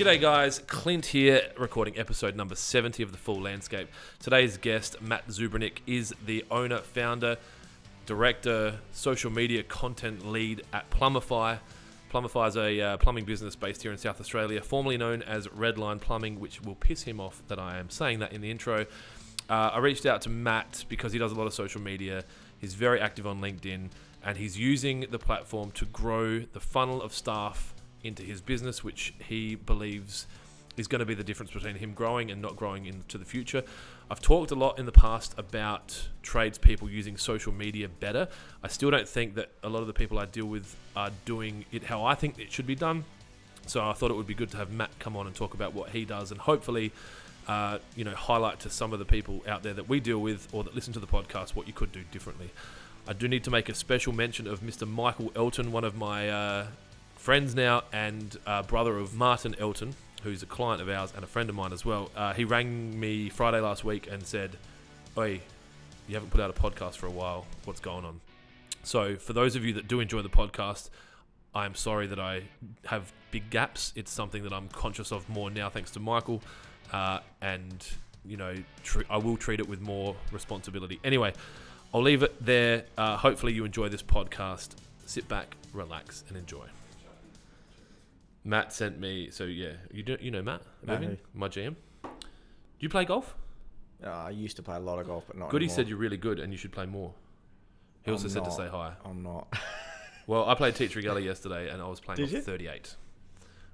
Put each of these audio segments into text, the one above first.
G'day guys, Clint here, recording episode number 70 of The Full Landscape. Today's guest, Matt Zubrinich, is the owner, founder, director, social media content lead at Plumbify. Plumbify is a plumbing business based here in South Australia, formerly known as Redline Plumbing, which will piss him off that I am saying that in the intro. I reached out to Matt because he does a lot of social media. He's very active on LinkedIn, and he's using the platform to grow the funnel of staff into his business, which he believes is going to be the difference between him growing and not growing into the future. I've talked a lot in the past about tradespeople using social media better. I still don't think that a lot of the people I deal with are doing it how I think it should be done. So I thought it would be good to have Matt come on and talk about what he does, and hopefully highlight to some of the people out there that we deal with or that listen to the podcast what you could do differently. I do need to make a special mention of Mr. Michael Elton, one of my friends now, and brother of Martin Elton, who's a client of ours and a friend of mine as well. He rang me Friday last week and said, "Oi, you haven't put out a podcast for a while. What's going on?" So for those of you that do enjoy the podcast, I am sorry that I have big gaps. It's something that I'm conscious of more now thanks to Michael, and I will treat it with more responsibility. Anyway, I'll leave it there. Hopefully you enjoy this podcast. Sit back, relax, and enjoy. Matt sent me, so yeah, you know Matt, my GM. Do you play golf? I used to play a lot of golf, but not Goody anymore. said you're really good and you should play more. He also said to say hi. I'm not. Well, I played Teacher Gully yesterday and I was playing Did off you? 38.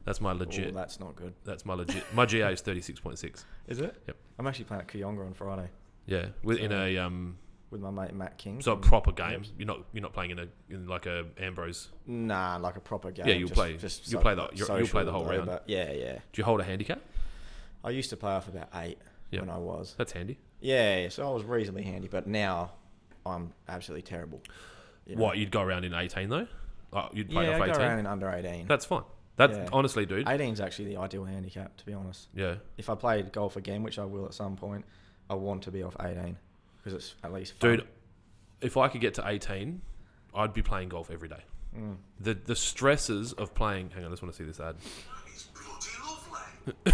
That's my legit. Oh, that's not good. That's my legit. My GA is 36.6. Is it? Yep. I'm actually playing at Kooyonga on Friday Yeah, with my mate Matt King. so a proper game. You're not playing in like a Ambrose. Nah, like a proper game. Yeah, you'll play the whole round. But yeah. Do you hold a handicap? I used to play off about 8 Yep. when I was. That's handy. Yeah, so I was reasonably handy, but now I'm absolutely terrible. What, you'd go around in 18 though? You'd play off I 18? go around in under 18. That's fine. Honestly, dude. 18 is actually the ideal handicap, to be honest. Yeah. If I played golf again, which I will at some point, I want to be off 18 because it's at least fun. Dude, if I could get to 18, I'd be playing golf every day. Mm. The stresses of playing... Hang on, I just want to see this ad. It's bloody lovely.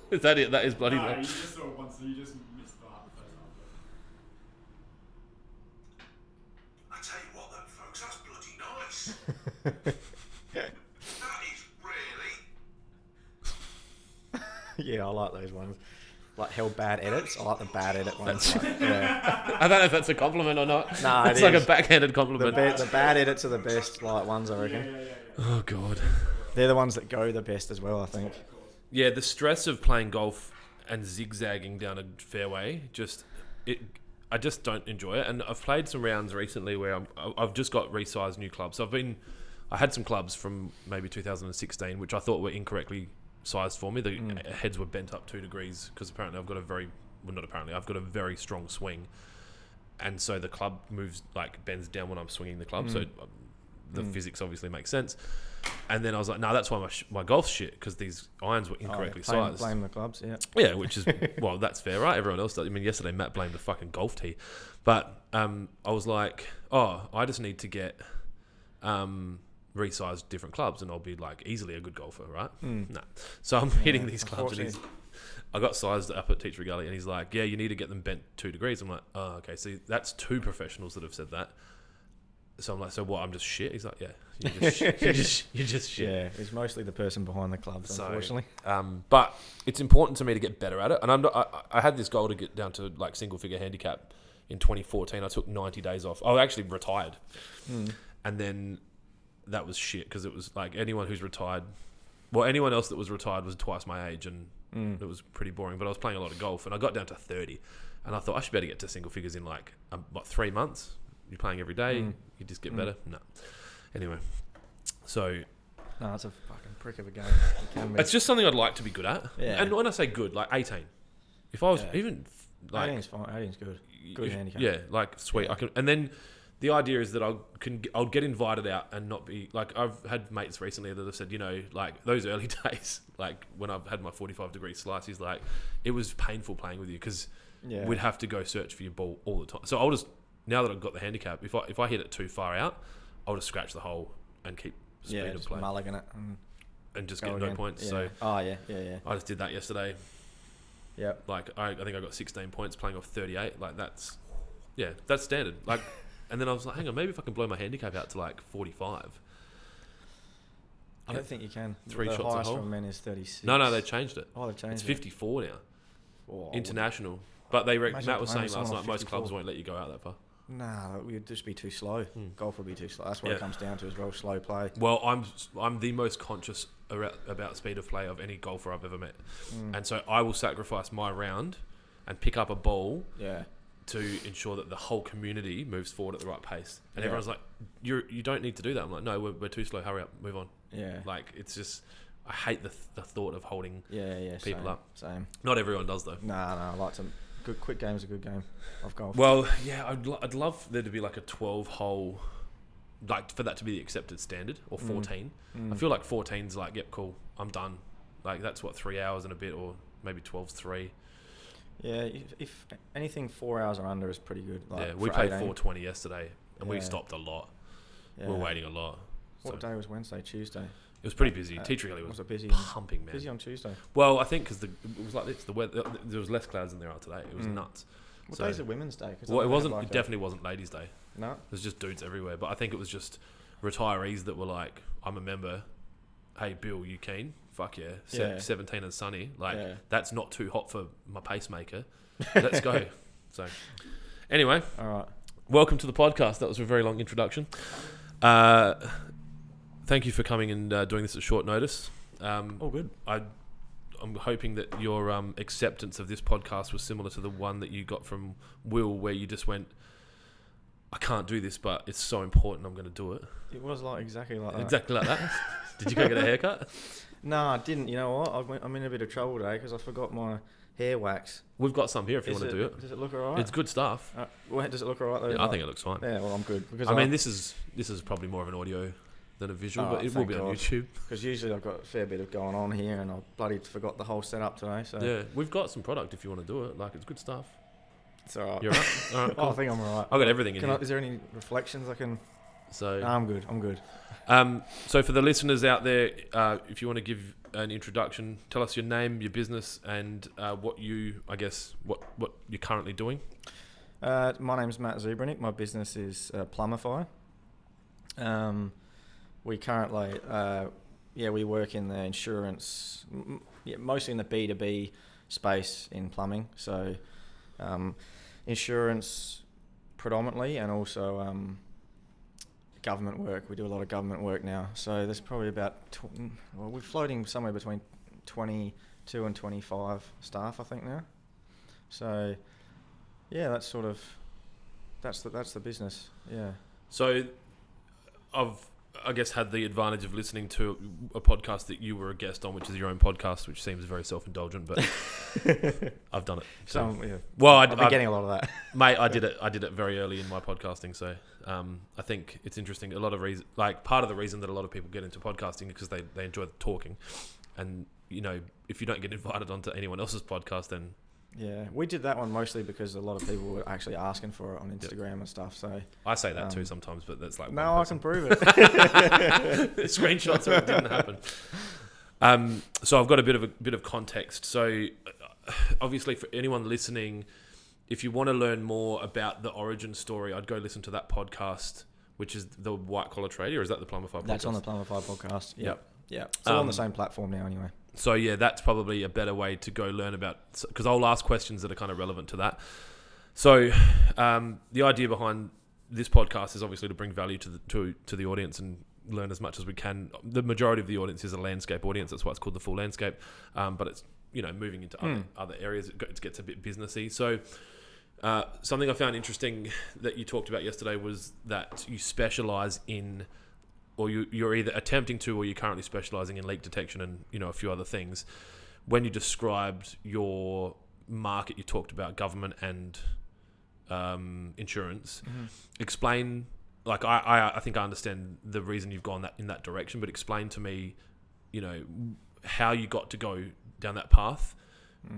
Is that it? That is bloody... No, you just saw it once, so you just missed that first I tell you what though, folks, that's bloody nice. That is really... Yeah, I like those ones. Like hell bad edits. I like the bad edit ones. Yeah. I don't know if that's a compliment or not. Nah, it's it like is. a backhanded compliment. The bad edits are the best ones, I reckon. Yeah. Oh, God. They're the ones that go the best as well, I think. Yeah, the stress of playing golf and zigzagging down a fairway, I just don't enjoy it. And I've played some rounds recently where I've just got resized new clubs. So I had some clubs from maybe 2016, which I thought were incorrectly sized for me. The heads were bent up 2 degrees because apparently I've got a very strong swing. And so the club bends down when I'm swinging the club. So the physics obviously makes sense. And then I was like, no, that's why my golf's shit, because these irons were incorrectly sized. Blame the clubs, yeah. Yeah, which is, well, that's fair, right? Everyone else does. I mean, yesterday Matt blamed the fucking golf tee. But I was like, I just need to get resized different clubs and I'll be like easily a good golfer, right? No. So I'm hitting these clubs and I got sized up at Teacher Gully and he's like, yeah, you need to get them bent 2 degrees. I'm like, oh, okay. So that's 2 professionals that have said that. So I'm like, so what? I'm just shit? He's like, yeah, you're just shit. Yeah, it's mostly the person behind the clubs, unfortunately. But it's important to me to get better at it. And I had this goal to get down to like single figure handicap in 2014. I took 90 days off. I actually retired. And then that was shit because it was like anyone who's retired, anyone else that was retired was twice my age and it was pretty boring. But I was playing a lot of golf and I got down to 30 and I thought I should better get to single figures in like 3 months. You're playing every day, you just get better. No. Anyway, so... No, it's a fucking prick of a game. It's just something I'd like to be good at. Yeah. And when I say good, like 18. If I was even... like 18's fine. 18's good. Good handicap. Yeah, like sweet. Yeah. I can, and then the idea is that I'll get invited out and not be... Like I've had mates recently that have said, like those early days, like when I've had my 45-degree slice, he's like, it was painful playing with you because we'd have to go search for your ball all the time. So I'll just... Now that I've got the handicap, if I hit it too far out, I'll just scratch the hole and keep speed of just play. mulligan it. and just Go get no again. points. Yeah. So yeah. I just did that yesterday. Yep. Like I think I got 16 points playing off 38. Like that's standard. Like, and then I was like, hang on, maybe if I can blow my handicap out to like 45. I don't think you can. Three the shots a highest hole? for men is 36. No, they changed it. Oh, they've changed It's it. 54 now. Oh, International. But Imagine Matt was playing saying with last someone night on most clubs 54. won't let you go out that far. Nah, it would just be too slow. Golf would be too slow. That's what Yeah. it comes down to as well, slow play. Well, I'm the most conscious about speed of play of any golfer I've ever met, and so I will sacrifice my round and pick up a ball Yeah. to ensure that the whole community moves forward at the right pace. And Yeah. everyone's like, you don't need to do that. I'm like, no, we're too slow. Hurry up, move on. Yeah. Like it's just I hate the thought of holding Yeah. people same, up. Same. Not everyone does though. Nah, I like to. Good quick game's a good game of golf. Well, yeah, I'd love there to be like a 12-hole, like for that to be the accepted standard, or 14. I feel like 14's like, yep, cool, I'm done. Like that's what 3 hours and a bit, or maybe 12's 3. Yeah, if anything 4 hours or under is pretty good. Like Yeah, we for played 18. 420 yesterday, and we Yeah. stopped a lot. Yeah. We were waiting a lot. What So day was Wednesday? Tuesday. it was pretty busy. Teacher really Was was it busy? pumping, man. Busy on Tuesday. Well, I think because it was like this, the weather, there was less clouds than there are today. It was nuts. What So- day's the Women's Day? 'Cause I Well, it think they wasn't. have It like definitely wasn't Ladies' Day. No. There's just dudes everywhere. But I think it was just retirees that were like, I'm a member. Hey, Bill, you keen? Fuck yeah. Yeah. 17 and sunny. Like, Yeah. that's not too hot for my pacemaker. Let's go. So, anyway, All right. welcome to the podcast. That was a very long introduction. Thank you for coming and doing this at short notice. All good. I'm hoping that your acceptance of this podcast was similar to the one that you got from Will, where you just went, I can't do this, but it's so important, I'm going to do it. It was like exactly like that. Exactly like that. Did you go get a haircut? No, I didn't. You know what? I'm in a bit of trouble today because I forgot my hair wax. We've got some here if you want to do it. Does it look alright? It's good stuff. Does it look alright though? Yeah, I think it looks fine. Yeah, well, I'm good because I mean, this is probably more of an audio than a visual, but it will thank be on God. YouTube. Because usually I've got a fair bit of going on here, and I bloody forgot the whole setup today. So Yeah, we've got some product if you want to do it. Like, it's good stuff. it's alright. You're right. All right, I cool. think I'm alright. I've got everything in here. Is there any reflections I can? So, No, I'm good. I'm good. So for the listeners out there, if you want to give an introduction, tell us your name, your business, and what you're currently doing. My name's Matt Zubrinich. My business is Plumbify. We currently, we work in the insurance, mostly in the B2B space in plumbing. So, insurance predominantly, and also government work. We do a lot of government work now. So there's probably about, we're floating somewhere between 22 and 25 staff, I think now. So, yeah, that's the business. Yeah. So I guess had the advantage of listening to a podcast that you were a guest on, which is your own podcast, which seems very self-indulgent, but I've done it. So, yeah. well, I've been getting a lot of that. Mate, I did it very early in my podcasting, so I think it's interesting. A lot of reason, like part of the reason that a lot of people get into podcasting is because they enjoy the talking, and you know, if you don't get invited onto anyone else's podcast, then Yeah, we did that one mostly because a lot of people were actually asking for it on Instagram and stuff. So I say that too sometimes, but that's like no, I can prove it. screenshots of it didn't happen. So I've got a bit of context. So obviously, for anyone listening, if you want to learn more about the origin story, I'd go listen to that podcast, which is the White Collar Tradie, or is that the Plumbify podcast? That's on the Plumbify podcast. Yep. Yeah. It's all on the same platform now, anyway. So yeah, that's probably a better way to go learn about, because I'll ask questions that are kind of relevant to that. So the idea behind this podcast is obviously to bring value to the audience and learn as much as we can. The majority of the audience is a landscape audience. That's why it's called the Full Landscape. But it's, you know, moving into other areas, it gets a bit businessy. So something I found interesting that you talked about yesterday was that you specialize in, or you're either attempting to, or you're currently specializing in leak detection and, you know, a few other things. When you described your market, you talked about government and insurance. Explain, like I think I understand the reason you've gone in that direction, but explain to me, you know, how you got to go down that path.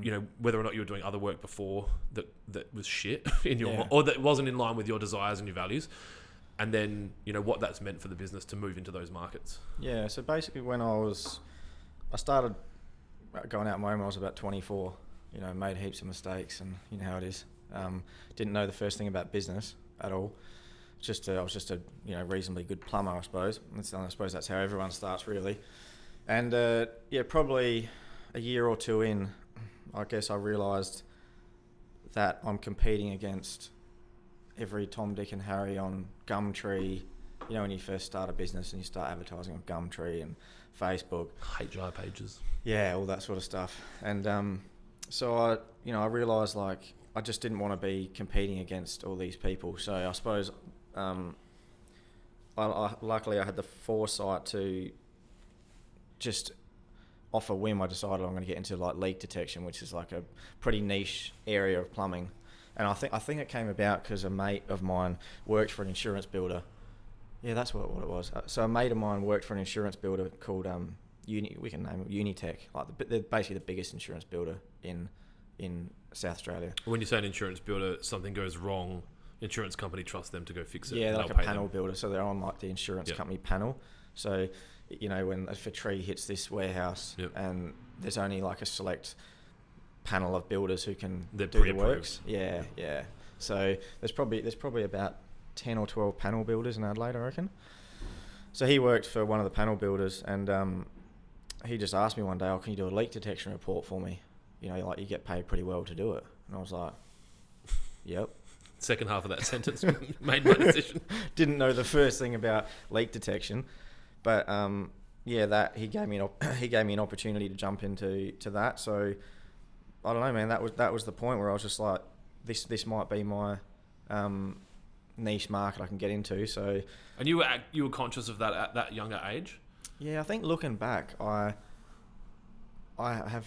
You know, whether or not you were doing other work before that was shit in your, or that wasn't in line with your desires and your values. And then, you know, what that's meant for the business to move into those markets. Yeah, so basically when I was I started going out on my own when I was about 24. You know, made heaps of mistakes, and you know how it is. Didn't know the first thing about business at all. I was just a reasonably good plumber, I suppose. I suppose that's how everyone starts, really. And probably a year or two in, I guess I realised that I'm competing against every Tom, Dick and Harry on Gumtree. You know, when you first start a business and you start advertising on Gumtree and Facebook. HR pages. Yeah, all that sort of stuff. And so I realised like I just didn't want to be competing against all these people. So I suppose luckily I had the foresight to just off a whim, I decided I'm going to get into like leak detection, which is like a pretty niche area of plumbing. And I think it came about because a mate of mine worked for an insurance builder. Yeah, that's what it was. So a mate of mine worked for an insurance builder called we can name it Unitech. Like they're basically the biggest insurance builder in South Australia. When you say an insurance builder, something goes wrong, insurance company trusts them to go fix it. Yeah, they're like a panel builder, so they're on like the insurance Yep. company panel. So, you know, if a tree hits this warehouse Yep. and there's only like a select panel of builders who can They're do the pre-approved. works. Yeah. So there's probably about 10 or 12 panel builders in Adelaide, I reckon. So he worked for one of the panel builders, and he just asked me one day, "Oh, can you do a leak detection report for me? You know, like you get paid pretty well to do it." And I was like, "Yep." Second half of that sentence made my decision. Didn't know the first thing about leak detection, but that he gave me an opportunity to jump into that. So I don't know, man. That was the point where I was just like, this might be my niche market I can get into. So, And you were conscious of that at that younger age? yeah, I think looking back, I have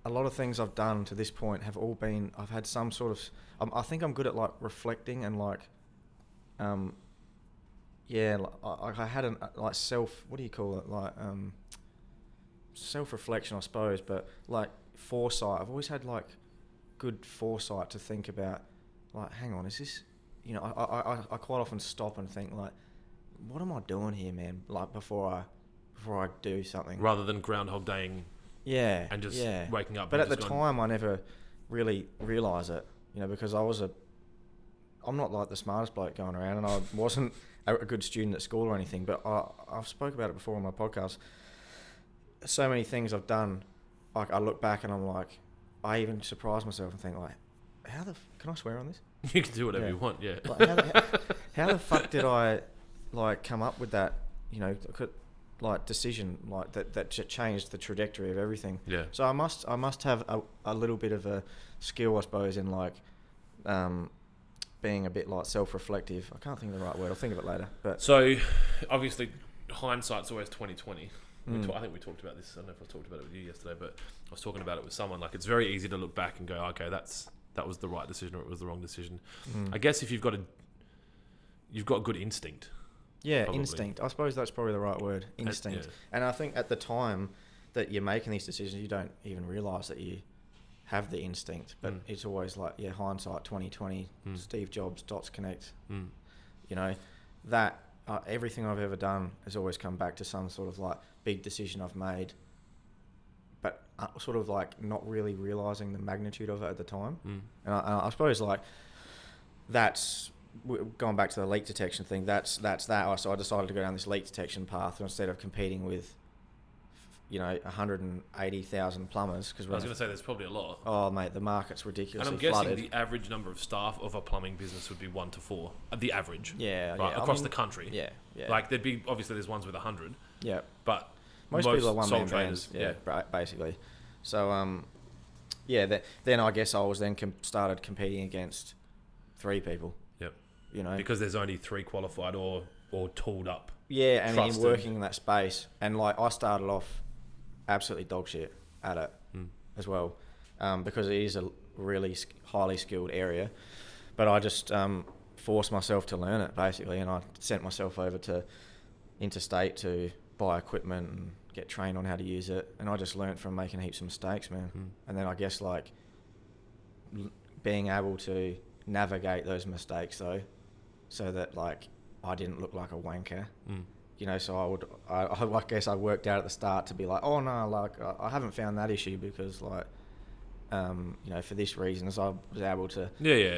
a lot of things I've done to this point have all been, I've had some sort of, I think I'm good at like reflecting and like, I had an like what do you call it? Like, self-reflection, I suppose, but like foresight. I've always had like good foresight to think about, like, hang on, is this, you know, I quite often stop and think like, what am I doing here, man? Like before I do something. Rather than Groundhog Daying and just waking up. But and at the just time, I never really realised it, you know, because I'm not like the smartest bloke going around, and I wasn't a good student at school or anything, but I've spoke about it before on my podcast. So many things I've done, like I look back and I'm like, I even surprise myself and think like, can I swear on this? You can do whatever you want, yeah. Like, how the fuck did I like come up with that, you know, like decision like that changed the trajectory of everything. Yeah. So I must have a little bit of a skill, I suppose, in like being a bit like self-reflective. I can't think of the right word. I'll think of it later. But So, obviously, hindsight's always 20/20. I think we talked about this. I don't know if I talked about it with you yesterday, but I was talking about it with someone. Like, it's very easy to look back and go, okay, that was the right decision or it was the wrong decision. I guess if you've got good instinct. yeah, probably. instinct. I suppose that's probably the right word. Instinct. And I think at the time that you're making these decisions, you don't even realise that you have the instinct. But it's always like, hindsight 20/20. Steve Jobs, dots connect. You know, that everything I've ever done has always come back to some sort of like big decision I've made, but sort of like not really realising the magnitude of it at the time. And I suppose like that's going back to the leak detection thing. That's that. So I decided to go down this leak detection path instead of competing with, you know, 180,000 plumbers. Because I was going to say there's probably a lot. Oh mate, the market's And ridiculously I'm guessing flooded. the average number of staff of a plumbing business would be 1 to 4. The average. Yeah, Right, yeah. across the country. Yeah. Like, obviously there's ones with 100. Yeah. But Most people are sole one-man traders. bands. Yeah, basically. So, then I guess I was then started competing against 3 people. Yep. You know, Because there's only 3 qualified or tooled up. yeah, and in trusted. working in that space, and like I started off absolutely dog shit at it as well, because it is a really highly skilled area. But I just forced myself to learn it basically, and I sent myself over to interstate to buy equipment and get trained on how to use it, and I just learnt from making heaps of mistakes, man. And then I guess like being able to navigate those mistakes though, so that like I didn't look like a wanker. you know, so I guess I worked out at the start to be like, oh no, like I haven't found that issue because like, you know, for this reason, as I was able to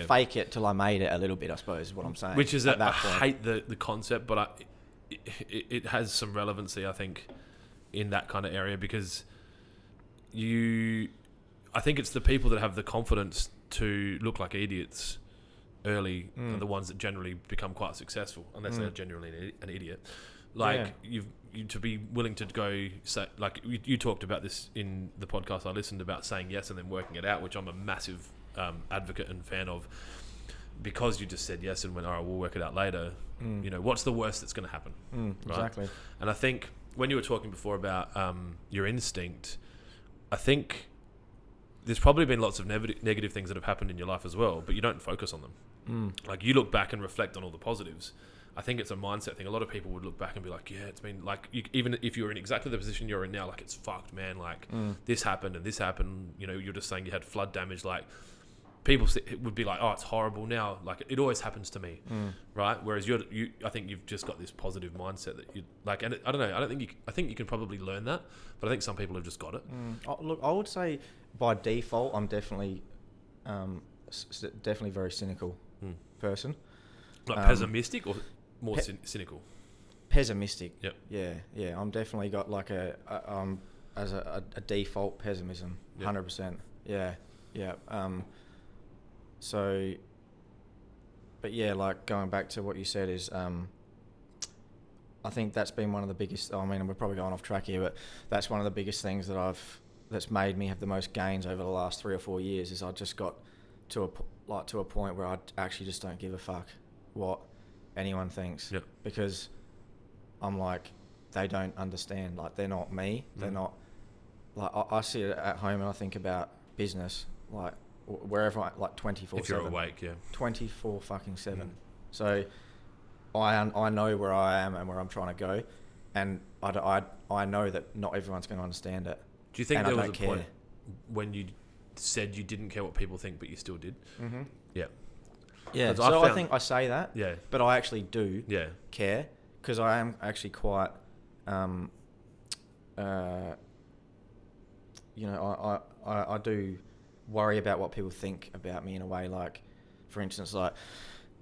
fake it till I made it a little bit, I suppose is what I'm saying. Which is at that I point. hate the concept, but it has some relevancy, I think, in that kind of area because I think it's the people that have the confidence to look like idiots early are the ones that generally become quite successful, unless they're genuinely an idiot. Like you to be willing to go say, like you talked about this in the podcast I listened about, saying yes and then working it out, which I'm a massive advocate and fan of, because you just said yes and went, all right, we'll work it out later. You know, what's the worst that's going to happen? Right? Exactly. And I think when you were talking before about your instinct, I think there's probably been lots of negative things that have happened in your life as well, but you don't focus on them. Like you look back and reflect on all the positives. I think it's a mindset thing. A lot of people would look back and be like, yeah, it's been like, even if you're in exactly the position you're in now, like it's fucked, man. Like this happened and this happened. You know, you're just saying you had flood damage. Like people would be like, oh, it's horrible now. Like it always happens to me, right? Whereas I think you've just got this positive mindset that you like. And I don't know. I think you can probably learn that, but I think some people have just got it. Look, I would say by default, I'm definitely very cynical person. Like pessimistic or more cynical? Pessimistic. Yep. Yeah. I'm definitely got like a default pessimism. 100%. Yeah. So, but yeah, like going back to what you said is, I think that's been one of the biggest. I mean, we're probably going off track here, but that's one of the biggest things that's made me have the most gains over the last 3 or 4 years. Is I just got to a point where I actually just don't give a fuck what anyone thinks, because I'm like, they don't understand. Like they're not me. They're not like I sit at home and I think about business like wherever like 24/7. If you're awake, 24 fucking 7. So I know where I am and where I'm trying to go, and I know that not everyone's going to understand it. Do you think there was a point when you said you didn't care what people think, but you still did? Yeah. Yeah, so I think I say that, but I actually do care, because I am actually quite, you know, I do worry about what people think about me in a way. Like, for instance, like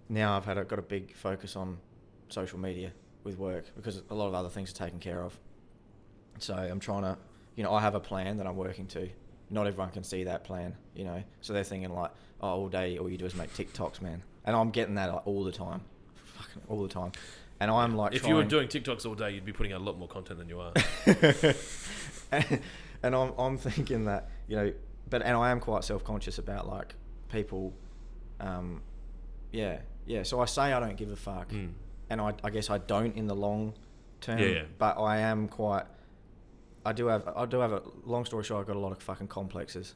now I've got a big focus on social media with work because a lot of other things are taken care of. So I'm trying to, you know, I have a plan that I'm working to. Not everyone can see that plan, you know. So they're thinking like, oh, all day all you do is make TikToks, man. And I'm getting that like, all the time. Fucking all the time. And I'm like, if you were doing TikToks all day, you'd be putting out a lot more content than you are. and I'm thinking that, you know, and I am quite self-conscious about like people, So I say I don't give a fuck, and I guess I don't in the long term. But I am quite. I do have a long story short. I've got a lot of fucking complexes.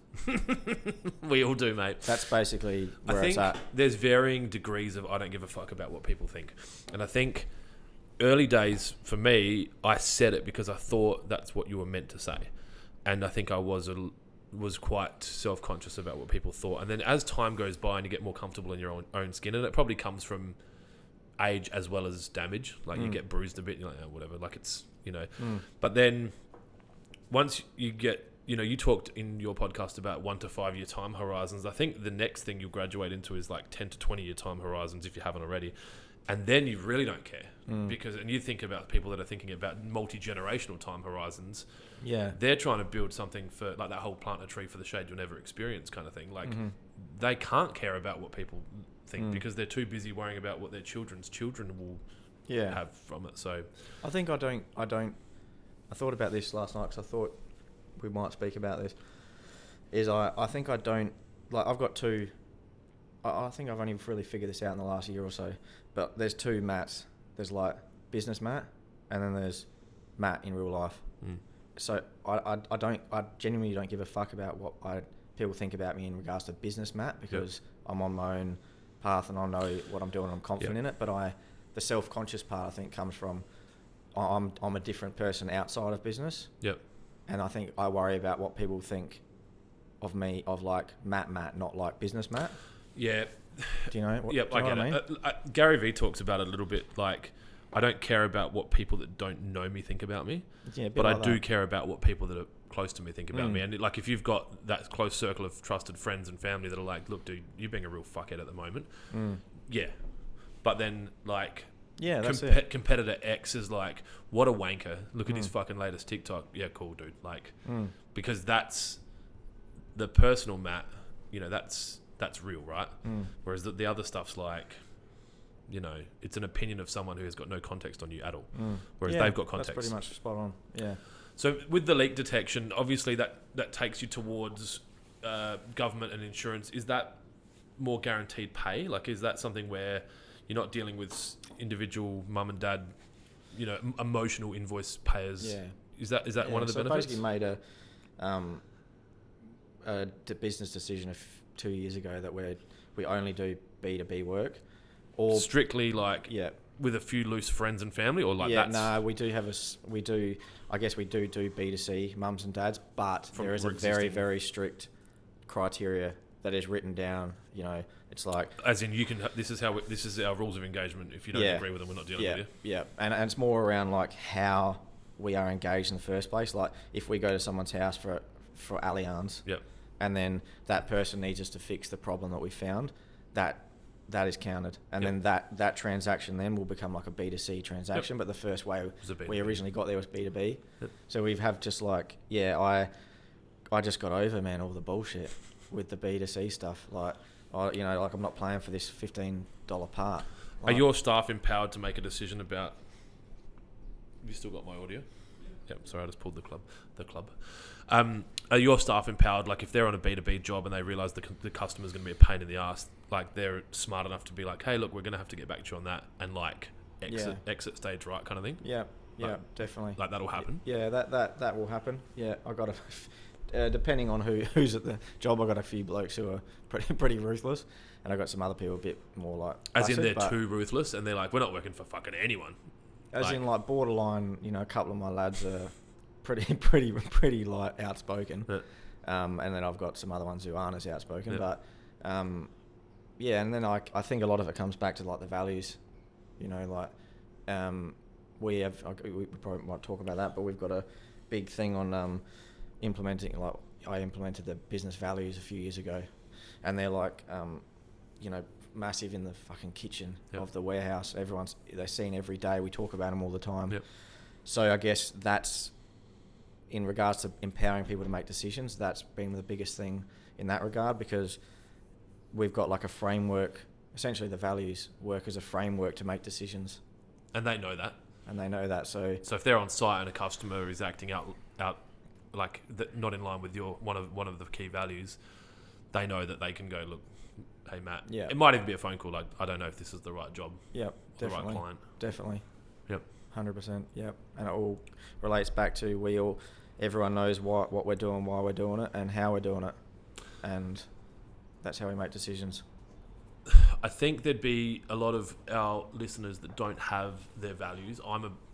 We all do, mate. That's basically where it's at. There's varying degrees of I don't give a fuck about what people think, and I think early days for me, I said it because I thought that's what you were meant to say, and I think I was quite self-conscious about what people thought. And then as time goes by and you get more comfortable in your own skin, and it probably comes from age as well as damage. Like you get bruised a bit, you're like, oh, whatever. Like it's, you know, but then. Once you get, you know, you talked in your podcast about 1 to 5 year time horizons. I think the next thing you'll graduate into is like 10 to 20 year time horizons if you haven't already. And then you really don't care and you think about people that are thinking about multi-generational time horizons. Yeah. They're trying to build something for like that whole plant a tree for the shade you'll never experience kind of thing. Like they can't care about what people think because they're too busy worrying about what their children's children will have from it. So I think I thought about this last night because I thought we might speak about this. I think I don't, like I've got two, I think I've only really figured this out in the last year or so, but there's two Matts. There's like business Matt and then there's Matt in real life. So I genuinely don't give a fuck about what people think about me in regards to business Matt because I'm on my own path and I know what I'm doing and I'm confident in it. But the self-conscious part I think comes from I'm a different person outside of business. Yep. And I think I worry about what people think of me, of like Matt, not like business Matt. Yeah. Do you know? I get it. Gary Vee talks about it a little bit. Like, I don't care about what people that don't know me think about me, Yeah, a bit but like I do that. care about what people that are close to me think about me. And like, if you've got that close circle of trusted friends and family that are like, look, dude, you're being a real fuckhead at the moment. Yeah. But then, like, Yeah, that's it. competitor X is like, what a wanker. Look at his fucking latest TikTok. Yeah, cool, dude. Like, because that's the personal Matt, you know, that's real, right? Whereas the other stuff's like, you know, it's an opinion of someone who has got no context on you at all. Whereas they've got context. That's pretty much spot on. Yeah. So with the leak detection, obviously that takes you towards government and insurance. Is that more guaranteed pay? Like, is that something where you're not dealing with individual mum and dad, you know, emotional invoice payers? Yeah. Is that one of the benefits? Basically made a business decision 2 years ago that we only do B2B work, or strictly like with a few loose friends and family, or like we do have I guess we do B2C mums and dads, but there is a very, very strict criteria that is written down. You know, it's like, as in, you can, this is our rules of engagement. If you don't agree with them, we're not dealing with you. Yeah, and it's more around like how we are engaged in the first place. Like, if we go to someone's house for Allianz, and then that person needs us to fix the problem that we found, that is counted, and then that transaction then will become like a B2C transaction. But the first way we originally got there was B2B. So we've have just like, I just got over, man, all the bullshit with the B2C stuff. Like, I'm not playing for this $15 part. Are your staff empowered to make a decision about? Have you still got my audio? Yep. Sorry, I just pulled the club. Are your staff empowered? Like, if they're on a B2B job and they realise the customer's going to be a pain in the ass, like, they're smart enough to be like, hey, look, we're going to have to get back to you on that, and like exit stage right kind of thing. Yeah, definitely. Like, that'll happen. Yeah, that will happen. Yeah, I got depending on who's at the job, I got a few blokes who are pretty ruthless, and I got some other people a bit more like. As in, they're too ruthless, and they're like, we're not working for fucking anyone. As in, like, borderline. You know, a couple of my lads are pretty like outspoken, and then I've got some other ones who aren't as outspoken. But and then I think a lot of it comes back to like the values. You know, like we probably might talk about that, but we've got a big thing on implementing. Like, I implemented the business values a few years ago, and they're like massive in the fucking kitchen of the warehouse. They're seen every day. We talk about them all the time. So I guess that's, in regards to empowering people to make decisions, that's been the biggest thing in that regard, because we've got like a framework. Essentially, the values work as a framework to make decisions. And they know that. So if they're on site and a customer is acting out like not in line with your one of the key values, they know that they can go, look, hey Matt. Yeah. It might even be a phone call. Like, I don't know if this is the right job. Yep. The right client. Definitely. Yep. 100%. Yep. And it all relates back to everyone knows what we're doing, why we're doing it, and how we're doing it, and that's how we make decisions. I think there'd be a lot of our listeners that don't have their values.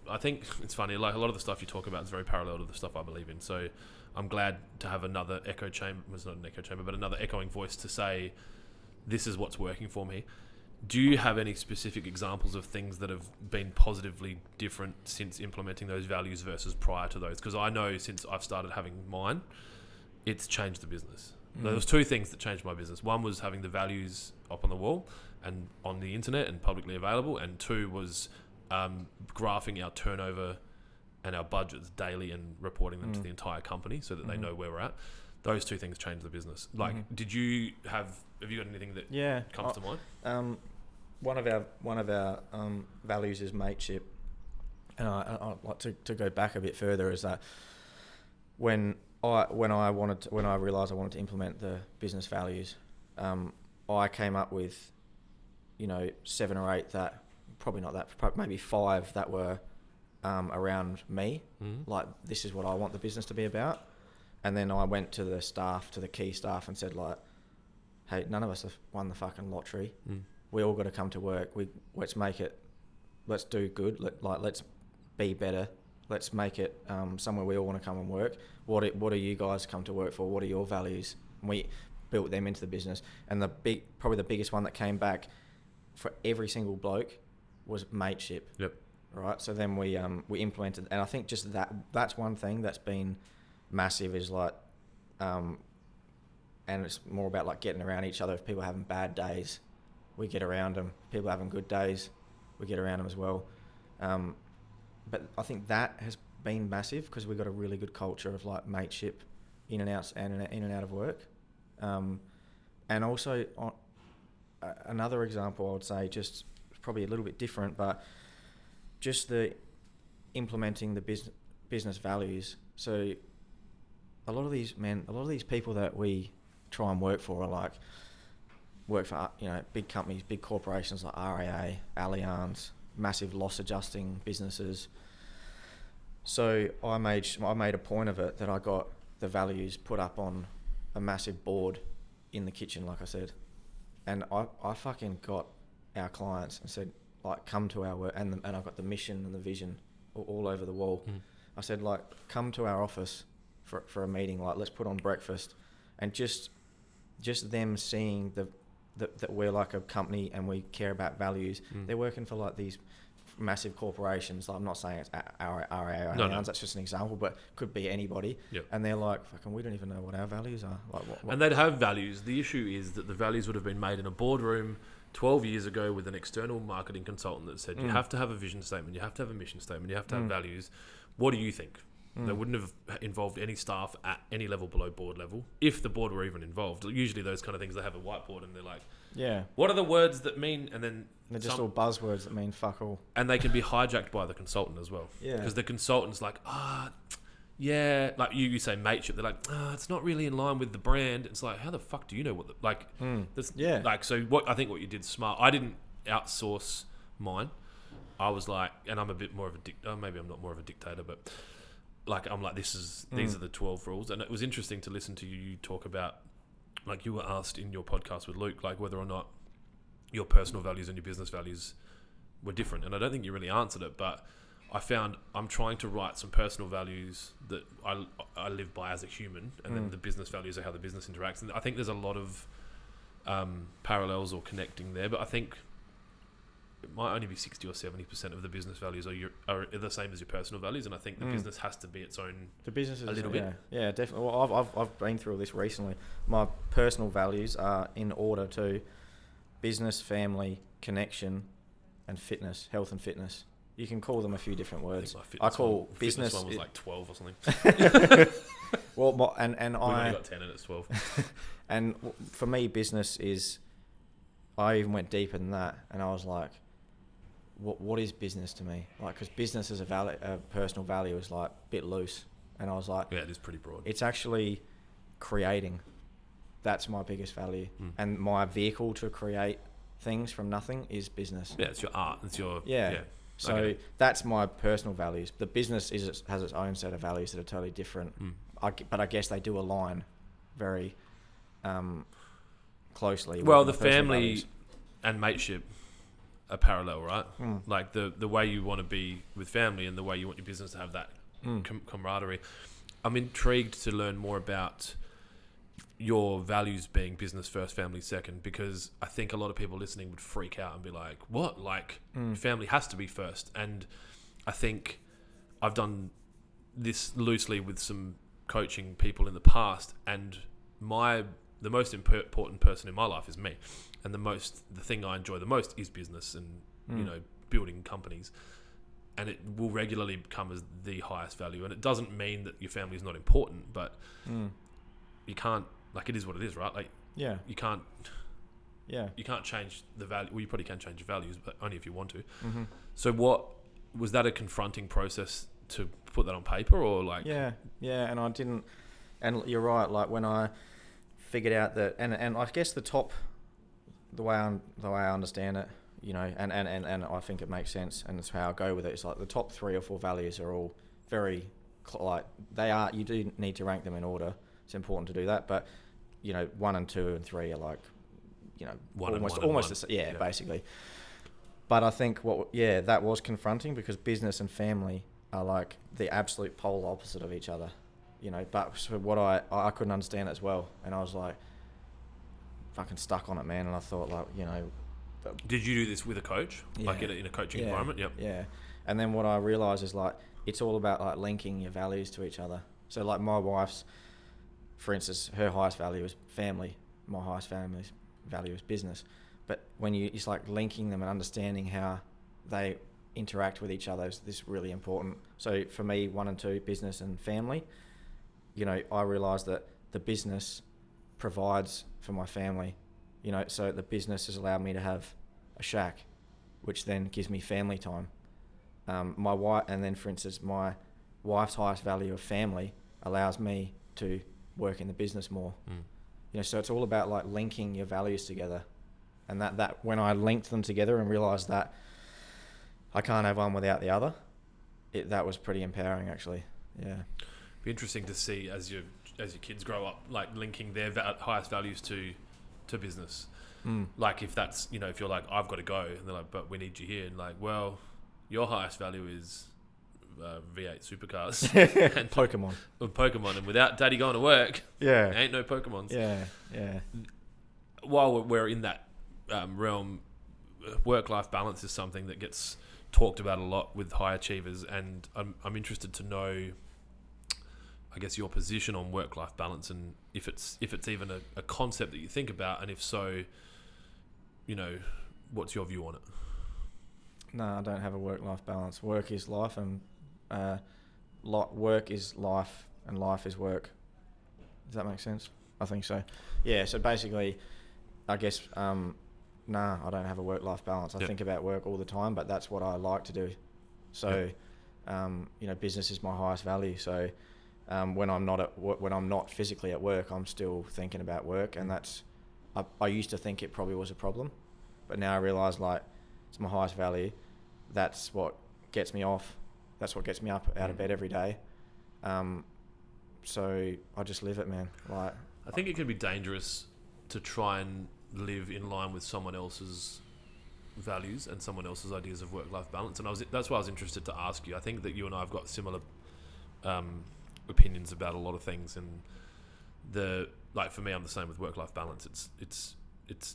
I think it's funny, like, a lot of the stuff you talk about is very parallel to the stuff I believe in. So I'm glad to have another echo chamber. It's not an echo chamber, but another echoing voice to say, this is what's working for me. Do you have any specific examples of things that have been positively different since implementing those values versus prior to those? Because I know since I've started having mine, it's changed the business. There was two things that changed my business. One was having the values up on the wall and on the internet and publicly available, and two was graphing our turnover and our budgets daily and reporting them to the entire company so that they know where we're at. Those two things changed the business. Like, have you got anything that comes to mind? One of our values is mateship, and I'd like to go back a bit further. Is that when I realised I wanted to implement the business values, I came up with 7 or 8 that, probably not that, maybe 5 that were around me. Like, this is what I want the business to be about. And then I went to the key staff and said, like, hey, none of us have won the fucking lottery. We all got to come to work. Let's make it. Let's do good. Let's be better. Let's make it somewhere we all want to come and work. What do you guys come to work for? What are your values? And we built them into the business. And probably the biggest one that came back for every single bloke was mateship. Yep. right? So then we implemented, and I think just that's one thing that's been massive is like, and it's more about like getting around each other. If people are having bad days, we get around them. People are having good days, we get around them as well. But I think that has been massive because we've got a really good culture of like mateship in and out of work. And also another example, I would say, just probably a little bit different, but just the implementing the business values. So a lot of these people that we try and work for work for big companies, big corporations like RAA, Allianz, massive loss adjusting businesses. So I made a point of it that I got the values put up on a massive board in the kitchen, like I said, and I fucking got our clients and said, like, come to our work, and I've got the mission and the vision all over the wall. I said, like, come to our office for a meeting, like, let's put on breakfast, and just them seeing that we're like a company and we care about values. They're working for like these massive corporations. Like, I'm not saying it's our Allianz, that's just an example, but could be anybody. Yep. And they're like, fucking, we don't even know what our values are. Like, what? And they'd have values. The issue is that the values would have been made in a boardroom 12 years ago with an external marketing consultant that said, you have to have a vision statement, you have to have a mission statement, you have to have values. What do you think? They wouldn't have involved any staff at any level below board level, if the board were even involved. Usually those kind of things, they have a whiteboard and they're like, yeah, what are the words that mean? And then they're just all buzzwords that mean fuck all. And they can be hijacked by the consultant as well. Yeah. Because the consultant's like, yeah, like you say mateship, they're like, it's not really in line with the brand. It's like, how the fuck do you know what the, like, yeah. Like, so I think what you did smart. I didn't outsource mine. I was like, and I'm a bit more of a maybe I'm not more of a dictator, but like, I'm like, these are the 12 rules. And it was interesting to listen to you talk about, like, you were asked in your podcast with Luke, like, whether or not your personal values and your business values were different. And I don't think you really answered it, but I found I'm trying to write some personal values that I live by as a human, and then the business values are how the business interacts. And I think there's a lot of parallels or connecting there, but I think it might only be 60 or 70% of the business values are the same as your personal values, and I think the business has to be its own. The business is a little bit. Yeah, definitely. Well, I've been through this recently. My personal values are in order to business, family, connection, and fitness, health and fitness. You can call them a few different words. I call business one was like 12 or something. Well, and we only got 10 and it's 12. And for me, business is. I even went deeper than that, and I was like, what is business to me? Like, because business as a personal value is like a bit loose, and I was like, yeah, it is pretty broad. It's actually creating. That's my biggest value, and my vehicle to create things from nothing is business. Yeah, it's your art. It's your So that's my personal values. The business has its own set of values that are totally different. But I guess they do align very closely. Well, with the my personal family values. and mateship are parallel, right? Like the way you want to be with family and the way you want your business to have that camaraderie. I'm intrigued to learn more about your values being business first, family second, because I think a lot of people listening would freak out and be like, what? Like, family has to be first. And I think I've done this loosely with some coaching people in the past, and the most important person in my life is me. And the thing I enjoy the most is business and, building companies. And it will regularly come as the highest value. And it doesn't mean that your family is not important, but you can't, like, it is what it is, right? Like, you can't change the value. Well, you probably can change your values, but only if you want to. So was that a confronting process to put that on paper, or like? Yeah. And I didn't, and you're right. Like, when I figured out that, and I guess the way I understand it, and I think it makes sense, and that's how I go with it. It's like the top 3 or 4 values are all very, like, they are, you do need to rank them in order. It's important to do that, but 1 and 2 and 3 are like, almost basically. But I think that was confronting, because business and family are like the absolute polar opposite of each other, But so what I couldn't understand as well, and I was like, fucking stuck on it, man. And I thought, like, Did you do this with a coach, like in a coaching environment? Yep. Yeah, And then what I realised is like it's all about like linking your values to each other. So like my wife's, for instance, her highest value is family. My highest family's value is business. But when it's like linking them and understanding how they interact with each other is this really important. So for me, 1 and 2, business and family, you know, I realised that the business provides for my family, you know, so the business has allowed me to have a shack, which then gives me family time. My wife, and then for instance, my wife's highest value of family allows me to work in the business more. You know, so it's all about like linking your values together, and that when I linked them together and realised that I can't have one without the other, that was pretty empowering actually. Yeah. Be interesting to see as your kids grow up, like linking their highest values to business. Like if that's, you know, if you're like, I've got to go, and they're like, but we need you here, and like, well, your highest value is V8 supercars and Pokemon, and without Daddy going to work, there ain't no Pokemons. Yeah. While we're in that realm, work-life balance is something that gets talked about a lot with high achievers, and I'm interested to know, I guess, your position on work-life balance, and if it's even a concept that you think about, and if so, you know, what's your view on it? No, I don't have a work-life balance. Work is life, and work is life, and life is work. Does that make sense? I think so. Yeah, so basically, I guess, I don't have a work-life balance. I think about work all the time, but that's what I like to do. So, you know, business is my highest value. So, when I'm not physically at work, I'm still thinking about work, and I used to think it probably was a problem, but now I realise like it's my highest value. That's what gets me off. That's what gets me up out of bed every day. So I just live it, man. Like, I think it can be dangerous to try and live in line with someone else's values and someone else's ideas of work-life balance. And that's why I was interested to ask you. I think that you and I have got similar opinions about a lot of things, and like for me, I'm the same with work-life balance. It's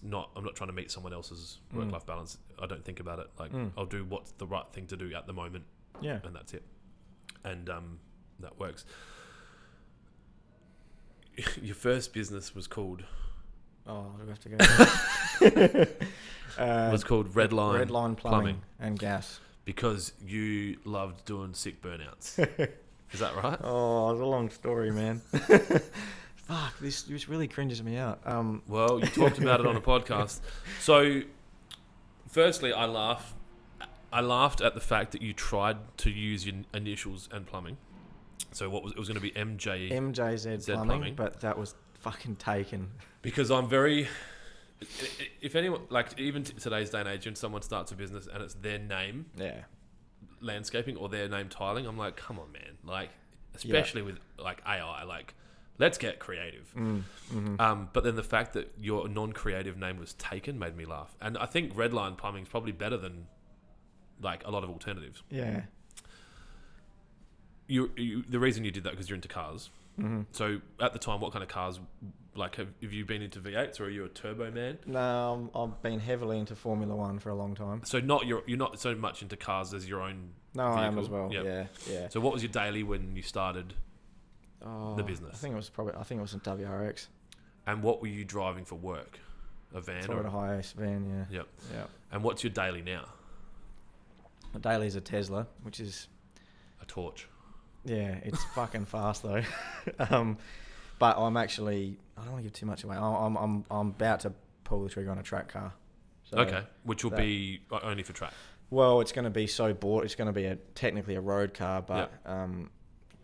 not. I'm not trying to meet someone else's work-life balance. I don't think about it. Like I'll do what's the right thing to do at the moment. Yeah, and that's it. And that works. Your first business was called. Oh, do we have to go? It was called Redline Plumbing and Gas. Because you loved doing sick burnouts. Is that right? Oh, it's a long story, man. Fuck, this really cringes me out. Well, you talked about it on a podcast. So, firstly, I laughed at the fact that you tried to use your initials and plumbing. So it was going to be MJZ plumbing, but that was fucking taken. Because if anyone, like even today's day and age, when someone starts a business and it's their name, landscaping, or their name tiling, I'm like, come on, man. Like, especially with like AI, like, let's get creative. But then the fact that your non-creative name was taken made me laugh. And I think Redline Plumbing is probably better than like a lot of alternatives. Yeah. The reason you did that because you're into cars. So at the time, what kind of cars? Like, have you been into V8s, or are you a turbo man? No, I've been heavily into Formula One for a long time. So you're not so much into cars as your own. No, vehicle. I am as well. Yep. Yeah. So what was your daily when you started the business? I think it was a WRX. And what were you driving for work? A van or a high-ace van? Yeah. Yep. And what's your daily now? My daily is a Tesla, which is a torch. Yeah, it's fucking fast though. But I don't want to give too much away. I'm about to pull the trigger on a track car. So okay, which will be only for track. Well, it's going to be it's going to be technically a road car, but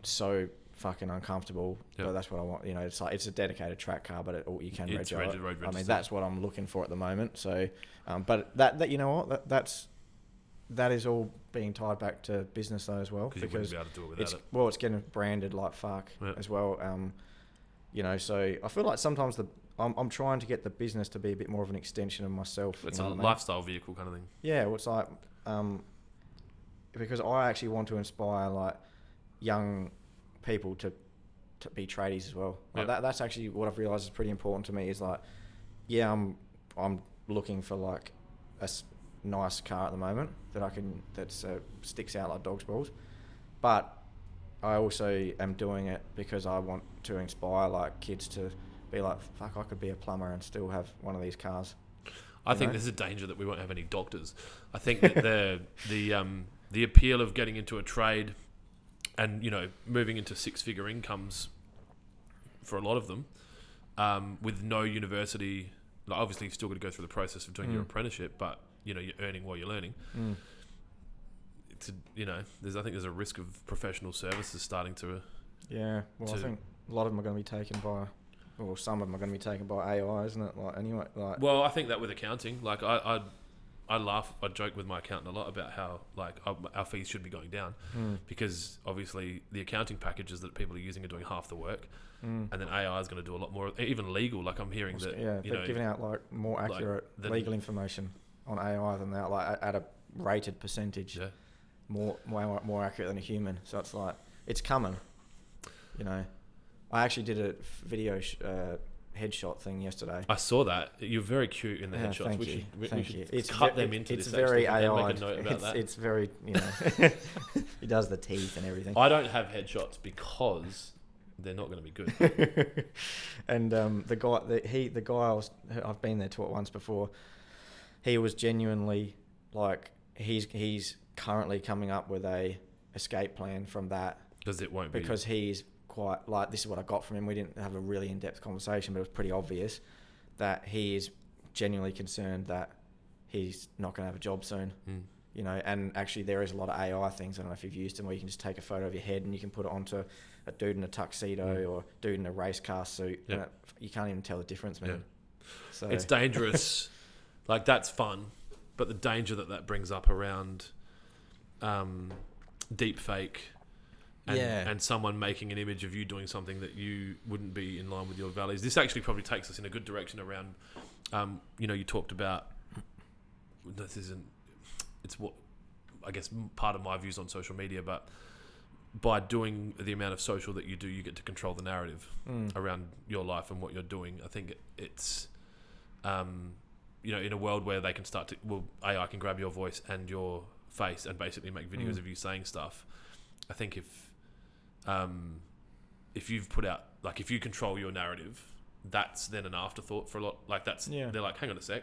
so fucking uncomfortable. Yep. But that's what I want. You know, it's like it's a dedicated track car, but you can reg it. I mean, that's what I'm looking for at the moment. So, but that you know what that is all being tied back to business though as well, because you wouldn't be able to do it without it. Well, it's getting branded like fuck as well. You know, so I feel like sometimes I'm trying to get the business to be a bit more of an extension of myself. It's a lifestyle vehicle kind of thing. Yeah, well, it's like because I actually want to inspire like young people to be tradies as well. Like that's actually what I've realised is pretty important to me. Is like, I'm looking for like nice car at the moment that sticks out like dog's balls, but I also am doing it because I want to inspire like kids to be like, fuck, I could be a plumber and still have one of these cars. I think there's a danger that we won't have any doctors. I think that the appeal of getting into a trade and, you know, moving into six-figure incomes for a lot of them, with no university, like obviously you've still got to go through the process of doing your apprenticeship, but, you know, you're earning while you're learning. It's I think there's a risk of professional services starting to... Yeah, well, I think a lot of them are going to be taken by... Well, some of them are going to be taken by AI, isn't it? Like, anyway, like... Well, I think that with accounting, like I laugh, I joke with my accountant a lot about how like our fees should be going down because obviously the accounting packages that people are using are doing half the work, and then AI is going to do a lot more. Even legal, like I'm hearing that they're giving out like more accurate legal information on AI than that, like at a rated percentage, more accurate than a human. So it's like it's coming, you know. I actually did a video headshot thing yesterday. I saw that. You're very cute in the headshots. Thank you. It's cut them into it's this. Very AI. Make a note about that. It's very, you know, he does the teeth and everything. I don't have headshots because they're not going to be good. And the guy I've been there once before. He was genuinely like he's currently coming up with a escape plan from that because he's quite like, this is what I got from him. We didn't have a really in-depth conversation, but it was pretty obvious that he is genuinely concerned that he's not going to have a job soon. You know, and actually there is a lot of AI things, I don't know if you've used them, where you can just take a photo of your head and you can put it onto a dude in a tuxedo or dude in a race car suit. And you can't even tell the difference, man. So it's dangerous. Like, that's fun, but the danger that brings up around deep fake and someone making an image of you doing something that you wouldn't be in line with your values. This actually probably takes us in a good direction around, you know, you talked about, it's what, I guess, part of my views on social media, but by doing the amount of social that you do, you get to control the narrative around your life and what you're doing. I think it's, you know, in a world where they can start to, AI can grab your voice and your face and basically make videos of you saying stuff. I think if you've put out, like, if you control your narrative, that's then an afterthought for a lot. Like, that's, they're like, hang on a sec,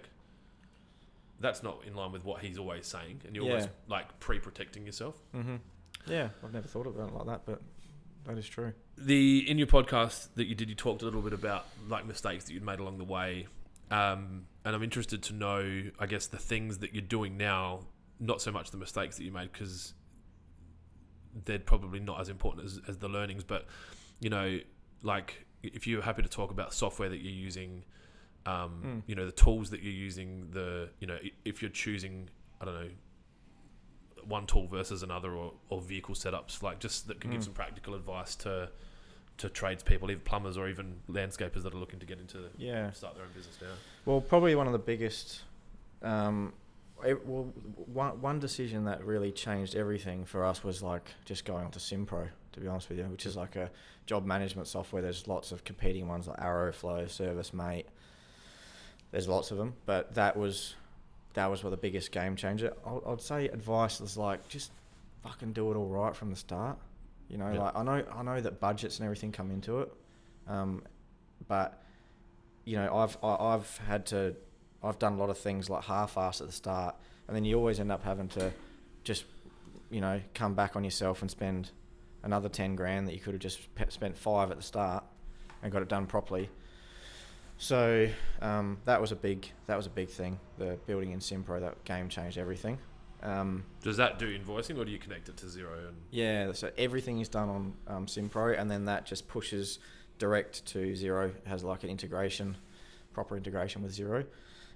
that's not in line with what he's always saying, and you're always like pre-protecting yourself. Yeah, I've never thought about it like that, but that is true. In your podcast that you did, you talked a little bit about like mistakes that you'd made along the way, and I'm interested to know, I guess, the things that you're doing now, not so much the mistakes that you made, because they're probably not as important as the learnings, but, you know, like, if you're happy to talk about software that you're using, you know, the tools that you're using, you know, if you're choosing, I don't know, one tool versus another, or vehicle setups, like, just that can give some practical advice to tradespepeople, even plumbers or even landscapers that are looking to get into start their own business now. Well, probably one of the biggest, one decision that really changed everything for us was like just going onto SimPro, to be honest with you, which is like a job management software. There's lots of competing ones like Aeroflow, ServiceMate. There's lots of them, but that was what the biggest game changer. I'd say advice was like, just fucking do it all right from the start. You know, like I know that budgets and everything come into it, but you know, I've done a lot of things like half-assed at the start, and then you always end up having to just, you know, come back on yourself and spend another 10 grand that you could have just spent 5 at the start and got it done properly. So that was a big thing. The building in SimPro, that game changed everything. Does that do invoicing, or do you connect it to Xero? Yeah, so everything is done on SimPro, and then that just pushes direct to Xero. It has like an proper integration with Xero.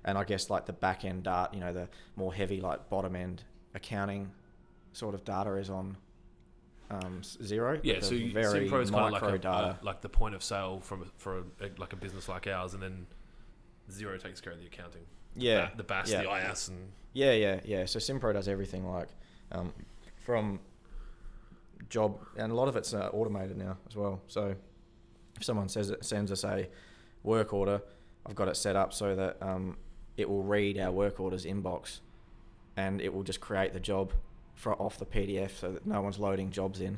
And I guess like the back end data, you know, the more heavy, like bottom end accounting sort of data is on Xero. Yeah, so SimPro is kind of like data. Like the point of sale for like a business like ours, and then Xero takes care of the accounting. Yeah, the BAS, the IAS, and yeah. So SimPro does everything, like from job, and a lot of it's automated now as well. So if someone sends us a work order, I've got it set up so that it will read our work orders inbox and it will just create the job off the PDF so that no one's loading jobs in.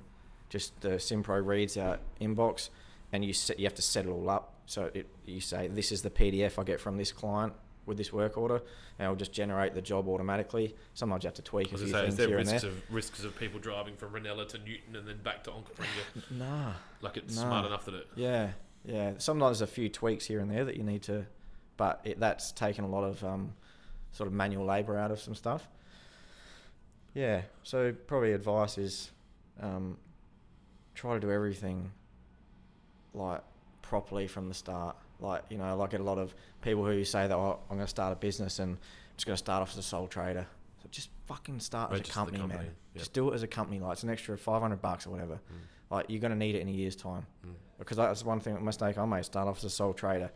Just the SimPro reads our inbox, and you have to set it all up. So you say, this is the PDF I get from this client with this work order, and it'll just generate the job automatically. Sometimes you have to tweak a few things here and there. Risks of people driving from Ranella to Newton and then back to Onkaparinga? Nah. Like it's smart enough that it... Yeah. Sometimes there's a few tweaks here and there that you need to... But that's taken a lot of sort of manual labour out of some stuff. Yeah, so probably advice is try to do everything like properly from the start. Like, you know, I get a lot of people who say that, I'm going to start a business and I'm just going to start off as a sole trader. So just fucking start as a company, man. Yep. Just do it as a company. Like, it's an extra $500 or whatever. Like, you're going to need it in a year's time. Because that's one mistake I made. Start off as a sole trader.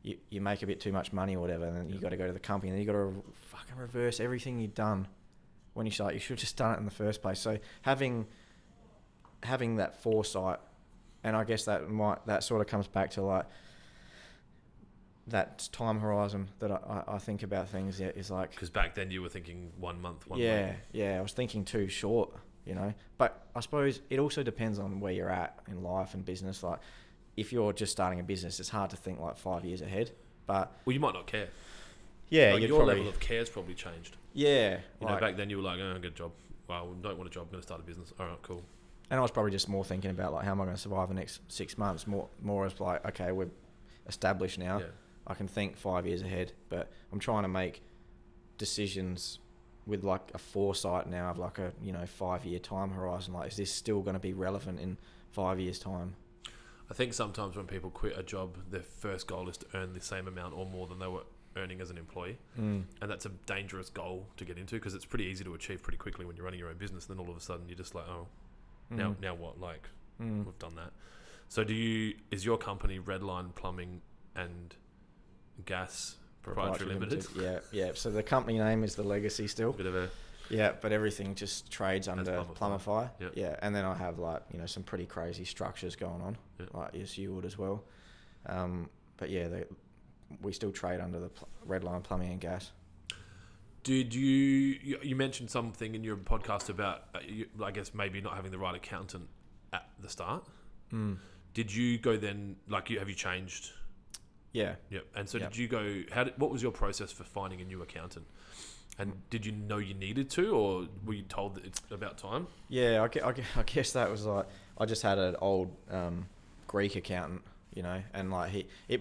You make a bit too much money or whatever, and then you got to go to the company, and then you got to fucking reverse everything you've done when you start. You should have just done it in the first place. So having that foresight, and I guess that sort of comes back to like that time horizon that I think about things. Yeah, is like, because back then you were thinking 1 month, one yeah, week. Yeah, I was thinking too short, you know. But I suppose it also depends on where you're at in life and business. Like, if you're just starting a business, it's hard to think like 5 years ahead. But well, you might not care. Yeah, like your level of care's probably changed. Yeah, you know, back then you were like, "Oh, I get a job. Well, I don't want a job. I'm going to start a business. All right, cool." And I was probably just more thinking about like, how am I going to survive the next 6 months? More as like, okay, we're established now. Yeah. I can think 5 years ahead, but I'm trying to make decisions with like a foresight now of like a 5 year time horizon. Like, is this still going to be relevant in 5 years' time? I think sometimes when people quit a job, their first goal is to earn the same amount or more than they were earning as an employee. And that's a dangerous goal to get into, because it's pretty easy to achieve pretty quickly when you're running your own business. Then all of a sudden you're just like, now what? Like, we've done that. So is your company Redline Plumbing and Gas Proprietary Limited? Yeah. So the company name is the Legacy still. Bit of a... Yeah, but everything just trades under Plumbify. Yep. Yeah, and then I have like, some pretty crazy structures going on, like yes, you would as well. But yeah, we still trade under the Redline Plumbing and Gas. Did you mentioned something in your podcast about, I guess, maybe not having the right accountant at the start? Did you go then, like, have you changed? Yeah. Yep. And so did you go, what was your process for finding a new accountant? And did you know you needed to, or were you told that it's about time? Yeah, I guess that was like, I just had an old Greek accountant, and like it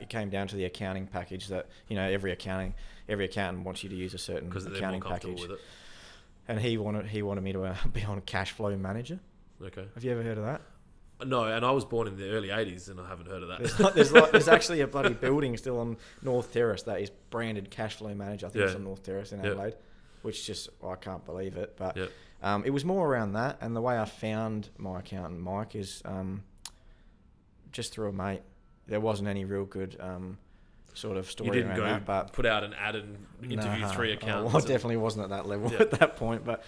came down to the accounting package that, every accountant wants you to use a certain accounting package. With it. And he wanted me to be on Cash Flow Manager. Okay. Have you ever heard of that? No, and I was born in the early 80s and I haven't heard of that. There's actually a bloody building still on North Terrace that is branded Cash Flow Manager. I think it's on North Terrace in Adelaide, which just, I can't believe it. But it was more around that. And the way I found my accountant, Mike, is just through a mate. There wasn't any real good sort of story around that. You didn't go put out an ad and interview 3 accountants? I definitely wasn't at that level at that point. But...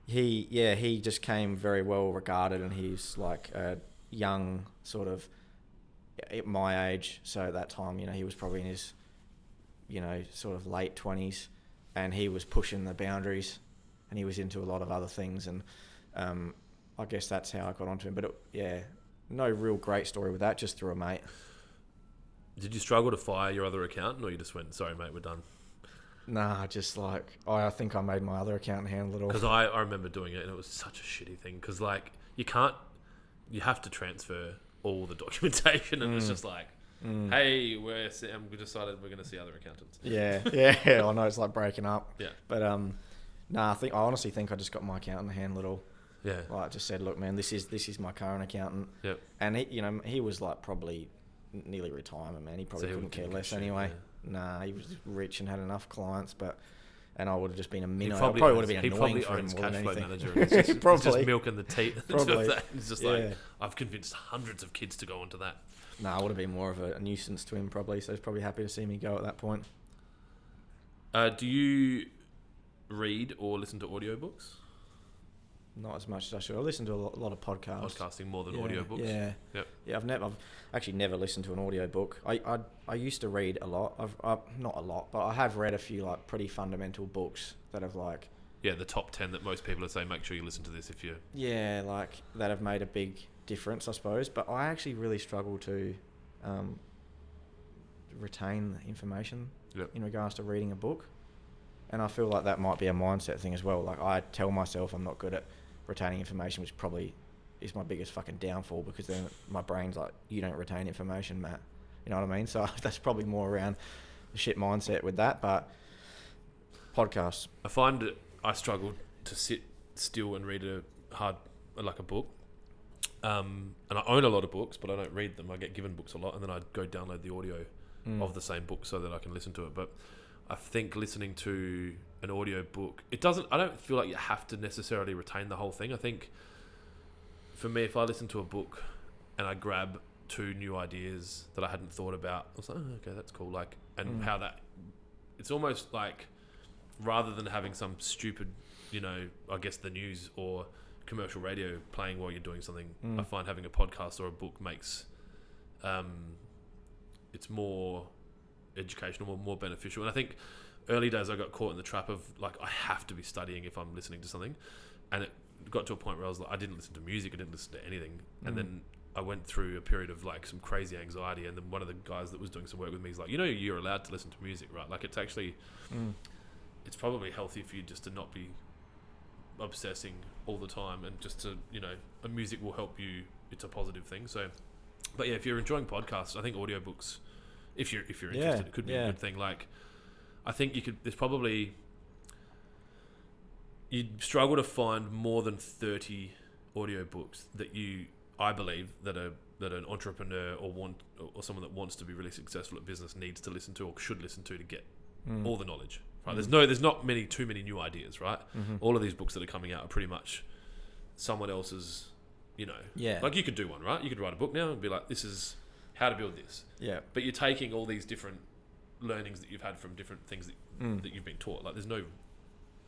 He just came very well regarded, and he's like a young sort of at my age. So at that time, he was probably in his, sort of late 20s, and he was pushing the boundaries, and he was into a lot of other things. And I guess that's how I got onto him. But no real great story with that, just through a mate. Did you struggle to fire your other accountant, or you just went, sorry, mate, we're done? Nah, just like, I think I made my other accountant handle it all. Because I remember doing it, and it was such a shitty thing. Because, like, you have to transfer all the documentation, and it's just like, hey, we decided we're going to see other accountants. Yeah, I know, it's like breaking up. Yeah. But, I honestly think I just got my accountant to handle it all. Yeah. Like, I just said, look, man, this is my current accountant. Yep. And he was like probably nearly retirement, man. He probably couldn't care less anyway. Yeah. Nah, he was rich and had enough clients, and I would have just been a minnow. I probably would have been annoying for him more than anything. Manager. It's just milking the teeth. Probably. It's just like, I've convinced hundreds of kids to go onto that. Nah, I would have been more of a nuisance to him probably, so he's probably happy to see me go at that point. Do you read or listen to audiobooks? not as much as I should. I listen to a lot of podcasts. Podcasting more than Yeah, audiobooks. Yeah. Yep. Yeah, I've actually never listened to an audiobook. I used to read a lot. I've not a lot, but I have read a few like pretty fundamental books that have like Yeah, the top 10 that most people would say, make sure you listen to this if you... yeah, like that have made a big difference, I suppose. But I actually really struggle to retain information in regards to reading a book. And I feel like that might be a mindset thing as well. Like I tell myself I'm not good at retaining information, which probably is my biggest fucking downfall, because then my brain's like, you don't retain information, Matt. You know what I mean? So that's probably more around the shit mindset with that. But podcasts. I find that I struggle to sit still and read a book. And I own a lot of books, but I don't read them. I get given books a lot, and then I go download the audio of the same book so that I can listen to it. But I think listening to an audio book, I don't feel like you have to necessarily retain the whole thing. I think for me, if I listen to a book and I grab 2 new ideas that I hadn't thought about, I was like, oh, okay, that's cool. Like, and how that, it's almost like, rather than having some stupid, I guess the news or commercial radio playing while you're doing something, I find having a podcast or a book makes, it's more educational, more beneficial. And I think early days I got caught in the trap of like, I have to be studying if I'm listening to something, and it got to a point where I was like, I didn't listen to music, I didn't listen to anything, and then I went through a period of like some crazy anxiety, and then one of the guys that was doing some work with me is like, you're allowed to listen to music, right? Like it's actually it's probably healthy for you just to not be obsessing all the time, and just to a music will help you. It's a positive thing. So but yeah, if you're enjoying podcasts, I think audiobooks, if you're interested, it could be a good thing. Like, I think you'd struggle to find more than 30 audiobooks that I believe that an entrepreneur or someone that wants to be really successful at business needs to listen to or should listen to get all the knowledge. Right? There's not too many new ideas, right? All of these books that are coming out are pretty much someone else's, like you could do one, right? You could write a book now and be like, this is how to build this. Yeah. But you're taking all these different learnings that you've had from different things that you've been taught. Like there's no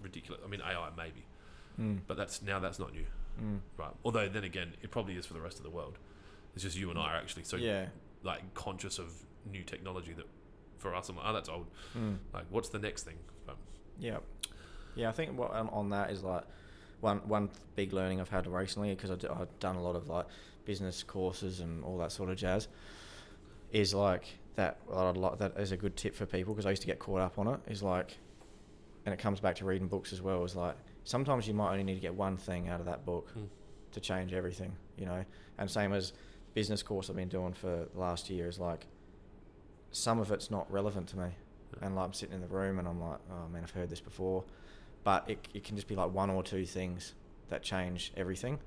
ridiculous, AI maybe, but that's not new. Right. Although then again, it probably is for the rest of the world. It's just you and I are actually so like conscious of new technology that for us, I'm like, oh, that's old. Like, what's the next thing? Yeah. I think what on that is like one big learning I've had recently, because I've done a lot of like business courses and all that sort of jazz, is like that is a good tip for people, because I used to get caught up on it, is like, and it comes back to reading books as well, is like sometimes you might only need to get one thing out of that book to change everything, and same as business course I've been doing for the last year, is like some of it's not relevant to me, and like I'm sitting in the room and I'm like, oh man, I've heard this before, but it can just be like 1 or 2 things that change everything.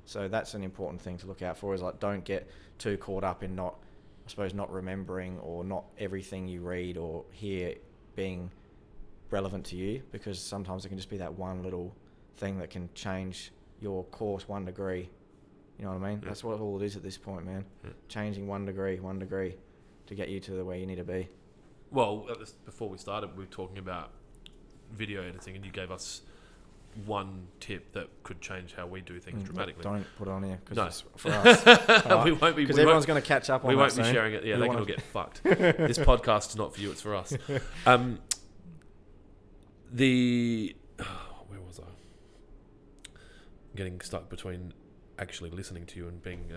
So that's an important thing to look out for, is like, don't get too caught up in not remembering, or not everything you read or hear being relevant to you, because sometimes it can just be that one little thing that can change your course 1 degree. You know what I mean? That's what all it is at this point, man. Changing 1 degree to get you to where you need to be. Well, before we started, we were talking about video editing, and you gave us one tip that could change how we do things dramatically. Don't put it on here, because it's for us. Right? We won't be, because everyone's going to catch up on we that won't soon. be sharing it. Yeah, they can all get fucked. This podcast is not for you, it's for us. Where was I? Getting stuck between actually listening to you and being...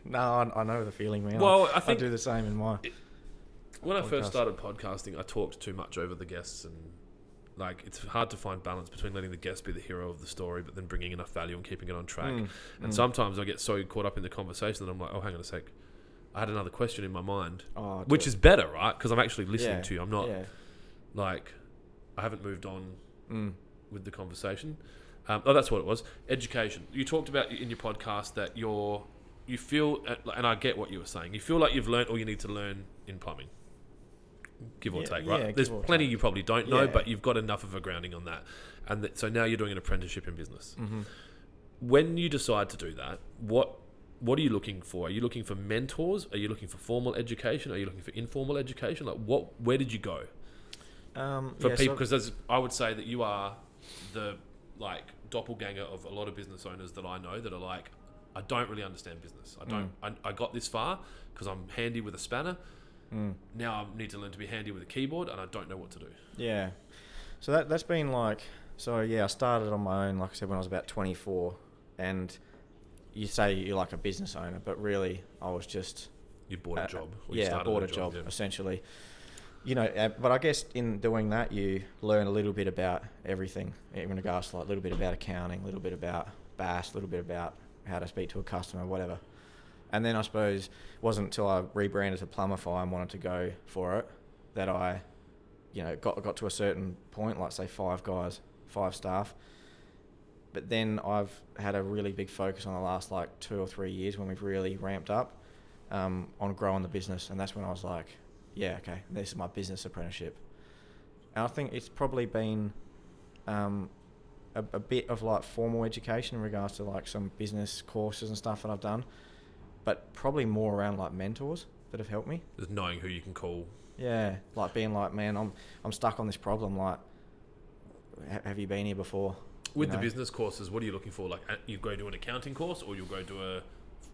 No, I know the feeling, man. Well, I think I do the same in my when I first started podcasting, I talked too much over the guests, and like it's hard to find balance between letting the guest be the hero of the story, but then bringing enough value and keeping it on track. And sometimes I get so caught up in the conversation that I'm like, oh, hang on a sec, I had another question in my mind, which is better, right? Because I'm actually listening to you. I'm not like, I haven't moved on with the conversation. That's what it was. Education. You talked about in your podcast that you feel, and I get what you were saying, you feel like you've learned all you need to learn in plumbing. Give or take, right? There's plenty you probably don't know, but you've got enough of a grounding on that. And so now you're doing an apprenticeship in business. When you decide to do that, what are you looking for? Are you looking for mentors? Are you looking for formal education? Are you looking for informal education? Like, where did you go? For people, because I would say that you are the like doppelganger of a lot of business owners that I know that are like, I don't really understand business. I don't. I got this far because I'm handy with a spanner. Now I need to learn to be handy with a keyboard, and I don't know what to do. Yeah. So that's been like, I started on my own, like I said, when I was about 24, and you say you're like a business owner, but really I was just... You bought a job. I bought a job, essentially. You know, but I guess in doing that, you learn a little bit about everything in regards to like a little bit about accounting, a little bit about BAS, a little bit about how to speak to a customer, whatever. And then I suppose it wasn't until I rebranded to Plumbify and wanted to go for it that I, got to a certain point, like say 5 guys, 5 staff. But then I've had a really big focus on the last like 2 or 3 years when we've really ramped up on growing the business. And that's when I was like, yeah, okay, this is my business apprenticeship. And I think it's probably been a bit of like formal education in regards to like some business courses and stuff that I've done, but probably more around like mentors that have helped me. Just knowing who you can call. Yeah, like being like, man, I'm stuck on this problem. Like, have you been here before? With the business courses, what are you looking for? Like, you go to an accounting course, or you'll go to a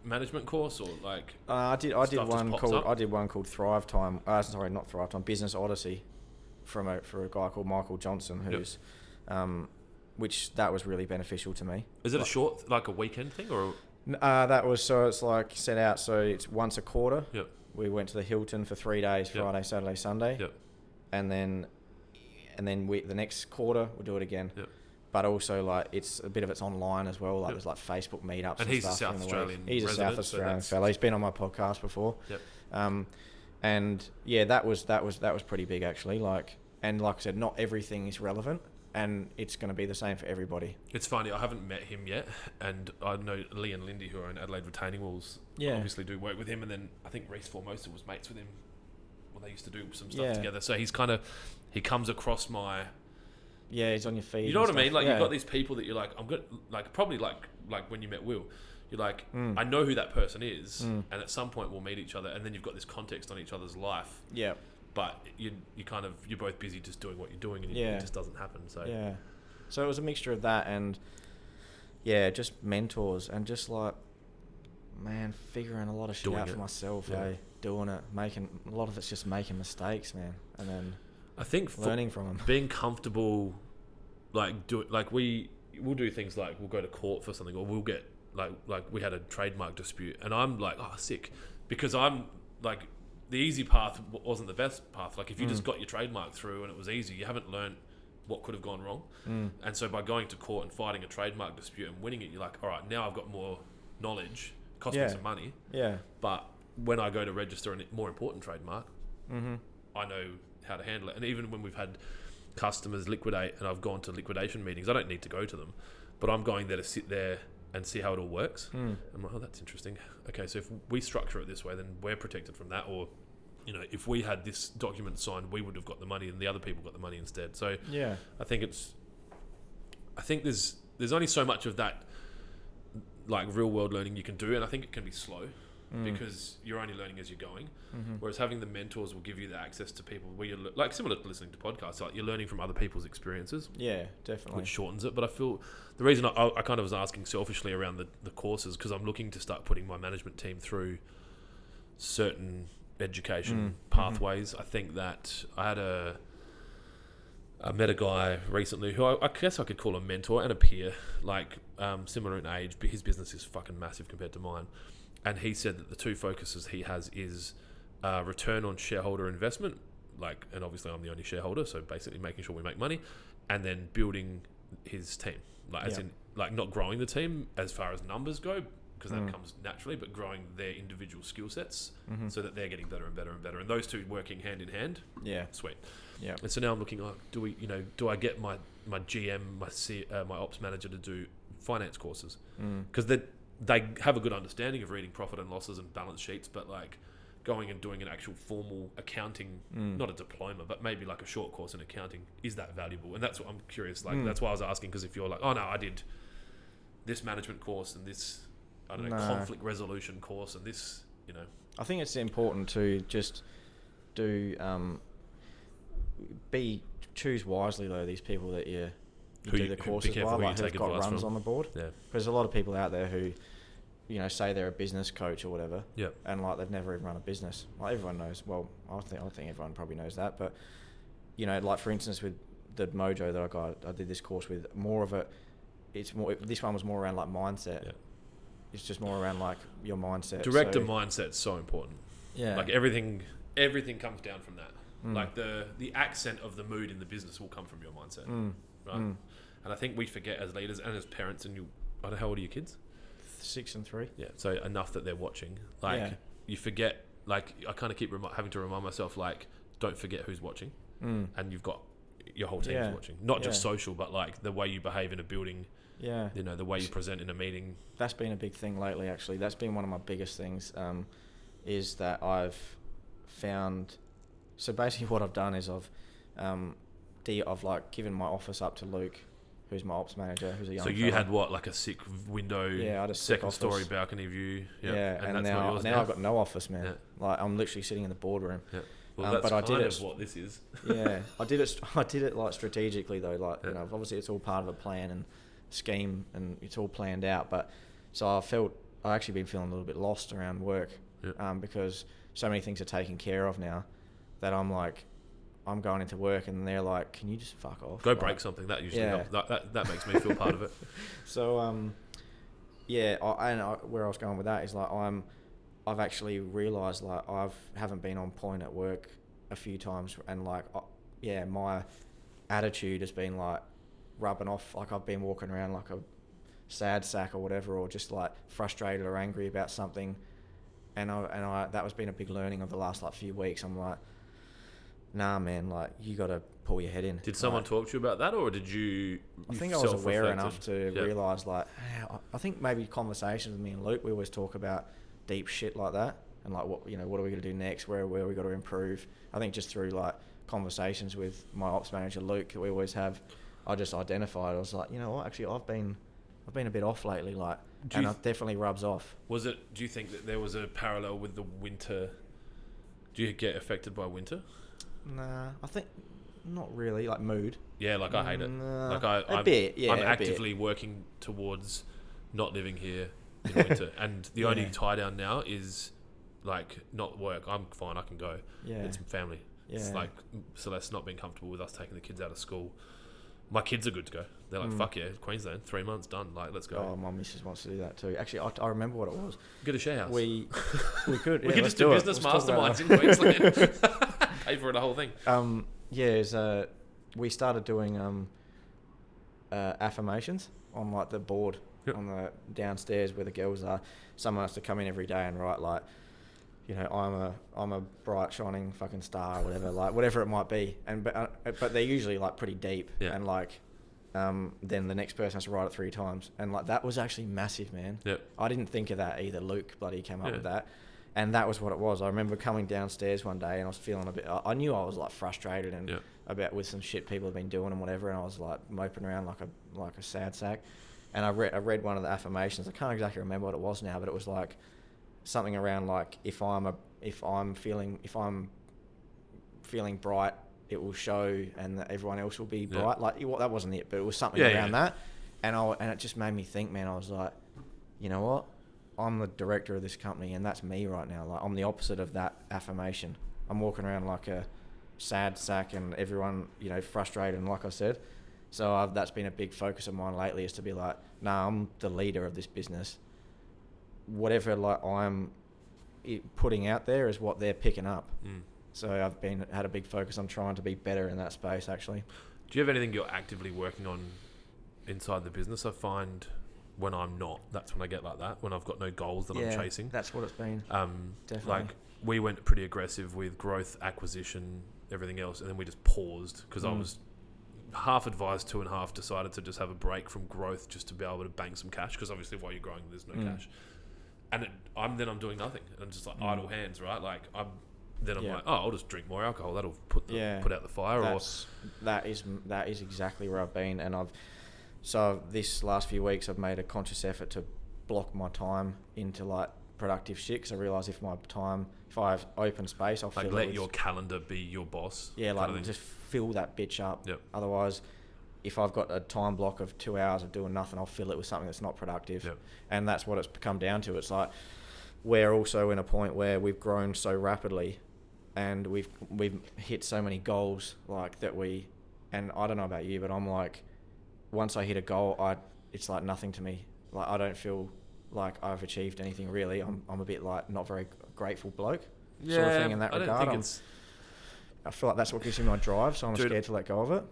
management course, or like? I did one called Thrive Time. Sorry, not Thrive Time. Business Odyssey, for a guy called Michael Johnson, who's, which that was really beneficial to me. Is it a short, like a weekend thing, or? That was, so it's like set out, so it's once a quarter. Yep. We went to the Hilton for 3 days, Friday, Saturday, Sunday. Yep. And then the next quarter we'll do it again. Yep. But also like it's online as well. Like there's like Facebook meetups and he's stuff. A South Australian He's a South Australian fellow. He's been on my podcast before. Yep. And yeah, that was pretty big actually. Like I said, not everything is relevant, and it's going to be the same for everybody. It's funny, I haven't met him yet, and I know Lee and Lindy, who are in Adelaide Retaining Walls, obviously do work with him, and then I think Reece Formosa was mates with him when they used to do some stuff together. So he comes across my... Yeah, he's on your feed. You know what I mean? Like you've got these people that you're like, I'm good. Like probably like when you met Will, you're like, I know who that person is, and at some point we'll meet each other, and then you've got this context on each other's life. Yeah. But you're both busy just doing what you're doing, and it just doesn't happen. So yeah. So it was a mixture of that and just mentors and just like, man, figuring a lot of shit out for myself. Doing it, making a lot of it's just making mistakes, man, and then. I think learning from them, being comfortable, we'll do things like we'll go to court for something, or we'll get like we had a trademark dispute, and I'm like, oh, sick, because I'm like, the easy path wasn't the best path. Like if you just got your trademark through and it was easy, you haven't learned what could have gone wrong, and so by going to court and fighting a trademark dispute and winning it, you're like, all right, now I've got more knowledge, cost me some money, but when I go to register a more important trademark, I know how to handle it. And even when we've had customers liquidate and I've gone to liquidation meetings, I don't need to go to them, but I'm going there to sit there and see how it all works. I'm like, oh, that's interesting. Okay, so if we structure it this way, then we're protected from that. Or, if we had this document signed, we would have got the money and the other people got the money instead. So I think there's only so much of that like real world learning you can do, and I think it can be slow. Because you're only learning as you're going, whereas having the mentors will give you the access to people where you're like similar to listening to podcasts, like you're learning from other people's experiences. Yeah, definitely. Which shortens it. But I feel the reason I kind of was asking selfishly around the courses, because I'm looking to start putting my management team through certain education pathways. I think that I met a guy recently who I guess I could call a mentor and a peer, like similar in age, but his business is fucking massive compared to mine. And he said that the 2 focuses he has is return on shareholder investment, and obviously I'm the only shareholder, so basically making sure we make money, and then building his team, as in not growing the team as far as numbers go, because that comes naturally, but growing their individual skill sets so that they're getting better and better and better, and those 2 working hand in hand. Yeah, sweet. Yeah. And so now I'm looking, do I get my GM, my ops manager to do finance courses, because they have a good understanding of reading profit and losses and balance sheets, but like going and doing an actual formal accounting, not a diploma, but maybe like a short course in accounting, is that valuable? And that's what I'm curious. That's why I was asking, because if you're like, oh no, I did this management course and this, I don't know, conflict resolution course and this, I think it's important to just do, choose wisely though, these people that you Who do you- the who- be courses careful by, who you like who've take got advice runs from. on the board. Yeah. Because there's a lot of people out there who, you know, say they're a business coach or whatever, Yep. and like they've never even run a business. Like everyone knows. Well, I think everyone probably knows that. But you know, like for instance, with the Mojo that I did this course with, more of it. It's more. This one was more around like mindset. Yeah. It's just more around like your mindset. Director mindset's so important. Yeah. Like everything comes down from that. Like the accent of the mood in the business will come from your mindset, right? And I think we forget as leaders and as parents. And I don't know, how old are your kids? 6 and 3. Yeah, so enough that they're watching. Like you forget. Like I kind of keep having to remind myself, like, don't forget who's watching, and you've got your whole team's watching. Not just social, but like the way you behave in a building. Yeah. You know, the way you present in a meeting. That's been a big thing lately, actually. That's been one of my biggest things, is that I've found... So basically what I've done is I've like given my office up to Luke, who's my ops manager, who's a young So you fella. had what, like a sick window, I had a sick second story office. balcony view? Yeah, and that's now, not yours now I've got no office, man. Yeah. Like I'm literally sitting in the boardroom. Yeah. Well, that's but I kind did of it. what this is. Yeah, I did it like strategically though. Like you know, obviously it's all part of a plan and scheme, and it's all planned out. But so I actually been feeling a little bit lost around work, because so many things are taken care of now that I'm like, I'm going into work and they're like, can you just fuck off? Go like, break something. That usually Yeah. helps. That makes me feel part of it. So where I was going with that is like I've actually realised like haven't been on point at work a few times, and like my attitude has been like rubbing off. Like I've been walking around like a sad sack or whatever, or just like frustrated or angry about something, and I that was been a big learning of the last like few weeks. I'm like, nah, man, like you got to pull your head in. Did someone talk to you about that, or did you? I think I was aware enough to realise like, I think maybe conversations with me and Luke, we always talk about deep shit like that, and like what are we going to do next, where we got to improve. I think just through like conversations with my ops manager Luke, we always have. I just identified. I was like, you know what? Actually, I've been a bit off lately, like, and it definitely rubs off. Do you think that there was a parallel with the winter? Do you get affected by winter? Nah, I think not really. Like mood. Yeah, like I hate it. Nah, Like a bit. Yeah, I'm a actively working towards not living here in winter, and the only tie down now is like not work. I'm fine. I can go. Yeah. It's family. Yeah. It's like Celeste not being comfortable with us taking the kids out of school. My kids are good to go. They're like, fuck yeah, Queensland, 3 months done. Like, let's go. Oh, my missus wants to do that too. Actually, I remember what it was. Get a share house. We could. We could let's just do it. business Let's talk about masterminds in Queensland. Pay for the whole thing. We started doing affirmations on like the board on the downstairs where the girls are. Someone has to come in every day and write like, you know, I'm a bright shining fucking star or whatever, like whatever it might be. And but they're usually like pretty deep, and like then the next person has to write it 3 times, and like that was actually massive, man. Yep. I didn't think of that either. Luke bloody came up with that. And that was what it was. I remember coming downstairs one day and I was feeling a bit... I knew I was like frustrated and about with some shit people have been doing and whatever, and I was like moping around like a sad sack. And I read one of the affirmations. I can't exactly remember what it was now, but it was like something around like if I'm feeling bright, it will show, and that everyone else will be bright. Like that wasn't it, but it was something around that. And it just made me think, man. I was like, you know what? I'm the director of this company, and that's me right now. Like I'm the opposite of that affirmation. I'm walking around like a sad sack, and everyone, you know, frustrated. And like I said, so that's been a big focus of mine lately, is to be like, nah, I'm the leader of this business. Whatever like I'm putting out there is what they're picking up. So I've had a big focus on trying to be better in that space. Actually, do you have anything you're actively working on inside the business? I find when I'm not, that's when I get like that, when I've got no goals that I'm chasing. That's what it's been. Definitely. Like we went pretty aggressive with growth, acquisition, everything else, and then we just paused because I was half advised to and half decided to just have a break from growth just to be able to bang some cash, because obviously while you're growing there's no cash, and I'm doing nothing, and I'm just like idle hands, right? Like I'm like, oh, I'll just drink more alcohol, that'll put out the fire. That is exactly where I've been, and so this last few weeks I've made a conscious effort to block my time into like productive shit, because I realise if I have open space, I'll like fill let it with, your calendar be your boss. like just fill that bitch up. Yep. Otherwise, if I've got a time block of 2 hours of doing nothing, I'll fill it with something that's not productive. Yep. And that's what it's come down to. It's like we're also in a point where we've grown so rapidly and we've hit so many goals like that and I don't know about you, but I'm like, once I hit a goal, it's like nothing to me. Like I don't feel like I've achieved anything really. I'm a bit like not very grateful bloke sort of thing in that regard. I feel like that's what gives me my drive, so I'm scared to let go of it.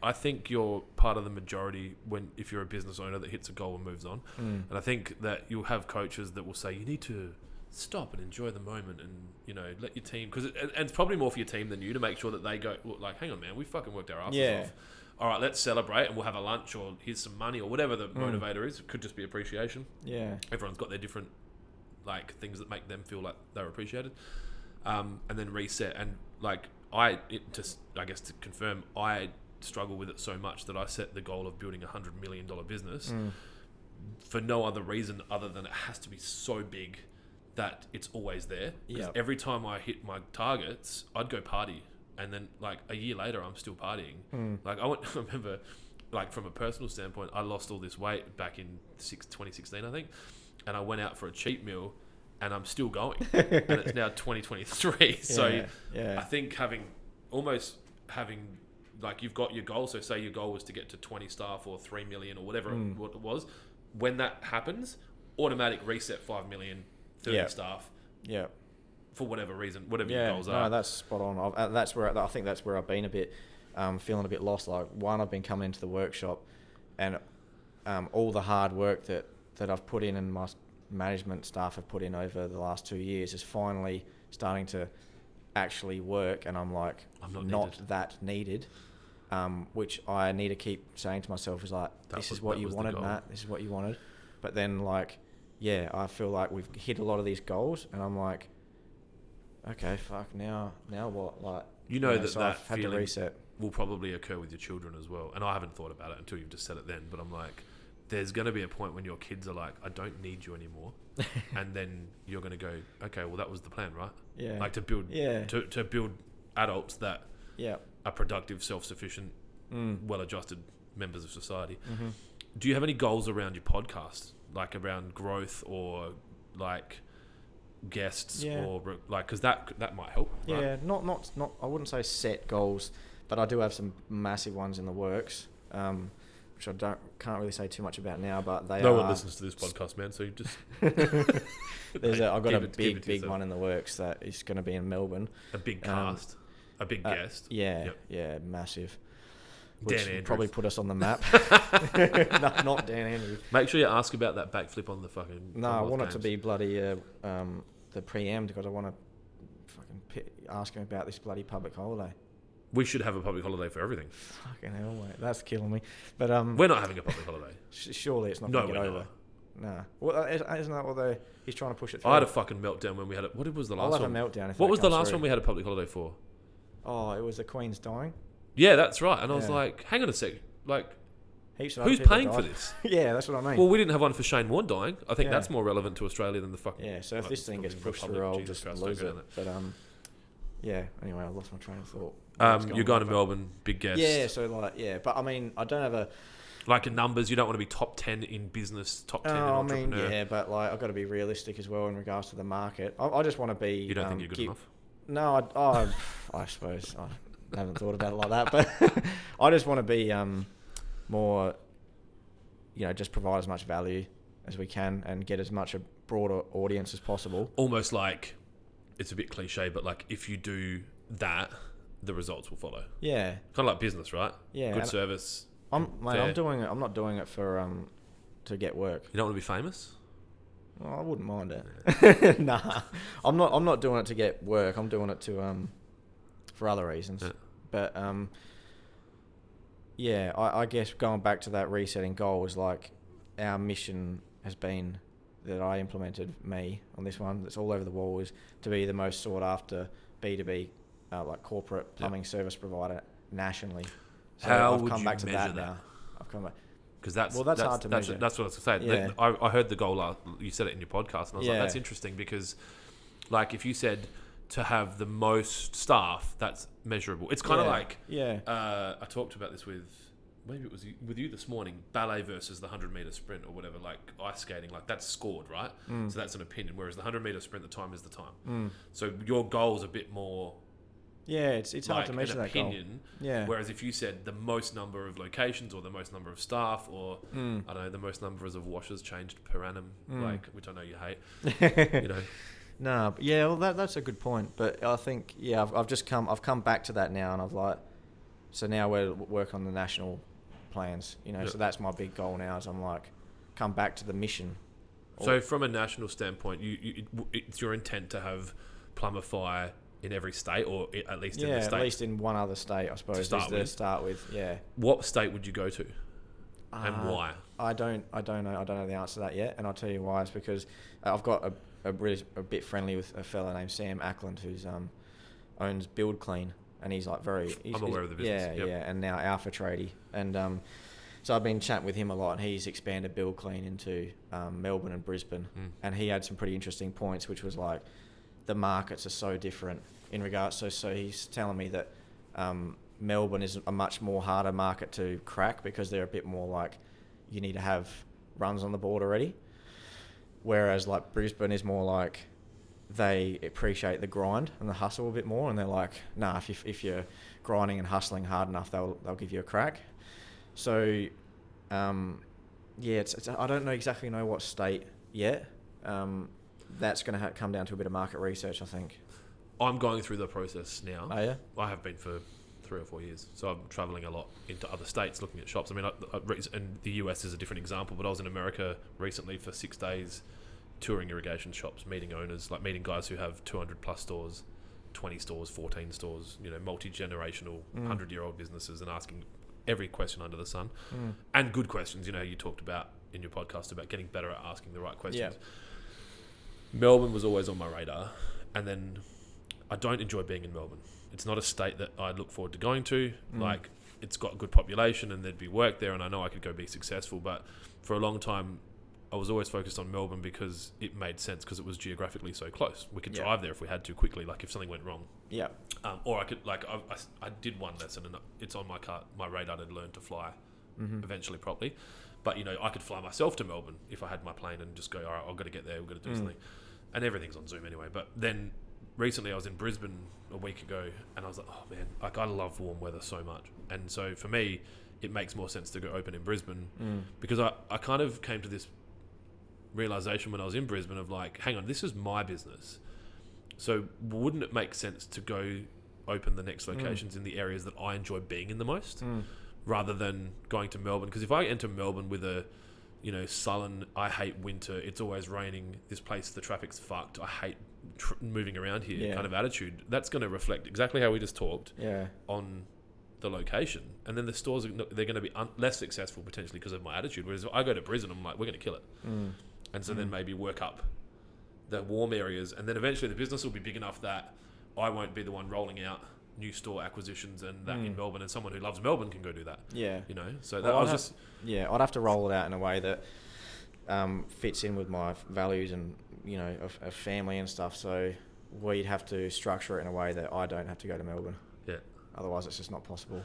I think you're part of the majority if you're a business owner that hits a goal and moves on. And I think that you'll have coaches that will say you need to stop and enjoy the moment and, you know, let your team... and it's probably more for your team than you to make sure that they go, well, like, hang on, man, we fucking worked our asses off. All right, let's celebrate and we'll have a lunch or here's some money or whatever the motivator is. It could just be appreciation. Yeah. Everyone's got their different, like, things that make them feel like they're appreciated. And then reset. And, like, I guess to confirm, I struggle with it so much that I set the goal of building $100 million business for no other reason other than it has to be so big that it's always there. Because every time I hit my targets, I'd go party. And then, like, a year later, I'm still partying. Like, I remember, like, from a personal standpoint, I lost all this weight back in 2016, I think. And I went out for a cheat meal, and I'm still going. And it's now 2023. So I think having, like, you've got your goal. So say your goal was to get to 20 staff or 3 million or whatever what it was. When that happens, automatic reset 5 million, 30 staff. Yeah. For whatever reason, whatever your goals are. No, that's spot on. I think that's where I've been a bit, feeling a bit lost. Like, one, I've been coming into the workshop, and all the hard work that I've put in and my management staff have put in over the last 2 years is finally starting to actually work, and I'm like, I'm not that needed. Which I need to keep saying to myself is like, this is what you wanted, Matt. This is what you wanted. But then, like, I feel like we've hit a lot of these goals, and I'm like, okay, fuck, now what? Like, so that I've had to reset. Will probably occur with your children as well. And I haven't thought about it until you've just said it then, but I'm like, there's going to be a point when your kids are like, I don't need you anymore. And then you're going to go, okay, well, that was the plan, right? Yeah. Like to build to build adults that are productive, self-sufficient, well-adjusted members of society. Mm-hmm. Do you have any goals around your podcast? Like around growth or like guests or like, because that might help, right? Yeah, not I wouldn't say set goals, but I do have some massive ones in the works, which I can't really say too much about now, but no one listens to this podcast, man, so you just I've got a big one in the works that is going to be in Melbourne, a big cast, a big guest, massive, Dan which Andrews. Probably put us on the map. No, not Dan Andrews. Make sure you ask about that backflip on the fucking... No, I want it to be bloody the preempt, because I want to fucking ask him about this bloody public holiday. We should have a public holiday for everything. Fucking hell, mate. That's killing me. But we're not having a public holiday. Surely it's not going to get over. Nah. Well, isn't that what he's trying to push it through? I had a fucking meltdown when we had it. What was the last one? I'll have a meltdown if What was the last one we had a public holiday for? Oh, it was the Queen's dying. Yeah, that's right. And I was like, hang on a sec. Like, who's paying for this? Yeah, that's what I mean. Well, we didn't have one for Shane Warne dying. I think that's more relevant to Australia than the fucking... Yeah, so if this thing gets pushed through, I'll just lose it. But, anyway, I lost my train of thought. You're going to Melbourne, big guest. Yeah, so but I mean, I don't have a... Like in numbers, you don't want to be top 10 in business, top 10 in entrepreneur. I mean, but like, I've got to be realistic as well in regards to the market. I just want to be... You don't think you're good enough? No, I suppose I haven't thought about it like that, but I just want to be more, just provide as much value as we can and get as much a broader audience as possible. Almost like, it's a bit cliche, but like if you do that, the results will follow. Yeah. Kind of like business, right? Yeah. Good service. I'm doing it. I'm not doing it for to get work. You don't want to be famous? Well, I wouldn't mind it. Nah, I'm not doing it to get work. I'm doing it to for other reasons. Yeah. But I guess going back to that resetting goal is like our mission has been that I implemented on this one. That's all over the wall, is to be the most sought after B2B like corporate plumbing service provider nationally. So How would you measure that? Now. I've come back. Because that's hard to measure. That's what I was going to say. Yeah. I heard the goal. You said it in your podcast, and I was like, that's interesting, because, like, if you said to have the most staff, that's measurable. It's kind of like, I talked about this with maybe it was with you this morning, ballet versus the 100-meter sprint or whatever, like ice skating, like that's scored, right? So that's an opinion, whereas the 100-meter sprint, the time is the time. So your goal's a bit more... Yeah, it's hard like to measure an that goal. opinion. Yeah. Whereas if you said the most number of locations or the most number of staff or I don't know, the most numbers of washers changed per annum, like, which I know you hate, you know. No, but yeah, well that's a good point. But I think I've come back to that now, and I've like, so now we're working on the national plans, you know. Yep. So that's my big goal now. Is I'm like, come back to the mission. So from a national standpoint, it's your intent to have Plumbify in every state, or at least in the state? At least in one other state, I suppose. To start with, yeah. What state would you go to, and why? I don't know. I don't know the answer to that yet, and I'll tell you why. It's because I've got a bit friendly with a fella named Sam Ackland, who's owns Build Clean, and he's like I'm aware of the business. Yeah, and now Alpha Tradie, and so I've been chatting with him a lot, and he's expanded Build Clean into Melbourne and Brisbane, and he had some pretty interesting points, which was like the markets are so different in regards. So he's telling me that Melbourne is a much more harder market to crack because they're a bit more like you need to have runs on the board already, whereas like Brisbane is more like they appreciate the grind and the hustle a bit more, and they're like, nah, if you're grinding and hustling hard enough, they'll give you a crack. So it's I don't exactly know what state yet. That's going to come down to a bit of market research, I think. I'm going through the process now. Oh, yeah? I have been for 3 or 4 years. So I'm traveling a lot into other states looking at shops. I mean, and the US is a different example, but I was in America recently for 6 days touring irrigation shops, meeting owners, like meeting guys who have 200 plus stores, 20 stores, 14 stores, you know, multi-generational, 100-year-old businesses, and asking every question under the sun. And good questions. You know, you talked about in your podcast about getting better at asking the right questions. Yeah. Melbourne was always on my radar, and then I don't enjoy being in Melbourne. It's not a state that I look forward to going to. Like, it's got a good population and there'd be work there, and I know I could go be successful, but for a long time I was always focused on Melbourne because it made sense, because it was geographically so close. We could drive there if we had to quickly, like if something went wrong. Yeah. Or I could, like, I did one lesson, and it's on my radar to learn to fly eventually properly. But, you know, I could fly myself to Melbourne if I had my plane and just go, all right, I've got to get there, we've got to do something. And everything's on Zoom anyway. But then recently I was in Brisbane a week ago, and I was like, oh man, like I love warm weather so much. And so for me, it makes more sense to go open in Brisbane because I kind of came to this realization when I was in Brisbane of like, hang on, this is my business. So wouldn't it make sense to go open the next locations in the areas that I enjoy being in the most rather than going to Melbourne? Because if I enter Melbourne with a, you know, sullen, I hate winter, it's always raining, this place, the traffic's fucked, I hate moving around here kind of attitude, that's going to reflect exactly how we just talked on the location. And then the stores, they're going to be less successful potentially because of my attitude. Whereas if I go to Brisbane, I'm like, we're going to kill it. And so then maybe work up the warm areas, and then eventually the business will be big enough that I won't be the one rolling out new store acquisitions and that in Melbourne, and someone who loves Melbourne can go do that. Yeah. You know, so that I'd have to roll it out in a way that fits in with my values and, you know, of family and stuff. So we'd have to structure it in a way that I don't have to go to Melbourne. Yeah. Otherwise, it's just not possible,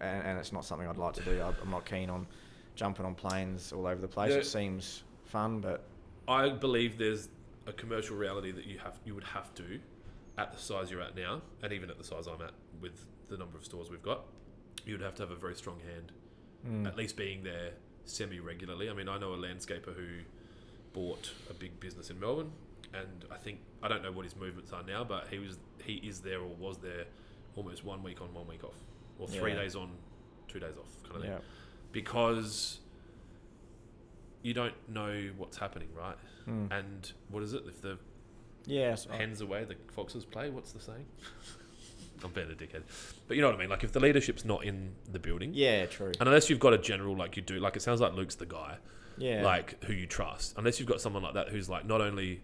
and it's not something I'd like to do. I'm not keen on jumping on planes all over the place. It seems fun, but I believe there's a commercial reality that you would have to, at the size you're at now, and even at the size I'm at with the number of stores we've got, you would have to have a very strong hand, at least being there semi-regularly. I mean, I know a landscaper who bought a big business in Melbourne, and I don't know what his movements are now, but he is there or was there almost 1 week on, 1 week off, or 3 days on, 2 days off kind of thing, because you don't know what's happening, right? And what is it? If the hens away, the foxes play. What's the saying? I'm being a dickhead, but you know what I mean. Like if the leadership's not in the building, true. And unless you've got a general, like you do, like it sounds like Luke's the guy, like who you trust. Unless you've got someone like that who's like not only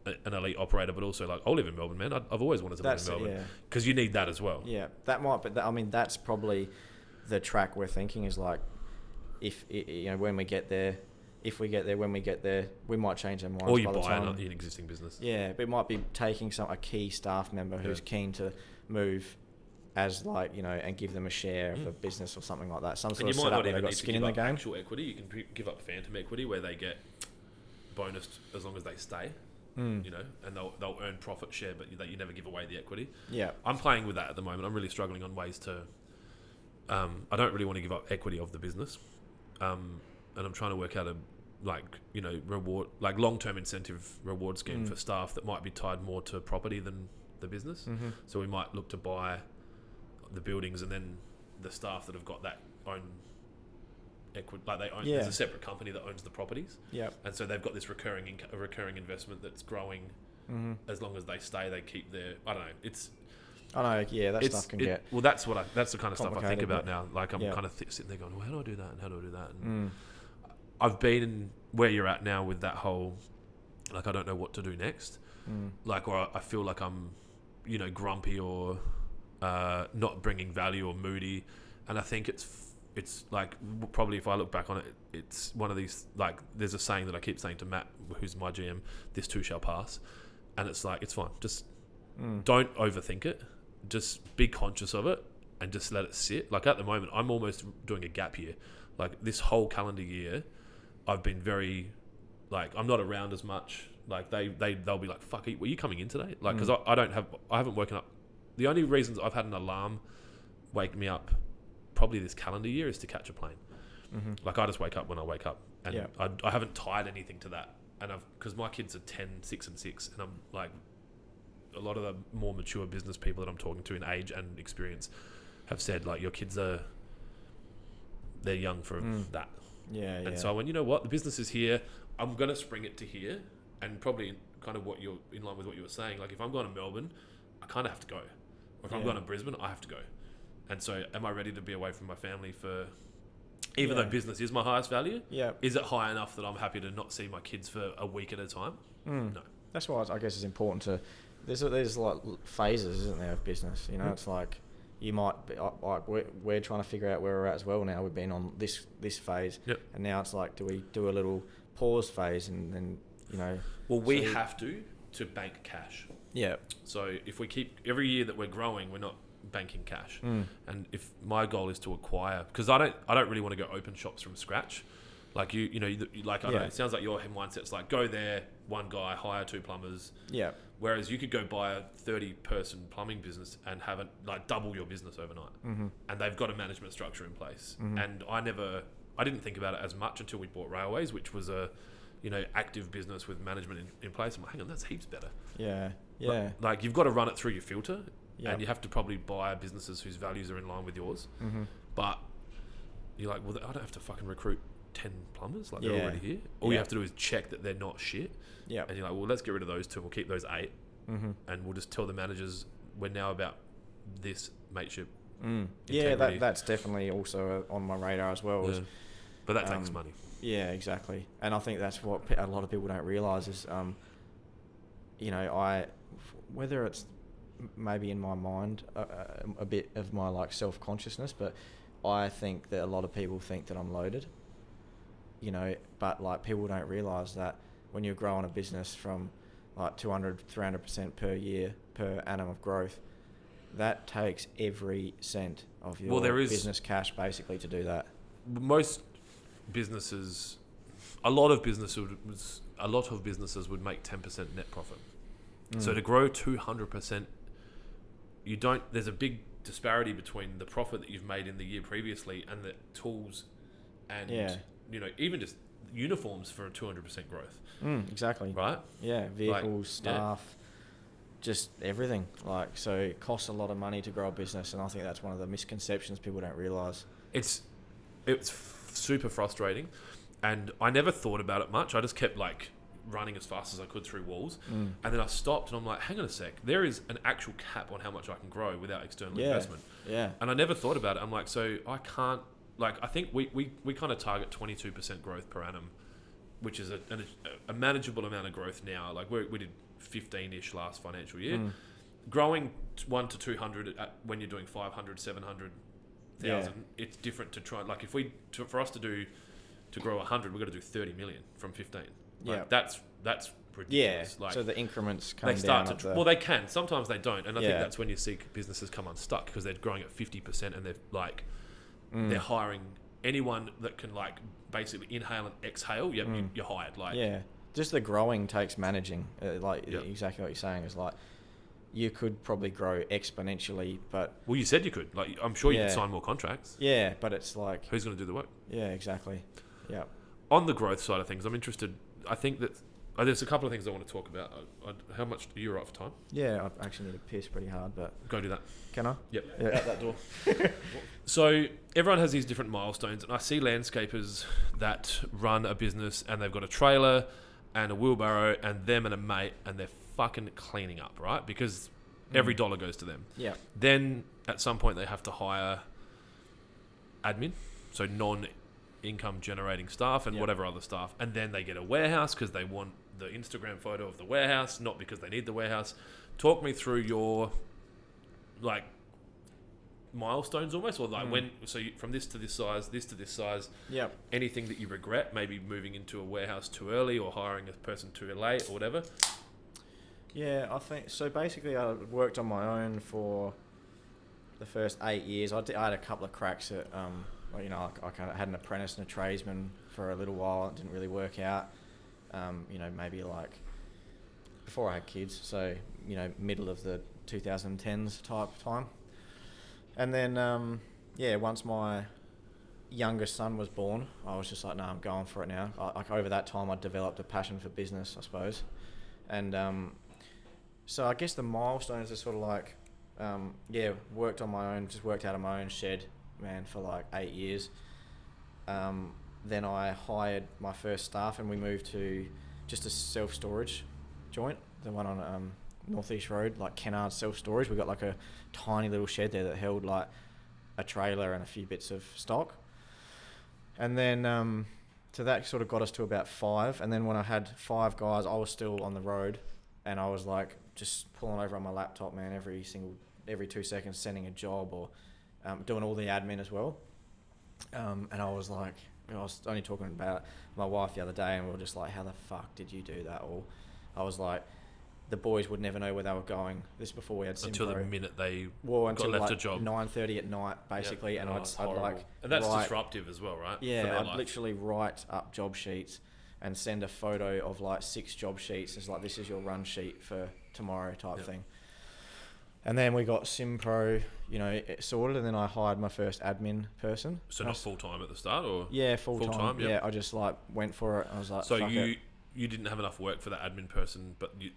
an elite operator, but also like, I'll live in Melbourne, man. I've always wanted to live in Melbourne, because you need that as well. Yeah, that might. But I mean, that's probably the track we're thinking is like, if you know, when we get there. If we get there, when we get there, we might change our minds. Or you buy an existing business. Yeah, but it might be taking a key staff member who's keen to move as like, you know, and give them a share of a business or something like that. Some And sort you of might setup not where even they've need got to skin give in the up game. actual equity. You can give up phantom equity where they get bonused as long as they stay. You know, and they'll earn profit share, but you never give away the equity. Yeah. I'm playing with that at the moment. I'm really struggling on ways to. I don't really want to give up equity of the business, and I'm trying to work out a reward, like long-term incentive reward scheme for staff that might be tied more to property than the business. So we might look to buy the buildings, and then the staff that have got that own equity, like they own. There's a separate company that owns the properties. Yeah. And so they've got this recurring investment that's growing. As long as they stay, they keep their. I don't know. It's. I know. Yeah, that stuff can get. Well, that's the kind of stuff I think about but- now. Like I'm yeah. kind of sitting there going, well, how do I do that? And how do I do that? And I've been where you're at now with that whole, like I don't know what to do next. Like, or I feel like I'm, you know, grumpy or not bringing value or moody, and I think it's like probably if I look back on it, it's one of these, like there's a saying that I keep saying to Matt, who's my GM, this too shall pass, and it's like it's fine, just don't overthink it, just be conscious of it and just let it sit. Like at the moment I'm almost doing a gap year, like this whole calendar year I've been very, like I'm not around as much, like they'll be like, fuck, were you coming in today? Like because I haven't woken up. The only reasons I've had an alarm wake me up probably this calendar year is to catch a plane. Like I just wake up when I wake up, and I haven't tied anything to that. And because my kids are 10, 6 and 6, and I'm like, a lot of the more mature business people that I'm talking to in age and experience have said like your kids they're young for that. And so I went, you know what, the business is here, I'm going to spring it to here, and probably kind of what you're in line with what you were saying, like if I'm going to Melbourne I kind of have to go, or if I'm going to Brisbane I have to go. And so am I ready to be away from my family for, even though business is my highest value, is it high enough that I'm happy to not see my kids for a week at a time? No. That's why I guess it's important to, there's like phases, isn't there, of business, you know? It's like you might be, like we're trying to figure out where we're at as well now. We've been on this phase, and now it's like, do we do a little pause phase and then, you know? Well, we have to bank cash. Yeah. So if we keep, every year that we're growing, we're not banking cash. And if my goal is to acquire, because I don't really want to go open shops from scratch. Like you know, like I don't know, it sounds like your mindset's like go there, one guy, hire 2 plumbers. Yeah. Whereas you could go buy a 30-person plumbing business and have it like double your business overnight. And they've got a management structure in place. And I didn't think about it as much until we bought Railways, which was a, you know, active business with management in place. I'm like, hang on, that's heaps better. Yeah. Yeah. Like you've got to run it through your filter. And you have to probably buy businesses whose values are in line with yours. But you're like, well, I don't have to fucking recruit 10 plumbers. Like they're already here. All you have to do is check that they're not shit. Yeah. And you're like, well, let's get rid of those 2. We'll keep those 8. And we'll just tell the managers we're now about this mateship. Yeah, that's definitely also on my radar as well. Yeah. But that takes money. Yeah, exactly. And I think that's what a lot of people don't realise is, you know, whether it's maybe in my mind a bit of my like self-consciousness, but I think that a lot of people think that I'm loaded, you know, but like people don't realise that when you're growing a business from like 200-300% per year per annum of growth, that takes every cent of your business cash basically to do that. Most businesses, a lot of businesses would make 10% net profit. So to grow 200%, there's a big disparity between the profit that you've made in the year previously and the tools and you know, even just uniforms for a 200% growth. Exactly. Right? Yeah, vehicles, staff, just everything. Like, so it costs a lot of money to grow a business, and I think that's one of the misconceptions people don't realise. It's super frustrating, and I never thought about it much. I just kept like running as fast as I could through walls, and then I stopped and I'm like, hang on a sec, there is an actual cap on how much I can grow without external investment. And I never thought about it. I'm like, so I can't, like, I think we kind of target 22% growth per annum, which is a manageable amount of growth now. Like we did 15-ish last financial year. Growing 1 to 200 when you're doing 500, 700,000, it's different to try. Like for us to grow 100, we've got to do 30 million from 15. Like that's ridiculous. Yeah. So the increments come they start down. to well, they can. Sometimes they don't, and I think Yeah. that's when you see businesses come unstuck because they're growing at 50% and they're like they're hiring anyone that can like basically inhale and exhale. You're hired. Like Yeah. Just the growing takes managing. Yep. Exactly what you're saying is like you could probably grow exponentially, but well, you said you could. Like I'm sure you Yeah. could sign more contracts. yeah, but it's like Who's going to do the work? yeah, exactly. Yeah. On the growth side of things, I'm interested. I think that there's a couple of things I want to talk about. How much are you right for time? Yeah, I actually need to piss pretty hard, but Go do that. can I? Yep. Yeah. Out that door. So everyone has these different milestones, and I see landscapers that run a business and they've got a trailer and a wheelbarrow and them and a mate, and they're fucking cleaning up, right? Because every dollar goes to them. Yeah. Then at some point they have to hire admin, so non-income generating staff and Yep. whatever other staff, and then they get a warehouse because they want the Instagram photo of the warehouse, not because they need the warehouse. Talk me through your like milestones almost, or like when from this to this size, Yeah. anything that you regret, maybe moving into a warehouse too early or hiring a person too late or whatever. Yeah, I think so. Basically, I worked on my own for the first 8 years. I had a couple of cracks at, well, you know, I kind of had an apprentice and a tradesman for a little while. It didn't really work out. You know, maybe like before I had kids, so you know, middle of the 2010s type time. And then, yeah, once my youngest son was born, I was just like, no, I'm going for it now. Like over that time, I developed a passion for business, I suppose. And so I guess the milestones are sort of like, yeah, worked on my own, just worked out of my own shed, man, for like 8 years. Then I hired my first staff and we moved to just a self-storage joint, the one on Northeast Road, like Kennard self-storage. We got like a tiny little shed there that held like a trailer and a few bits of stock. And then so that sort of got us to about 5. And then when I had 5 guys, I was still on the road and I was like just pulling over on my laptop, man, every 2 seconds sending a job or doing all the admin as well. And I was like, I was only talking about my wife the other day and we were just like, how the fuck did you do that all? I was like, the boys would never know where they were going. This before we had Simpro. Until the minute they until got left like a job. 9:30 at night, basically, Yep. and Oh, I'd it's like, horrible. And that's disruptive as well, right? For yeah, their I'd life. literally write up job sheets and send a photo of like 6 job sheets. It's like, this is your run sheet for tomorrow type Yep. thing. And then we got Simpro, you know, sorted, and then I hired my first admin person. So not full time at the start, or Yeah, full time. Full-time, yep. Yeah, I just like went for it. I was like, so fuck it. you didn't have enough work for that admin person, but you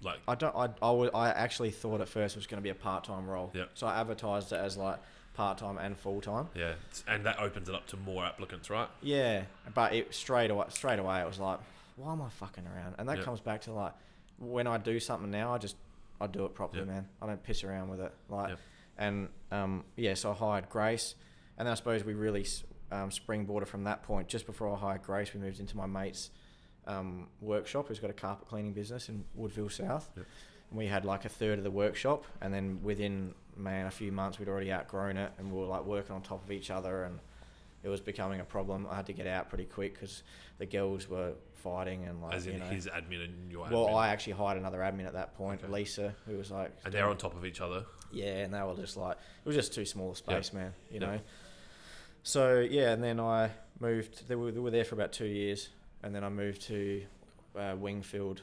like I actually thought at first it was going to be a part-time role. Yep. So I advertised it as like part-time and full-time. yeah, and that opens it up to more applicants, right? Yeah, but it straight away it was like, why am I fucking around? And that Yep. comes back to like when I do something now, I do it properly, Yep. man. I don't piss around with it. Like, Yep. and yeah, so I hired Grace, and then I suppose we really springboarded from that point. Just before I hired Grace, we moved into my mate's workshop, who's got a carpet cleaning business in Woodville South. Yep. And we had like a third of the workshop, and then within a few months we'd already outgrown it, and we were like working on top of each other, and it was becoming a problem. I had to get out pretty quick because the girls were fighting and like, As in you know, his admin and your admin. well, I actually hired another admin at that point, Okay. Lisa, who was like, and they're on top of each other. yeah, and they were just like, it was just too small a space, man, you Yep. know. So yeah, and then I moved. They were there for about 2 years, and then I moved to Wingfield,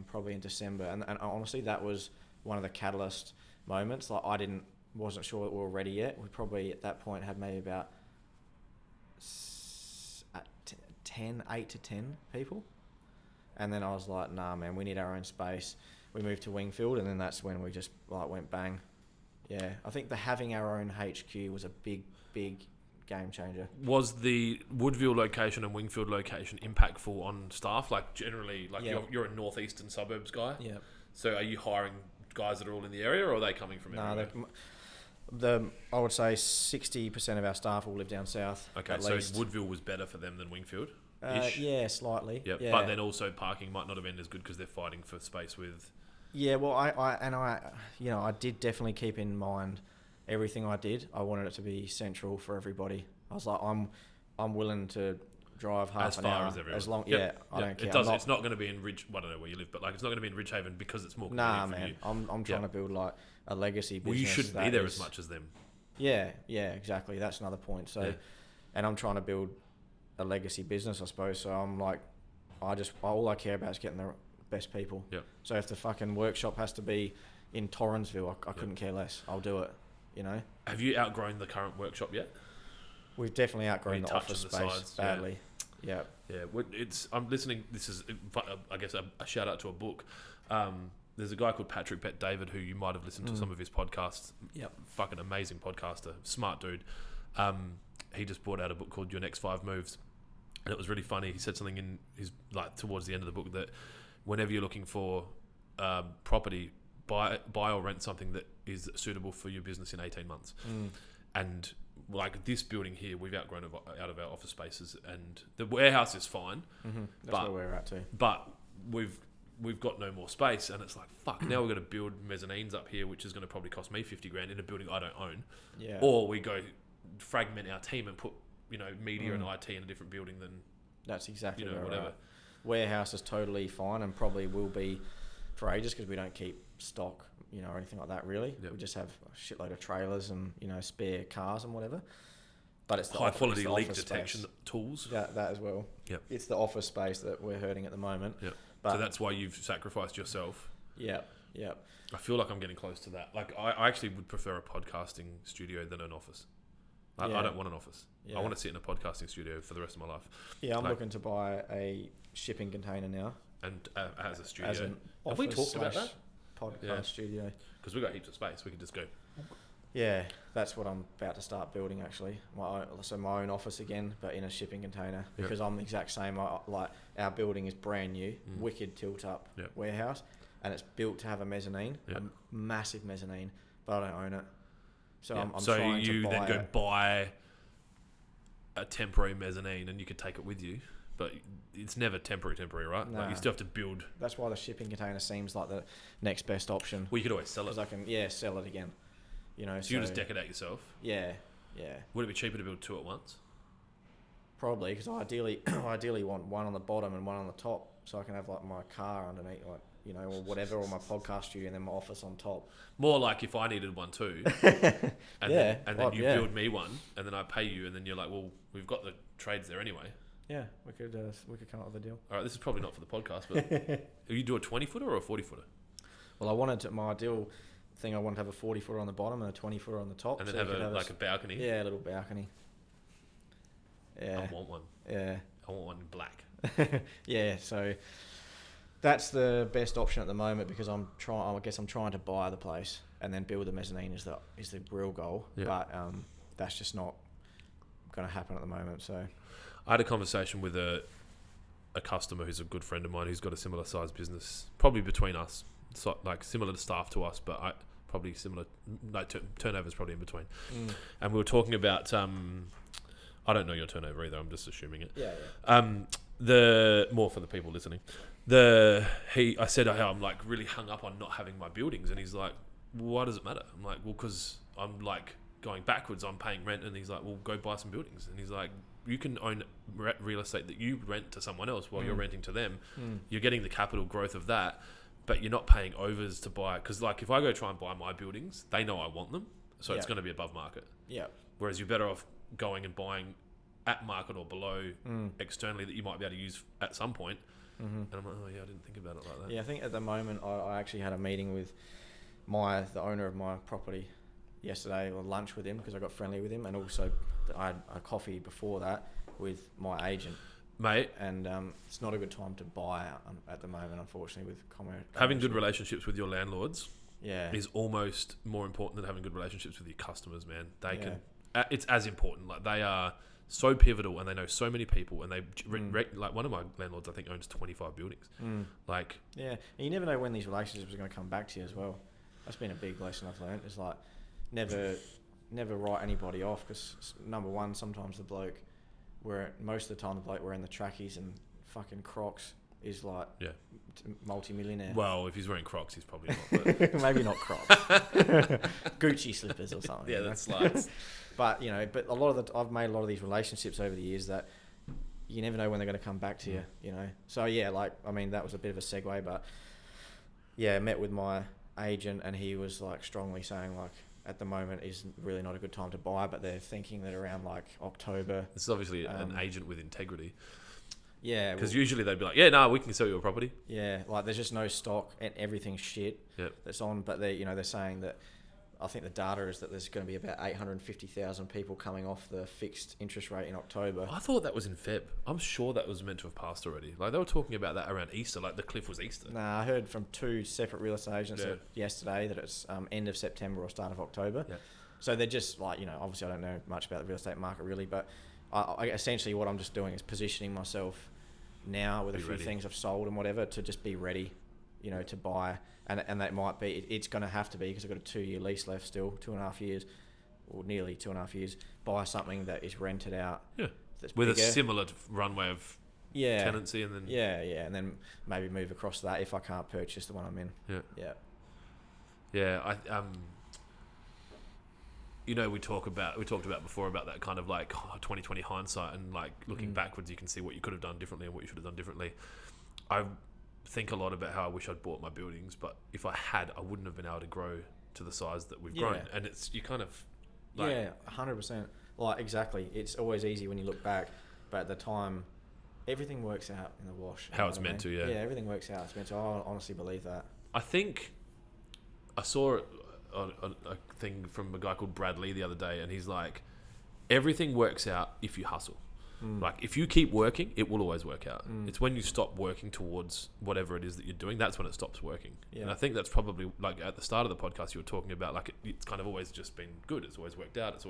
probably in December. And honestly, that was one of the catalyst moments. Like wasn't sure that we were ready yet. We probably at that point had maybe about 8 to 10 people. And then I was like, nah, man, we need our own space. We moved to Wingfield, and then that's when we just like went bang. Yeah, I think having our own HQ was a big game changer. Was the Woodville location and Wingfield location impactful on staff? Like generally, like Yeah. you're a northeastern suburbs guy. Yeah. So are you hiring guys that are all in the area, or are they coming from everywhere? I would say 60% of our staff all live down south. Okay, at so least. Woodville was better for them than Wingfield. Yeah, slightly. Yep. Yeah. But then also parking might not have been as good because they're fighting for space with. Yeah, well, I did definitely keep in mind everything I did. I wanted it to be central for everybody. I was like, I'm willing to drive half as an far hour. as everyone. As long, Yep. I don't care. It does. It's not going to be in Ridge. Well, I don't know where you live, but like it's not going to be in Ridgehaven because it's more convenient Nah, for man. you. I'm trying to build like a legacy business. Well, you shouldn't be that there is- as much as them. Yeah, exactly. That's another point. So, Yeah. and I'm trying to build a legacy business, I suppose. So I'm like, all I care about is getting the best people. Yep. So if the fucking workshop has to be in Torrensville, I couldn't care less. I'll do it. You know. Have you outgrown the current workshop yet? We've definitely outgrown the touching office the space sides, badly. Yeah. Yeah, I'm listening. This is, I guess, a shout out to a book. There's a guy called Patrick Bet David who you might have listened to some of his podcasts. Yep. Fucking amazing podcaster, smart dude. He just brought out a book called Your Next 5 Moves, and it was really funny. He said something in his towards the end of the book that whenever you're looking for property, buy or rent something that is suitable for your business in 18 months. And like this building here, we've outgrown out of our office spaces, and the warehouse is fine. That's where we're at too. But we've got no more space, and it's like fuck. Now we've got to build mezzanines up here, which is going to probably cost me $50,000 in a building I don't own. Yeah. Or we go fragment our team and put media and IT in a different building than That's exactly where whatever. we're at. Warehouse is totally fine and probably will be for ages because we don't keep stock, or anything like that really. Yep. We just have a shitload of trailers and, spare cars and whatever. But it's the high quality the leak office detection space. tools. That as well. Yep. It's the office space that we're hurting at the moment. Yep. But So that's why you've sacrificed yourself. Yeah. I feel like I'm getting close to that. Like I actually would prefer a podcasting studio than an office. I don't want an office. Yeah. I want to sit in a podcasting studio for the rest of my life. Yeah, I'm Like- looking to buy a shipping container now. And as a studio. As an Have we office talked about slash that? podcast Yeah. studio. Because we've got heaps of space. We could just go. Yeah, that's what I'm about to start building actually. My own office again, but in a shipping container because I'm the exact same. Like our building is brand new, wicked tilt up warehouse, and it's built to have a mezzanine, a massive mezzanine, but I don't own it. So I'm so trying you to buy then go it. buy a temporary mezzanine, and you could take it with you, but it's never temporary, right? Like Nah. you still have to build. That's why the shipping container seems like the next best option. Well, you could always sell Because it. I can sell it again. So you just deck it out yourself. Yeah. Would it be cheaper to build two at once? Probably because I ideally want one on the bottom and one on the top, so I can have like my car underneath, like or whatever, or my podcast studio, and then my office on top. More like if I needed one too, and then you build me one, and then I pay you, and then you're like, well, we've got the trades there anyway. Yeah, we could come up with a deal. All right, this is probably not for the podcast, but you do a 20-footer or a 40-footer, Well, I wanted to, my ideal thing. I wanted to have a 40-footer on the bottom and a 20-footer on the top, and then so have you could a balcony. Yeah, a little balcony. Yeah. I want one. Yeah. I want one in black. Yeah. So that's the best option at the moment because I'm trying to buy the place and then build the mezzanine is the real goal. Yeah. But that's just not going to happen at the moment. So I had a conversation with a customer who's a good friend of mine who's got a similar size business, probably between us, so, like similar to staff to us, but probably similar. No, turnover's probably in between. And we were talking about. I don't know your turnover either. I'm just assuming it. yeah. The more for the people listening. I said I'm like really hung up on not having my buildings, and he's like, why does it matter? I'm like, well, because I'm like going backwards. I'm paying rent, and he's like, well, go buy some buildings. And he's like, you can own real estate that you rent to someone else while you're renting to them. You're getting the capital growth of that, but you're not paying overs to buy. Because like if I go try and buy my buildings, they know I want them, so it's going to be above market. Yeah. Whereas you're better off going and buying at market or below externally that you might be able to use at some point. And I'm like, oh yeah, I didn't think about it like that. Yeah, I think at the moment I actually had a meeting with the owner of my property yesterday, or lunch with him because I got friendly with him, and also I had a coffee before that with my agent. Mate, And it's not a good time to buy at the moment, unfortunately, with having good relationships with your landlords Yeah. is almost more important than having good relationships with your customers, man. It's as important. Like they are so pivotal, and they know so many people, and they like one of my landlords I think owns 25 buildings. Like Yeah, and you never know when these relationships are going to come back to you as well. That's been a big lesson I've learned. It's like never write anybody off because number one, sometimes the bloke, most of the time the bloke wearing the trackies and fucking Crocs is like multi-millionaire. well, if he's wearing Crocs, he's probably not. But Maybe not Crocs, Gucci slippers or something. yeah, you know? that's like But I've made a lot of these relationships over the years that you never know when they're going to come back to you, you know. So yeah, like, I mean, that was a bit of a segue, but yeah, I met with my agent and he was like strongly saying like at the moment is really not a good time to buy, but they're thinking that around like October. This is obviously an agent with integrity. Yeah, because usually they'd be like, yeah, no, we can sell you a property. Yeah, like there's just no stock and everything's shit. Yep. That's on, but they're saying that. I think the data is that there's going to be about 850,000 people coming off the fixed interest rate in October. I thought that was in Feb. I'm sure that was meant to have passed already. Like they were talking about that around Easter, like the cliff was Easter. Nah, I heard from 2 separate real estate agents yesterday that it's end of September or start of October. Yeah. So they're just like, you know, obviously I don't know much about the real estate market really, but I essentially what I'm just doing is positioning myself now with a few things I've sold and whatever to just be ready, you know, to buy. And that might be, it's going to have to be, because I've got a 2-year lease left still, 2.5 years, or nearly 2.5 years, buy something that is rented out. Yeah. That's with bigger. A similar runway of tenancy, and then... Yeah, and then maybe move across that if I can't purchase the one I'm in. Yeah. Yeah, you know, we talked about before about that kind of like 2020 hindsight and like looking backwards, you can see what you could have done differently and what you should have done differently. I think a lot about how I wish I'd bought my buildings, but if I had, I wouldn't have been able to grow to the size that we've grown. And it's, you kind of like, 100%. Like, exactly. It's always easy when you look back, but at the time, everything works out in the wash. How it's meant to, yeah. Yeah, everything works out. It's meant to. I honestly believe that. I think I saw a thing from a guy called Brad Lee the other day, and he's like, everything works out if you hustle. Like, if you keep working, it will always work out. It's when you stop working towards whatever it is that you're doing, that's when it stops working. Yeah. And I think that's probably, like, at the start of the podcast you were talking about, like, it's kind of always just been good. It's always worked out. It's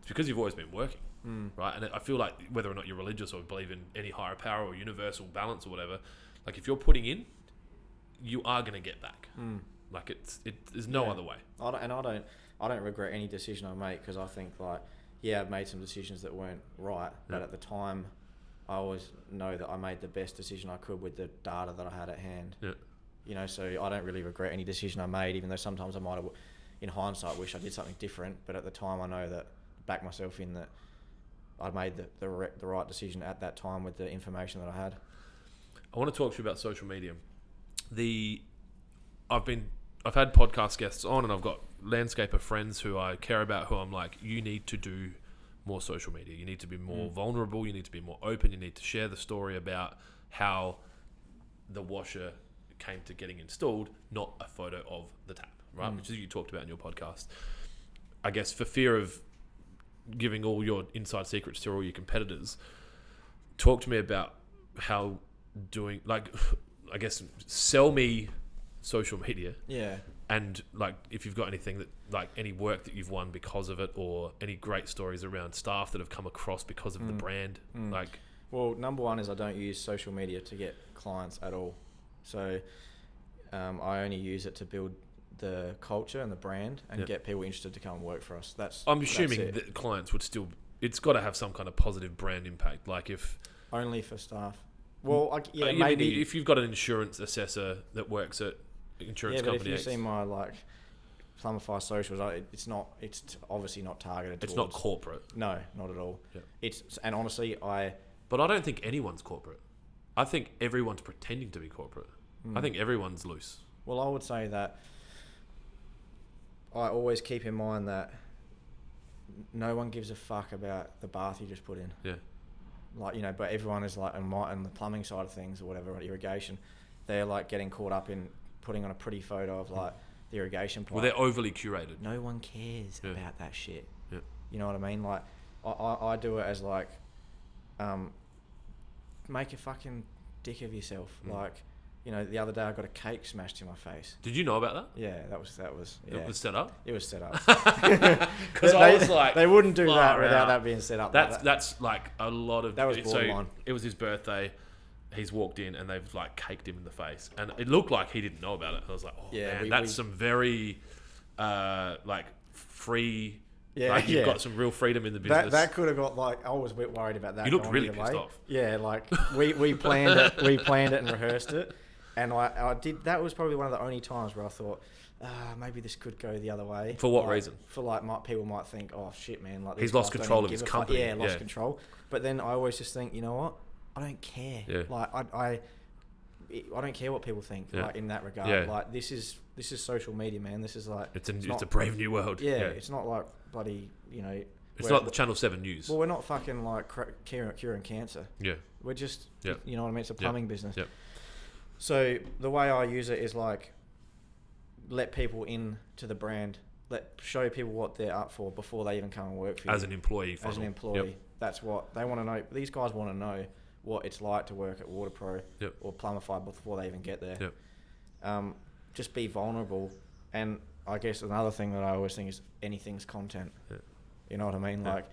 because you've always been working, right? And I feel like whether or not you're religious or believe in any higher power or universal balance or whatever, like, if you're putting in, you are going to get back. Like, there's no other way. I don't regret any decision I make, because I think, like, yeah, I've made some decisions that weren't right, but at the time, I always know that I made the best decision I could with the data that I had at hand. Yeah. You know, so I don't really regret any decision I made, even though sometimes I might have, in hindsight, wish I did something different. But at the time, I know that, back myself in that I made the right decision at that time with the information that I had. I want to talk to you about social media. I've had podcast guests on, and I've got landscaper friends who I care about, who I'm like, you need to do more social media. You need to be more vulnerable. You need to be more open. You need to share the story about how the washer came to getting installed, not a photo of the tap, right? Which is you talked about in your podcast. I guess for fear of giving all your inside secrets to all your competitors, talk to me about how doing, like, I guess, sell me social media. Yeah. And like, if you've got anything that, like, any work that you've won because of it, or any great stories around staff that have come across because of the brand. Like, well, number one is I don't use social media to get clients at all. So I only use it to build the culture and the brand and get people interested to come and work for us. I'm assuming that clients would still, it's got to have some kind of positive brand impact. Like, if only for staff. Well, maybe if you've got an insurance assessor that works at insurance company. But if you see my, like, Plumbify socials, it's obviously not targeted. It's not corporate. No, not at all. Yeah. And honestly, But I don't think anyone's corporate. I think everyone's pretending to be corporate. I think everyone's loose. Well, I would say that I always keep in mind that no one gives a fuck about the bath you just put in. Yeah. Like, you know, but everyone is like, on the plumbing side of things or whatever, irrigation, they're like getting caught up in putting on a pretty photo of like the irrigation pipe. Well, they're overly curated. No one cares about that shit. Yeah. You know what I mean? Like, I do it as like, make a fucking dick of yourself. Like, you know, the other day I got a cake smashed in my face. Did you know about that? Yeah, that was. Yeah. It was set up? It was set up. Because I was like, they wouldn't do that without that being set up. That's like a lot of. That was borderline. So it was his birthday. He's walked in and they've like caked him in the face, and it looked like he didn't know about it. I was like, oh man, that's some very like free. Yeah, like you've got some real freedom in the business. That could have got, like, I was a bit worried about that. You looked really pissed off. Yeah, like we planned it, and rehearsed it, and I did. That was probably one of the only times where I thought, maybe this could go the other way. For what reason? For like, people might think, oh shit, man, like he's lost control of his company. Yeah, lost control. But then I always just think, you know what? I don't care. Yeah. Like I don't care what people think. Yeah. Like in that regard. Yeah. Like this is social media, man. This is like It's not, a brave new world. yeah. It's not like bloody It's not the Channel 7 news. Well, we're not fucking like curing cancer. Yeah. We're just Yeah. you know what I mean. It's a plumbing business. Yeah. So the way I use it is like let people into the brand. Show people what they're up for before they even come and work for you. As an employee. As an employee. That's what they want to know. These guys want to know what it's like to work at Waterpro or Plumbify before they even get there. Just be vulnerable. And I guess another thing that I always think is anything's content. You know what I mean? Like,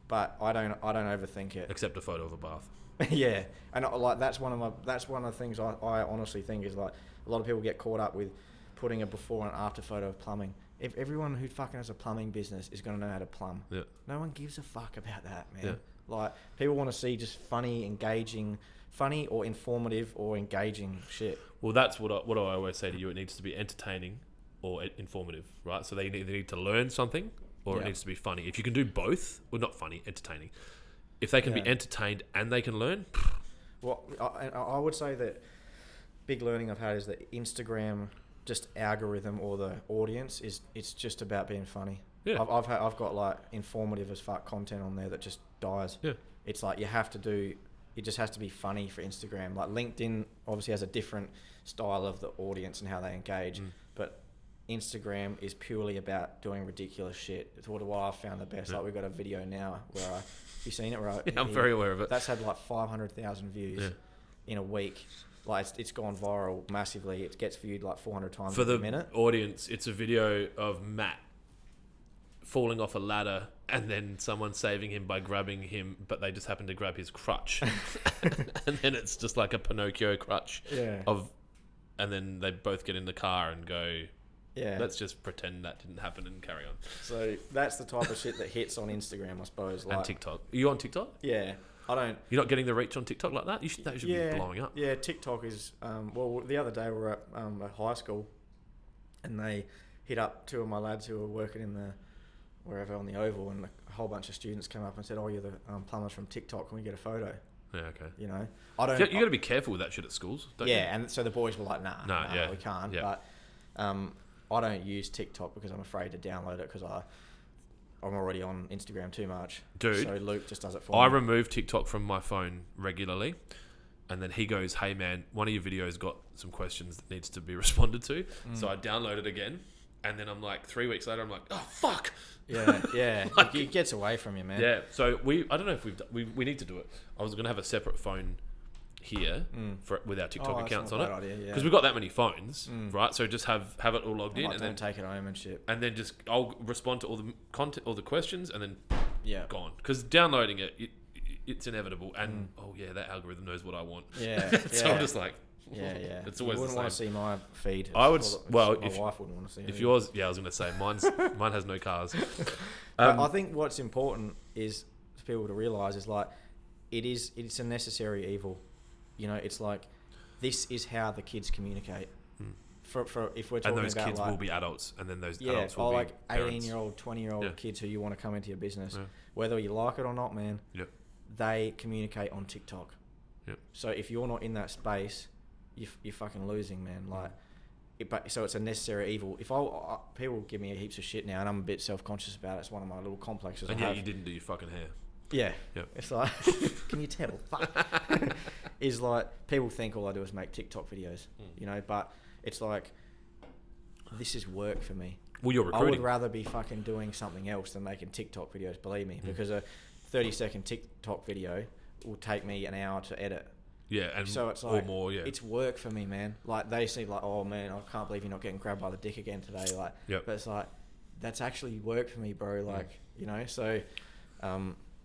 but I don't overthink it. Except a photo of a bath. Yeah, and like that's one of the things I honestly think is like a lot of people get caught up with putting a before and after photo of plumbing. If everyone who fucking has a plumbing business is going to know how to plumb, no one gives a fuck about that, man. Like people want to see just funny or informative or engaging shit. Well, that's what I always say to you. It needs to be entertaining or informative, right? So they need to learn something or it needs to be funny. If you can do both, well, not funny, entertaining. If they can be entertained and they can learn. Well, I would say that big learning I've had is that Instagram just algorithm or the audience it's just about being funny. Yeah. I've got like informative as fuck content on there that just dies. Yeah. It's like it just has to be funny for Instagram. Like LinkedIn obviously has a different style of the audience and how they engage, but Instagram is purely about doing ridiculous shit. It's what I've found the best. Like we've got a video now where have you seen it? Right? I'm very aware of it. That's had like 500,000 views in a week. Like it's gone viral massively. It gets viewed like 400 times for a the minute. Audience. It's a video of Matt falling off a ladder and then someone saving him by grabbing him, but they just happen to grab his crutch, and then it's just like a Pinocchio crutch. And then they both get in the car and go. Yeah. Let's just pretend that didn't happen and carry on. So that's the type of shit that hits on Instagram, I suppose. Like, and TikTok. Are you on TikTok? Yeah. You're not getting the reach on TikTok like that? That should be blowing up. Yeah, TikTok is... well, the other day we were at a high school and they hit up two of my lads who were working in wherever on the Oval, and a whole bunch of students came up and said, "Oh, you're the plumbers from TikTok. Can we get a photo?" Yeah, okay. You know? You got to be careful with that shit at schools, don't you? Yeah, and so the boys were like, nah, we can't. Yeah. But I don't use TikTok because I'm afraid to download it because I'm already on Instagram too much. Dude. So Luke just does it for me. I remove TikTok from my phone regularly. And then he goes, "Hey man, one of your videos got some questions that needs to be responded to." So I download it again. And then I'm like, 3 weeks later, I'm like, "Oh, fuck." Yeah. Like, it gets away from you, man. Yeah. So I don't know if we need to do it. I was going to have a separate phone here with our TikTok accounts on it, because we've got that many phones, right? So just have it all logged in, and then take it home and shit. And then I'll respond to all the content, all the questions, and then gone. Because downloading it's inevitable, and that algorithm knows what I want. Yeah. So I'm just like, yeah. It's always you wouldn't want to see my feed. I would. Well, my wife wouldn't want to see it. If yours, I was going to say mine has no cars. But I think what's important is for people to realise is like it's a necessary evil. You know, it's like this is how the kids communicate. For if we're talking about, and those kids like, will be adults, and then those adults will be like parents. 18-year-old, 20-year-old kids who you want to come into your business, whether you like it or not, man. Yep. They and on TikTok. Yep. So if you're not in that space, you're fucking losing, man. Like, so it's a necessary evil. If people give me heaps of shit now, and I'm a bit self-conscious about it. It's one of my little complexes. And you didn't do your fucking hair. Yeah. Yep. It's like, can you tell? Fuck. Is like people think all I do is make TikTok videos, you know, but it's like this is work for me. Well, you're recruiting. I would rather be fucking doing something else than making TikTok videos, believe me, because a 30-second TikTok video will take me an hour to edit. Yeah, and so it's like, or more, it's work for me, man. Like, they see like, "Oh man, I can't believe you're not getting grabbed by the dick again today." Like, but it's like, that's actually work for me, bro. Like, you know, so.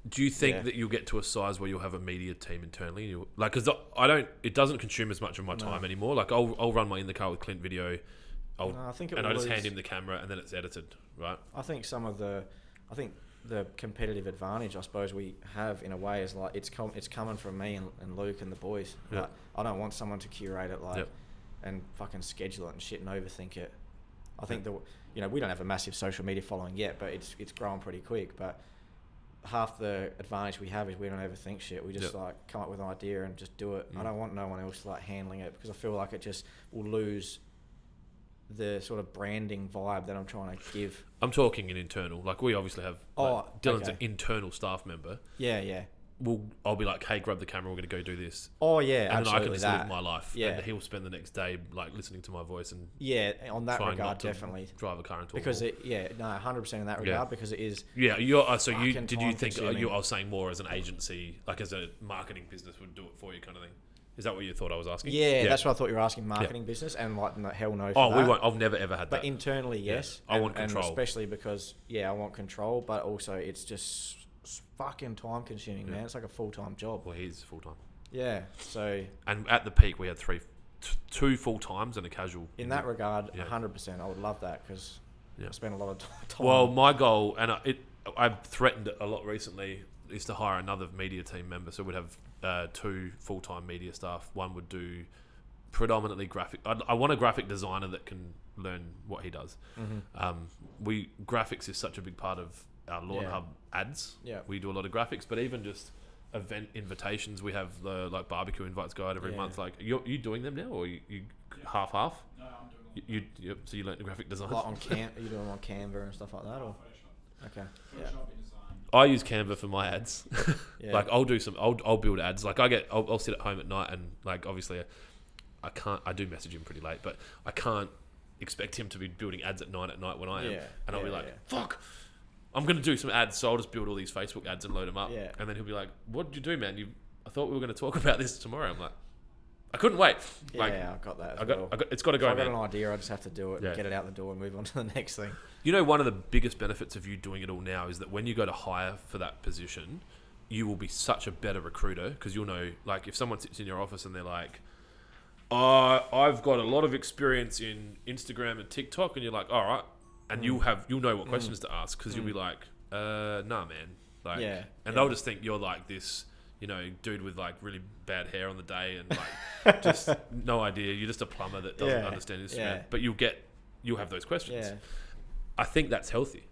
Do you think that you'll get to a size where you'll have a media team internally? Because it doesn't consume as much of my time anymore. Like, I'll run my In the Car with Clint video, I just hand him the camera and then it's edited, right? I think the competitive advantage I suppose we have in a way is like it's coming from me and Luke and the boys. Yeah. Like, I don't want someone to curate it and fucking schedule it and shit and overthink it. I think we don't have a massive social media following yet, but it's growing pretty quick. But half the advantage we have is we don't overthink shit. We just Yep. like come up with an idea and just do it. I don't want no one else like handling it because I feel like it just will lose the sort of branding vibe that I'm trying to give. I'm talking in internal. Like we obviously have. Dylan's an internal staff member. Yeah. I'll be like, hey, grab the camera. We're going to go do this. Oh yeah, And then I can absolutely just live my life. Yeah. And he'll spend the next day like listening to my voice and Yeah, on that trying regard, not to definitely. drive a car into Because a wall. 100% in that regard because it is. Yeah, you're. So you fucking did you think time-consuming. I was saying more as an agency, like as a marketing business would do it for you, kind of thing? Is that what you thought I was asking? Yeah, that's what I thought you were asking. Marketing business and like no, hell no. For Oh, that. we won't. I've never ever had that. But internally, yes. I want control. and especially because I want control. But also, it's just fucking time consuming, man. It's like a full time job. Well, he's full time. Yeah. So And at the peak, we had two full times and a casual. in that regard, Yeah. 100%, I would love that because Yeah. I spend a lot of time. Well, my goal, and I've threatened it a lot recently, is to hire another media team member. So we'd have 2 full-time media staff. One would do predominantly graphic. I want a graphic designer that can learn what he does. Graphics is such a big part of our Lawn Yeah. Hub ads. Yeah. We do a lot of graphics, but even just event invitations, we have the like barbecue invites go out every Yeah. month. Like, you doing them now, or you half? No, I'm doing all Yep. So you learned the graphic design. like on are you doing them on Canva and stuff like that, or Photoshop. okay, Photoshop, InDesign. I use Canva for my ads. yeah, Like I'll build ads. Like I'll sit at home at night and like obviously I do message him pretty late, but I can't expect him to be building ads at 9 at night when I am. Yeah, And I'll be yeah, like, yeah. fuck, I'm going to do some ads. So I'll just build all these Facebook ads and load them up. Yeah. And then he'll be like, what did you do, man? I thought we were going to talk about this tomorrow. I'm like, I couldn't wait. Like, I got that. As well. it's got to If go, I've got man. an idea, I just have to do it, Yeah. and get it out the door, and move on to the next thing. You know, one of the biggest benefits of you doing it all now is that when you go to hire for that position, you will be such a better recruiter because you'll know, like, if someone sits in your office and they're like, I've got a lot of experience in Instagram and TikTok, and you're like, all right, and you'll know what questions to ask because you'll be like, nah, man, like, Yeah, and yeah. they'll just think you're like this, you know, dude with like really bad hair on the day and like just no idea. You're just a plumber that doesn't Yeah, understand Instagram, yeah. but you'll have those questions. Yeah. I think that's healthy.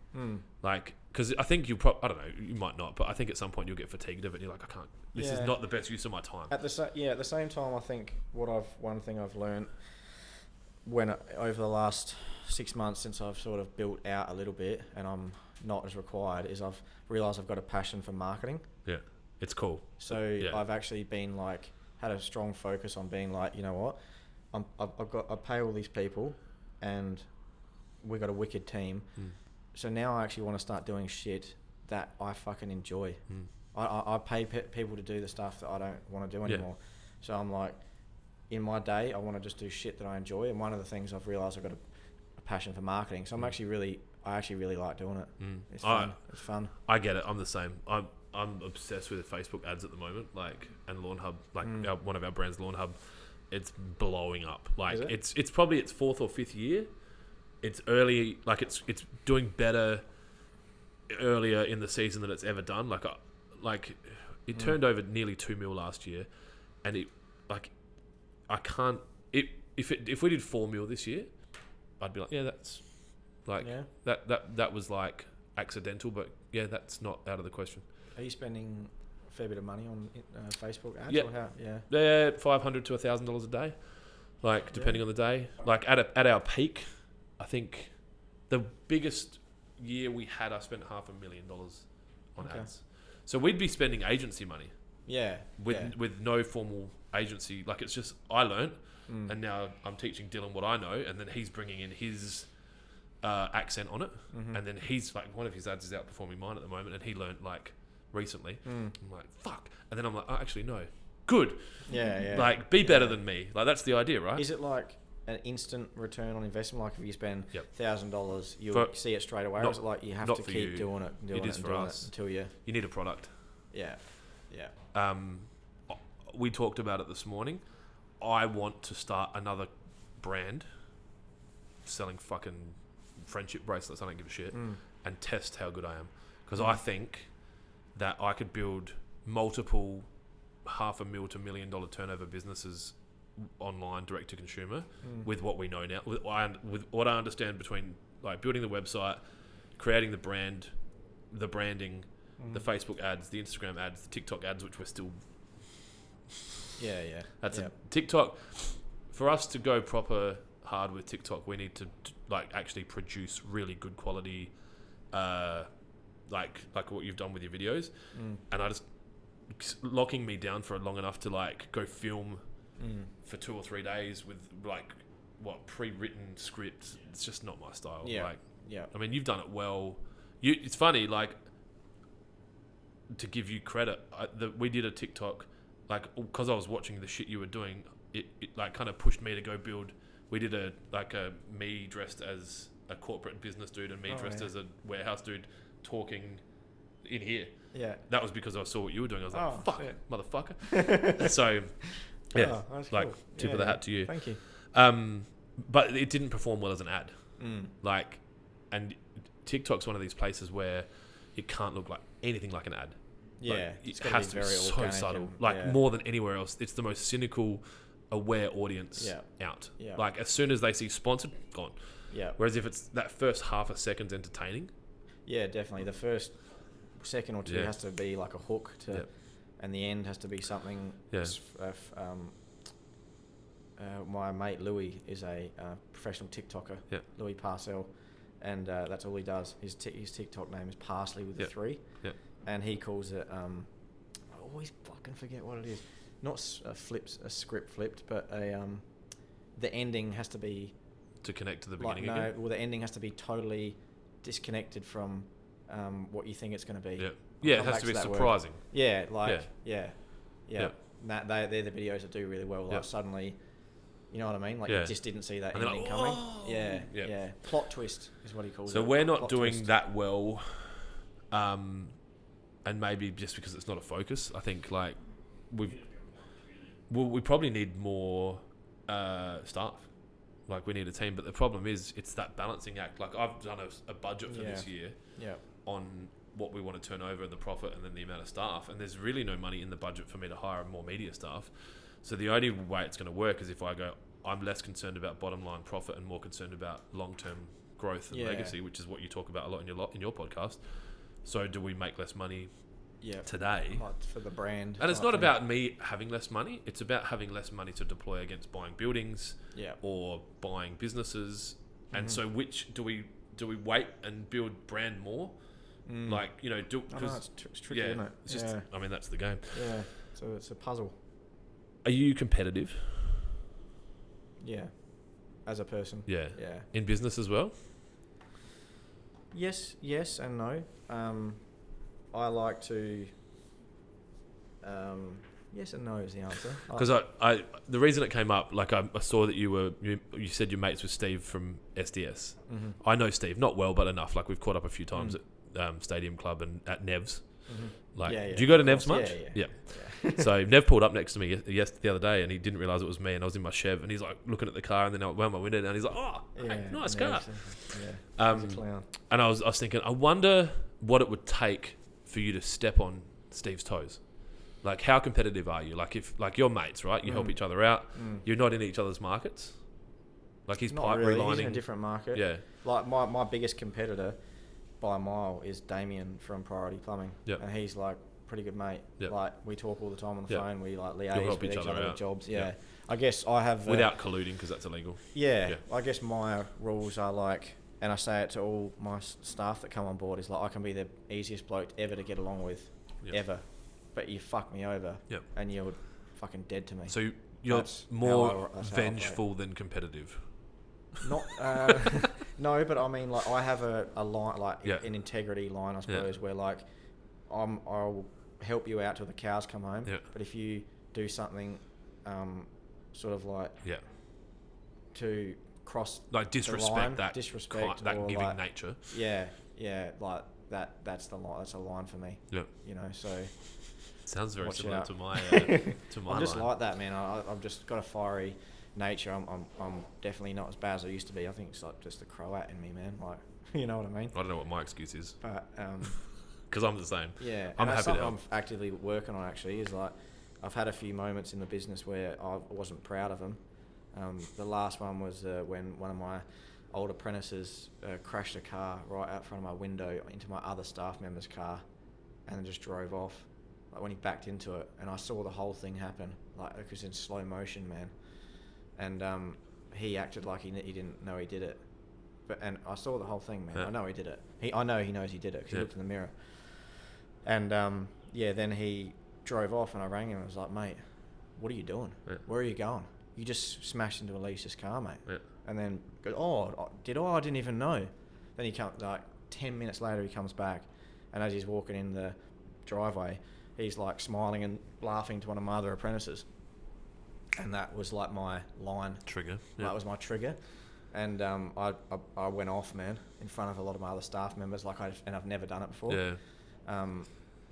Like, because I think I don't know, you might not, but I think at some point you'll get fatigued of it and you're like, I can't, this is Yeah. not the best use of my time. At the same time, I think one thing I've learned over the last 6 months since I've sort of built out a little bit and I'm not as required is I've realised I've got a passion for marketing. Yeah, it's cool. So Yeah. I've actually been like had a strong focus on being like, you know what, I pay all these people, and we got a wicked team. So now I actually want to start doing shit that I fucking enjoy. I pay people to do the stuff that I don't want to do Yeah. anymore. So I'm like, in my day, I want to just do shit that I enjoy. And one of the things I've realised I've got a passion for marketing. So I actually really like doing it. It's fun. It's fun. I get it. I'm the same. I'm obsessed with Facebook ads at the moment, like, and Lawn Hub, like one of our brands, Lawn Hub, it's blowing up. Like, Is it? it's probably its 4th or 5th year. It's early, like it's doing better earlier in the season than it's ever done. Like it turned over nearly 2 mil last year, and it like I can't. If we did 4 mil this year, I'd be like, yeah, that's like Yeah. that was like accidental, but yeah, that's not out of the question. Are you spending a fair bit of money on Facebook ads? Yeah. Or how? Yeah. They're $500 to $1,000 a day, like depending on the day. Like at our peak, I think the biggest year we had, I spent $500,000 on Okay. ads. So we'd be spending agency money Yeah. with no formal agency. Like, it's just I learnt, and now I'm teaching Dylan what I know, and then he's bringing in his accent on it, and then he's like, one of his ads is outperforming mine at the moment, and he learnt like recently. I'm like, fuck, and then I'm like, oh, actually no, good. Yeah. Like, be better than me. Like, that's the idea, right? Is it like an instant return on investment? Like if you spend Yep. $1,000, you'll For- see it straight away, or not- is it like you have not to for keep you. doing it, It is for us. until you? You need a product. Yeah. We talked about it this morning. I want to start another brand selling fucking friendship bracelets. I don't give a shit, and test how good I am, because I think that I could build multiple $500,000 to $1 million turnover businesses online, direct to consumer, with what we know now, with what I understand between like building the website, creating the brand, the branding, the Facebook ads, the Instagram ads, the TikTok ads, which we're still. Yeah. That's a TikTok. For us to go proper hard with TikTok, we need to like actually produce really good quality, like what you've done with your videos, and I just locking me down for long enough to like go film for 2 or 3 days with like pre-written scripts. It's just not my style. I mean, you've done it well. It's funny, like, to give you credit, we did a TikTok, like, because I was watching the shit you were doing. It like kind of pushed me to go build. We did a me dressed as a corporate business dude and me dressed as a warehouse dude talking in here. Yeah, that was because I saw what you were doing. I was like, "Fuck, shit. Motherfucker!" So, yeah, like cool. Tip of the hat to you. Thank you. But it didn't perform well as an ad. Like, and TikTok's one of these places where it can't look like anything like an ad. Yeah, like, it has to be so subtle. Like more than anywhere else, it's the most cynical, aware audience out. Yeah. Like as soon as they see sponsored, gone. Yeah. Whereas if it's that first half a second's entertaining. Yeah, definitely. The first second or two has to be like a hook to, and the end has to be something. Yeah. My mate Louis is a professional TikToker. Yeah. Louis Parcell, and that's all he does. His TikTok name is Parsley with a 3. Yeah. And he calls it. I always fucking forget what it is. Not a script flipped, but the ending has to be to connect to the beginning again. Well, the ending has to be totally disconnected from what you think it's going to be. Yeah, it has to be surprising. Word. Yeah, like yeah. They're the videos that do really well. Like suddenly, you know what I mean? Like you just didn't see that ending like, coming. Yeah. Plot twist is what he calls it. So we're not doing that well, and maybe just because it's not a focus. I think like we probably need more staff. Like we need a team, but the problem is it's that balancing act. Like I've done a budget for this year on what we want to turn over and the profit and then the amount of staff, and there's really no money in the budget for me to hire more media staff. So the only way it's going to work is if I go, I'm less concerned about bottom line profit and more concerned about long-term growth and legacy, which is what you talk about a lot in your podcast. So do we make less money today for the brand? And it's not about me having less money. It's about having less money to deploy against buying buildings or buying businesses. And so which do we wait and build brand more? Like, you know, because it's tricky, isn't it? It's just, I mean, that's the game. Yeah, so it's a puzzle. Are you competitive? Yeah, as a person. Yeah. In business as well? Yes and no. I like to. Yes and no is the answer. Because I the reason it came up, like I saw that you said you're mates with Steve from SDS. Mm-hmm. I know Steve, not well, but enough. Like we've caught up a few times at Stadium Club and at Nev's. Mm-hmm. Like, do you go to Nev's much? Yeah. So Nev pulled up next to me the other day, and he didn't realise it was me, and I was in my Chev, and he's like looking at the car, and then I went out my window, and he's like, "Oh, hey, nice car." Yeah. He's a clown. And I was thinking, I wonder what it would take for you to step on Steve's toes. Like, how competitive are you? Like, if you're mates, right? You help each other out. You're not in each other's markets. Like he's pipe relining. He's in a different market. Yeah. Like my biggest competitor by a mile is Damien from Priority Plumbing. Yep. And he's like pretty good mate. Yep. Like we talk all the time on the phone. We like liaise with each other with jobs. Yeah. Yep. I guess I have without colluding because that's illegal. Yeah. I guess my rules are like, and I say it to all my staff that come on board, is like I can be the easiest bloke ever to get along with, ever, but you fuck me over, and you're fucking dead to me. So you're more vengeful than competitive. Not no, but I mean, like I have a line, like an integrity line, I suppose, where like I'll help you out till the cows come home. But if you do something, sort of like to cross like disrespect that giving like, nature. Like that's the line. That's a line for me. Yeah, you know. So sounds very similar to my I'm just line. Like that, man. I've just got a fiery nature. I'm definitely not as bad as I used to be. I think it's like just the Croat in me, man. Like, you know what I mean? I don't know what my excuse is, but because I'm the same. Yeah, I'm happy to help. I'm actively working on actually is like I've had a few moments in the business where I wasn't proud of them. The last one was when one of my old apprentices crashed a car right out front of my window into my other staff member's car, and then just drove off. Like when he backed into it, and I saw the whole thing happen. Like it was in slow motion, man. And he acted like he didn't know he did it. And I saw the whole thing, man. Yeah. I know he did it. I know he knows he did it because Yeah. he looked in the mirror. And then he drove off, and I rang him and I was like, mate, what are you doing? Yeah. Where are you going? You just smashed into Alicia's car, mate. Yeah. And then goes, oh, did I? I didn't even know. Then he comes, like 10 minutes later, he comes back, and as he's walking in the driveway, he's like smiling and laughing to one of my other apprentices. And that was like my line. Trigger. Yeah. That was my trigger. And I went off, man, in front of a lot of my other staff members, and I've never done it before. Yeah.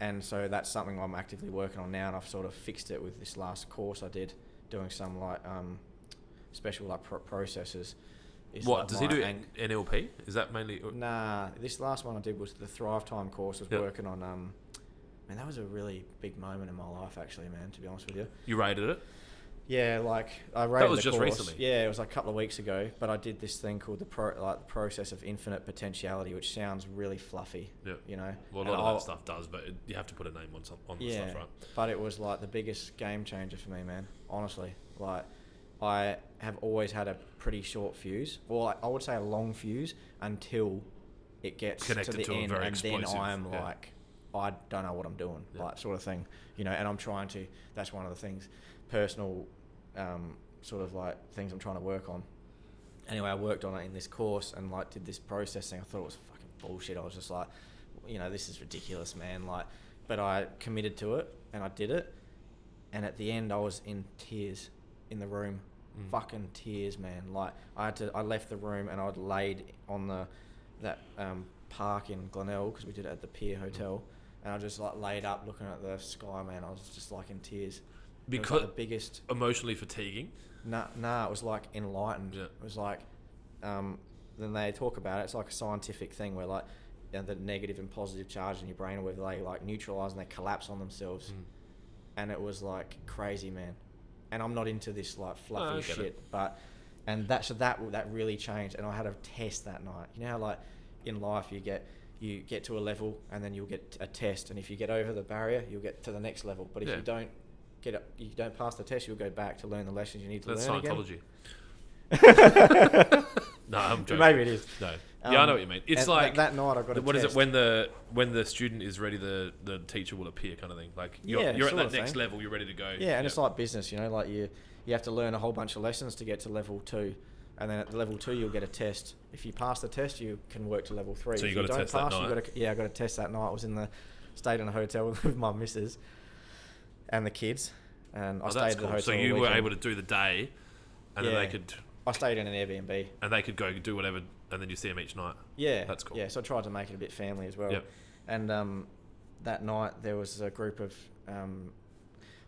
And so that's something I'm actively working on now, and I've sort of fixed it with this last course I did, doing some like special like processes. What like does he do? NLP? Is that mainly? Nah, this last one I did was the Thrive Time course. Was Yep. working on man, that was a really big moment in my life, actually, man. To be honest with you. You rated it? Yeah, like I rated That was the just course. recently. Yeah, it was like a couple of weeks ago. But I did this thing called the process of infinite potentiality, which sounds really fluffy. Yeah. You know. Well, a And lot of I'll- that stuff does, but you have to put a name on the Yeah, stuff, right? but it was like the biggest game changer for me, man. Honestly, like I have always had a pretty short fuse. Well, I would say a long fuse until it gets Connected to the to a end, very and then explosive, I'm yeah. like, I don't know what I'm doing, Yeah. like sort of thing, you know. And I'm trying to. That's one of the things, personal, sort of like things I'm trying to work on. Anyway, I worked on it in this course and like did this processing. I thought it was fucking bullshit. I was just like, you know, this is ridiculous, man. Like, but I committed to it and I did it. And at the end, I was in tears in the room, fucking tears, man. Like I left the room and I'd laid on that park in Glenelg because we did it at the Pier Hotel, and I just like laid up looking at the sky, man. I was just like in tears. Because it was like the biggest. Emotionally fatiguing. Nah, it was like enlightened. Yeah. It was like, then they talk about it. It's like a scientific thing where like the negative and positive charge in your brain, where they like neutralize and they collapse on themselves. And it was like crazy, man. And I'm not into this like fluffy I get shit, it. but that really changed. And I had a test that night. You know how like in life you get to a level and then you'll get a test, and if you get over the barrier, you'll get to the next level. But if Yeah. you don't pass the test, you'll go back to learn the lessons you need to That's learn Scientology. again. No, I'm joking. Maybe it is. No. Yeah, I know what you mean. It's and like that night I got a what is test. it when the student is ready, the teacher will appear, kind of thing. Like you're at sort that of next thing. level, you're ready to go. Yeah, and it's like business, you know, like you have to learn a whole bunch of lessons to get to level 2, and then at level 2 you'll get a test. If you pass the test, you can work to level 3. So if you got to don't test that pass, night. I got a test that night. I was stayed in a hotel with my missus and the kids, and I Oh, stayed that's at the cool. hotel. So all you were weekend. able to do the day, and then Yeah. they could I stayed in an Airbnb. go do whatever, and then you see them each night. Yeah, That's cool. Yeah, so I tried to make it a bit family as well. Yep. And that night there was a group of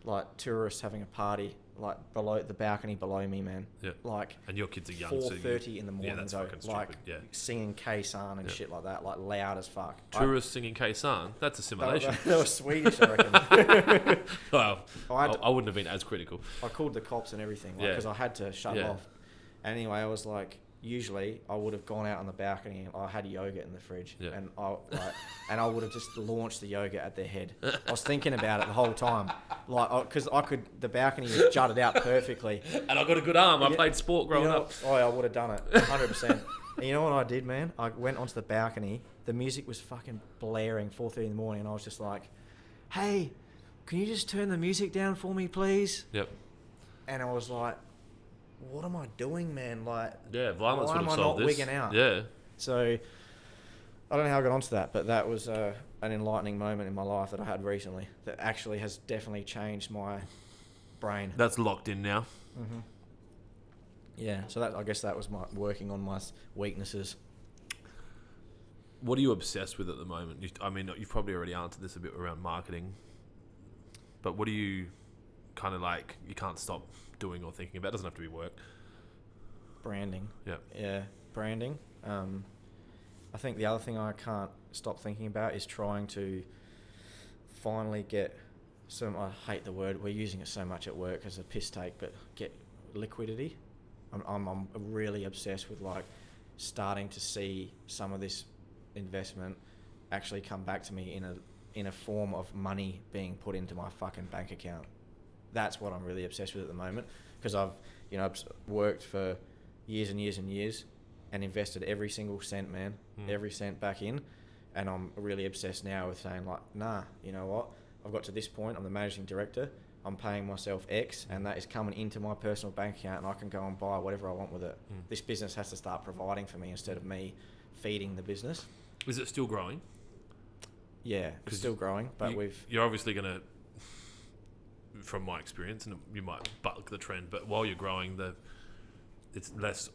like tourists having a party like below the balcony below me, man. Yeah. Like And your kids are young. so 4:30 in the morning, that's though, fucking like stupid. Yeah. singing K-San and Yeah. shit like that, like loud as fuck. Tourists singing K-San. That's a simulation. They were Swedish, I reckon. Well, I'd- I wouldn't have been as critical. I called the cops and everything Yeah. because I had to shut Yeah. them off. Anyway, I was like, usually I would have gone out on the balcony and I had yogurt in the fridge, Yeah. and I would have just launched the yogurt at their head. I was thinking about it the whole time, like because the balcony was jutted out perfectly. And I got a good arm. I Yeah. played sport growing You know, up. Oh, I would have done it 100%. And you know what I did, man? I went onto the balcony. The music was fucking blaring 4:30 in the morning, and I was just like, "Hey, can you just turn the music down for me, please?" Yep. And I was like, what am I doing, man? Like, Yeah, violence why would am have I solved not this. wigging out? Yeah. So I don't know how I got onto that, but that was an enlightening moment in my life that I had recently that actually has definitely changed my brain. That's locked in now. Yeah, so I guess that was my working on my weaknesses. What are you obsessed with at the moment? I mean, you've probably already answered this a bit around marketing, but what do you kind of like, you can't stop doing or thinking about? It doesn't have to be work. Branding. Yeah. Yeah, branding. I think the other thing I can't stop thinking about is trying to finally get some, I hate the word, we're using it so much at work as a piss take, but get liquidity. I'm really obsessed with like starting to see some of this investment actually come back to me in a in a form of money being put into my fucking bank account. That's what I'm really obsessed with at the moment, because I've worked for years and years and years and invested every single cent, man, every cent back in, and I'm really obsessed now with saying like, nah, you know what? I've got to this point. I'm the managing director. I'm paying myself X, and that is coming into my personal bank account, and I can go and buy whatever I want with it. This business has to start providing for me instead of me feeding the business. Is it still growing? Yeah, it's still growing, but you're obviously going to, from my experience, and you might buck the trend, but while you're growing, it's less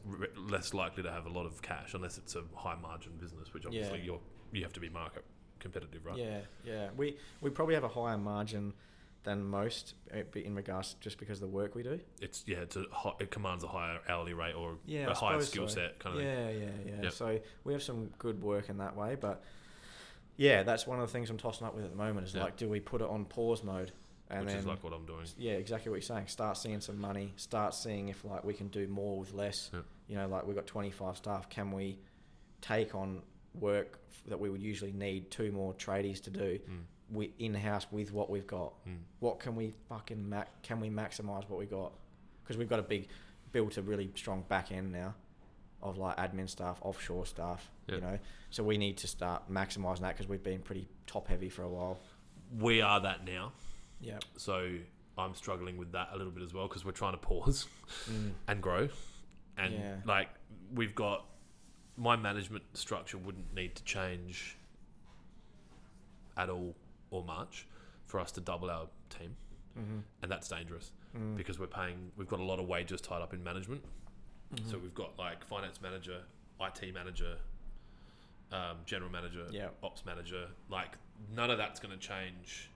likely to have a lot of cash unless it's a high margin business, which obviously you have to be market competitive, right? Yeah. We probably have a higher margin than most in regards just because of the work we do. It commands a higher hourly rate or a higher skill set kind of thing. Yeah. Yep. So we have some good work in that way, but yeah, that's one of the things I'm tossing up with at the moment is like, do we put it on pause mode? Which is like what I'm doing. Yeah, exactly what you're saying. Start seeing some money. Start seeing if like we can do more with less. Yep. You know, like we've got 25 staff. Can we take on work that we would usually need 2 more tradies to do in-house with what we've got? What can we fucking can we maximize what we got? Because we've got built a really strong back end now of like admin staff, offshore staff, you know. So we need to start maximizing that because we've been pretty top heavy for a while. We are that now. Yeah. So I'm struggling with that a little bit as well because we're trying to pause and grow. And like we've got, my management structure wouldn't need to change at all or much for us to double our team. And that's dangerous because we've got a lot of wages tied up in management. So we've got like finance manager, IT manager, general manager, ops manager. Like none of that's going to change.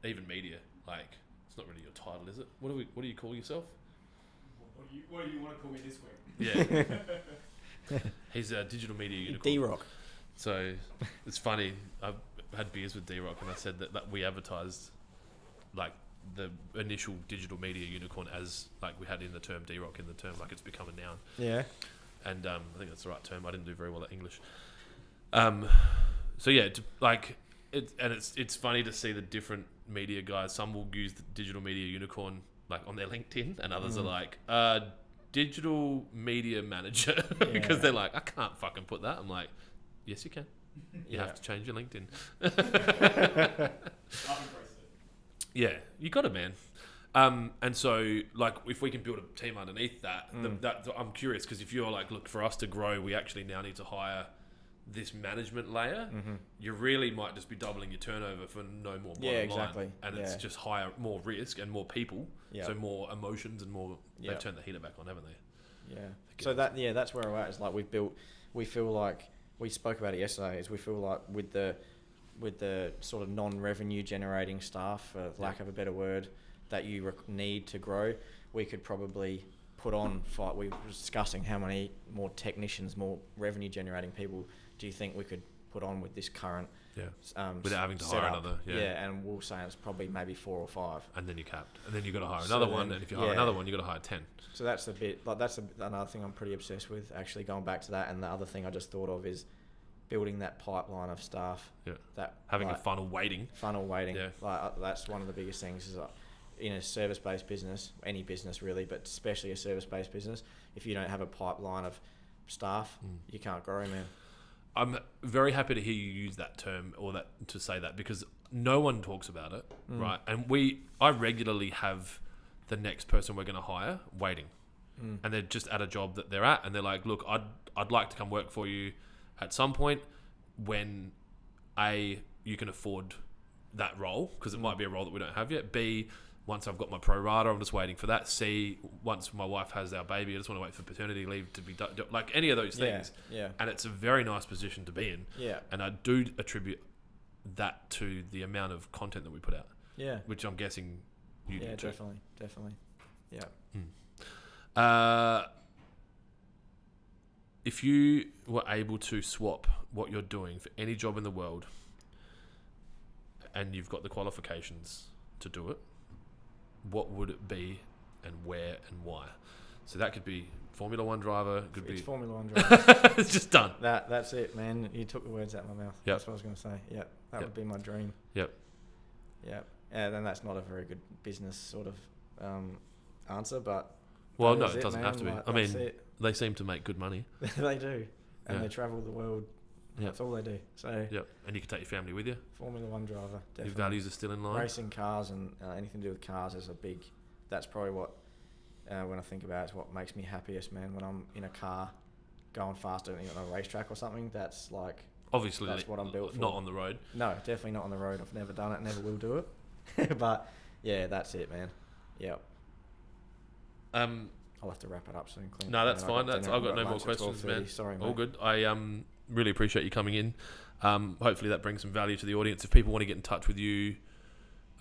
Even media, like it's not really your title, is it? What do you call yourself? What do you want to call me this week? Yeah. He's a digital media unicorn. D-Rock. So it's funny. I've had beers with D-Rock and I said that we advertised like the initial digital media unicorn as like we had in the term D-Rock in the term, like it's become a noun. Yeah. And I think that's the right term. I didn't do very well at English. So yeah, it's funny to see the different media guys. Some will use the digital media unicorn like on their LinkedIn, and others are like digital media manager because they're like, I can't fucking put that. I'm like, yes, you can. You have to change your LinkedIn. I've embraced it. Yeah, you got it, man. And so, like, if we can build a team underneath that, I'm curious because if you're like, look, for us to grow, we actually now need to hire this management layer. You really might just be doubling your turnover for no more bottom line. And it's just higher, more risk and more people. So more emotions and more. They've turned the heater back on, haven't they? Yeah. So that's where we're at. Is like we feel like we spoke about it yesterday. Is we feel like with the sort of non-revenue generating staff, for lack of a better word, that you need to grow, we could probably put on. We were discussing how many more technicians, more revenue generating people do you think we could put on with this current without having to hire another and we'll say it's probably maybe 4 or 5, and then you're capped, and then you got to hire another one, and if you hire another one you got to hire 10. So that's the bit, like that's another thing I'm pretty obsessed with, actually, going back to that. And the other thing I just thought of is building that pipeline of staff, that having a funnel waiting like that's one of the biggest things is in a service-based business, any business really, but especially a service-based business, if you don't have a pipeline of staff, you can't grow, man. I'm very happy to hear you use that term to say that because no one talks about it, right? And I regularly have the next person we're going to hire waiting, and they're just at a job that they're at, and they're like, "Look, I'd like to come work for you at some point when you can afford that role, because it might be a role that we don't have yet. B, once I've got my pro rata, I'm just waiting for that. C, once my wife has our baby, I just want to wait for paternity leave to be done. Like any of those things. Yeah. And it's a very nice position to be in. Yeah. And I do attribute that to the amount of content that we put out. Yeah. Which I'm guessing you do too. Definitely. Yeah. If you were able to swap what you're doing for any job in the world, and you've got the qualifications to do it, what would it be and where and why? So that could be Formula One driver could It's be. Formula One driver. It's just done. That's it, man. You took the words out of my mouth. Yep. That's what I was going to say. Yeah, that Yep. would be my dream. Yep. Yeah, and then that's not a very good business sort of answer, but Well, that no, is it doesn't man. have to be. Like, I that's mean, it. they seem to make good money. They do, and Yeah. they travel the world. Yep. That's all they do. So Yep. And you can take your family with you. Formula One driver, definitely. Your values are still in line. Racing cars and anything to do with cars is a big. That's probably what when I think about it, it's what makes me happiest, man. When I'm in a car, going faster on a racetrack or something, that's like. Obviously, That's what I'm built for. Not on the road. No, definitely not on the road. I've never done it, never will do it. But yeah, that's it, man. Yeah. I'll have to wrap it up soon, Clint. No, that's And fine. dinner. I've got no more lunch at questions, 12:30. man. Sorry, All mate. good. I really appreciate you coming in. Hopefully that brings some value to the audience. If people want to get in touch with you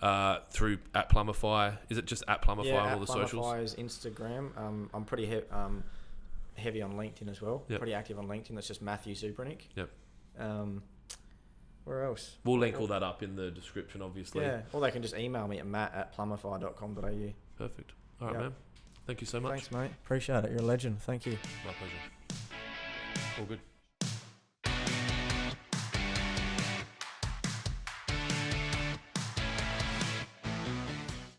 through at Plumbify, is it just at Plumbify Yeah, on all at the socials? Plumbify's Instagram. I'm pretty heavy on LinkedIn as well. Yep. Pretty active on LinkedIn. That's just Matthew Zubrinich. Yep. Where else? We'll link all that up in the description, obviously. Yeah, or they can just email me at matt@plumbify.com.au. Perfect. All right, Yep. man. Thank you so much. Thanks, mate. Appreciate it. You're a legend. Thank you. My pleasure. All good.